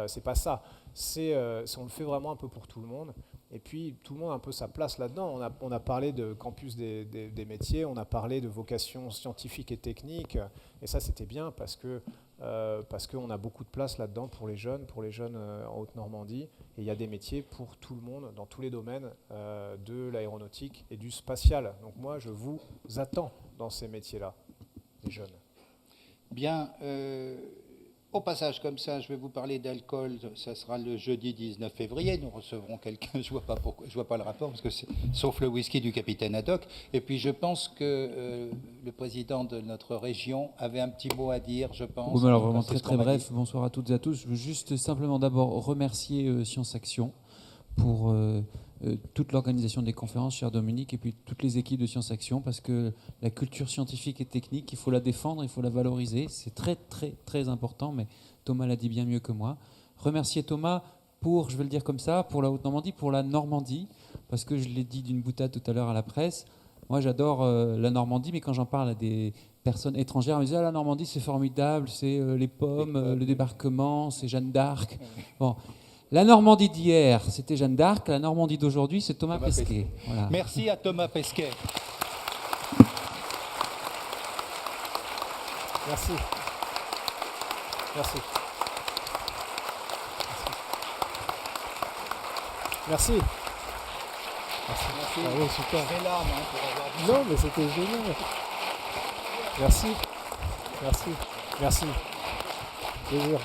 C'est pas ça. On le fait vraiment un peu pour tout le monde. Et puis tout le monde a un peu sa place là-dedans. On a parlé de campus des métiers, on a parlé de vocations scientifiques et techniques. Et ça c'était bien parce qu'on a beaucoup de place là-dedans pour les jeunes en Haute-Normandie. Et il y a des métiers pour tout le monde dans tous les domaines de l'aéronautique et du spatial. Donc moi je vous attends dans ces métiers-là, les jeunes. Bien. Au passage, comme ça, je vais vous parler d'alcool. Ça sera le jeudi 19 février. Nous recevrons quelqu'un. Je vois pas le rapport, parce que sauf le whisky du capitaine Haddock. Et puis, je pense que le président de notre région avait un petit mot à dire, je pense. Oui, mais alors vraiment très bref. Bonsoir à toutes et à tous. Je veux juste simplement d'abord remercier Science Action pour toute l'organisation des conférences, cher Dominique, et puis toutes les équipes de Sciences Action, parce que la culture scientifique et technique, il faut la défendre, il faut la valoriser. C'est très, très, très important, mais Thomas l'a dit bien mieux que moi. Remercier Thomas pour, je vais le dire comme ça, pour la Haute-Normandie, pour la Normandie, parce que je l'ai dit d'une boutade tout à l'heure à la presse. Moi, j'adore la Normandie, mais quand j'en parle à des personnes étrangères, on me dit la Normandie, c'est formidable, c'est les pommes, le débarquement, c'est Jeanne d'Arc. Bon. La Normandie d'hier, c'était Jeanne d'Arc. La Normandie d'aujourd'hui, c'est Thomas Pesquet. Voilà. Merci à Thomas Pesquet. Merci. Merci. Merci. Merci. Ah oui, super. Non, mais c'était génial. Merci. Merci. Merci. Plaisir.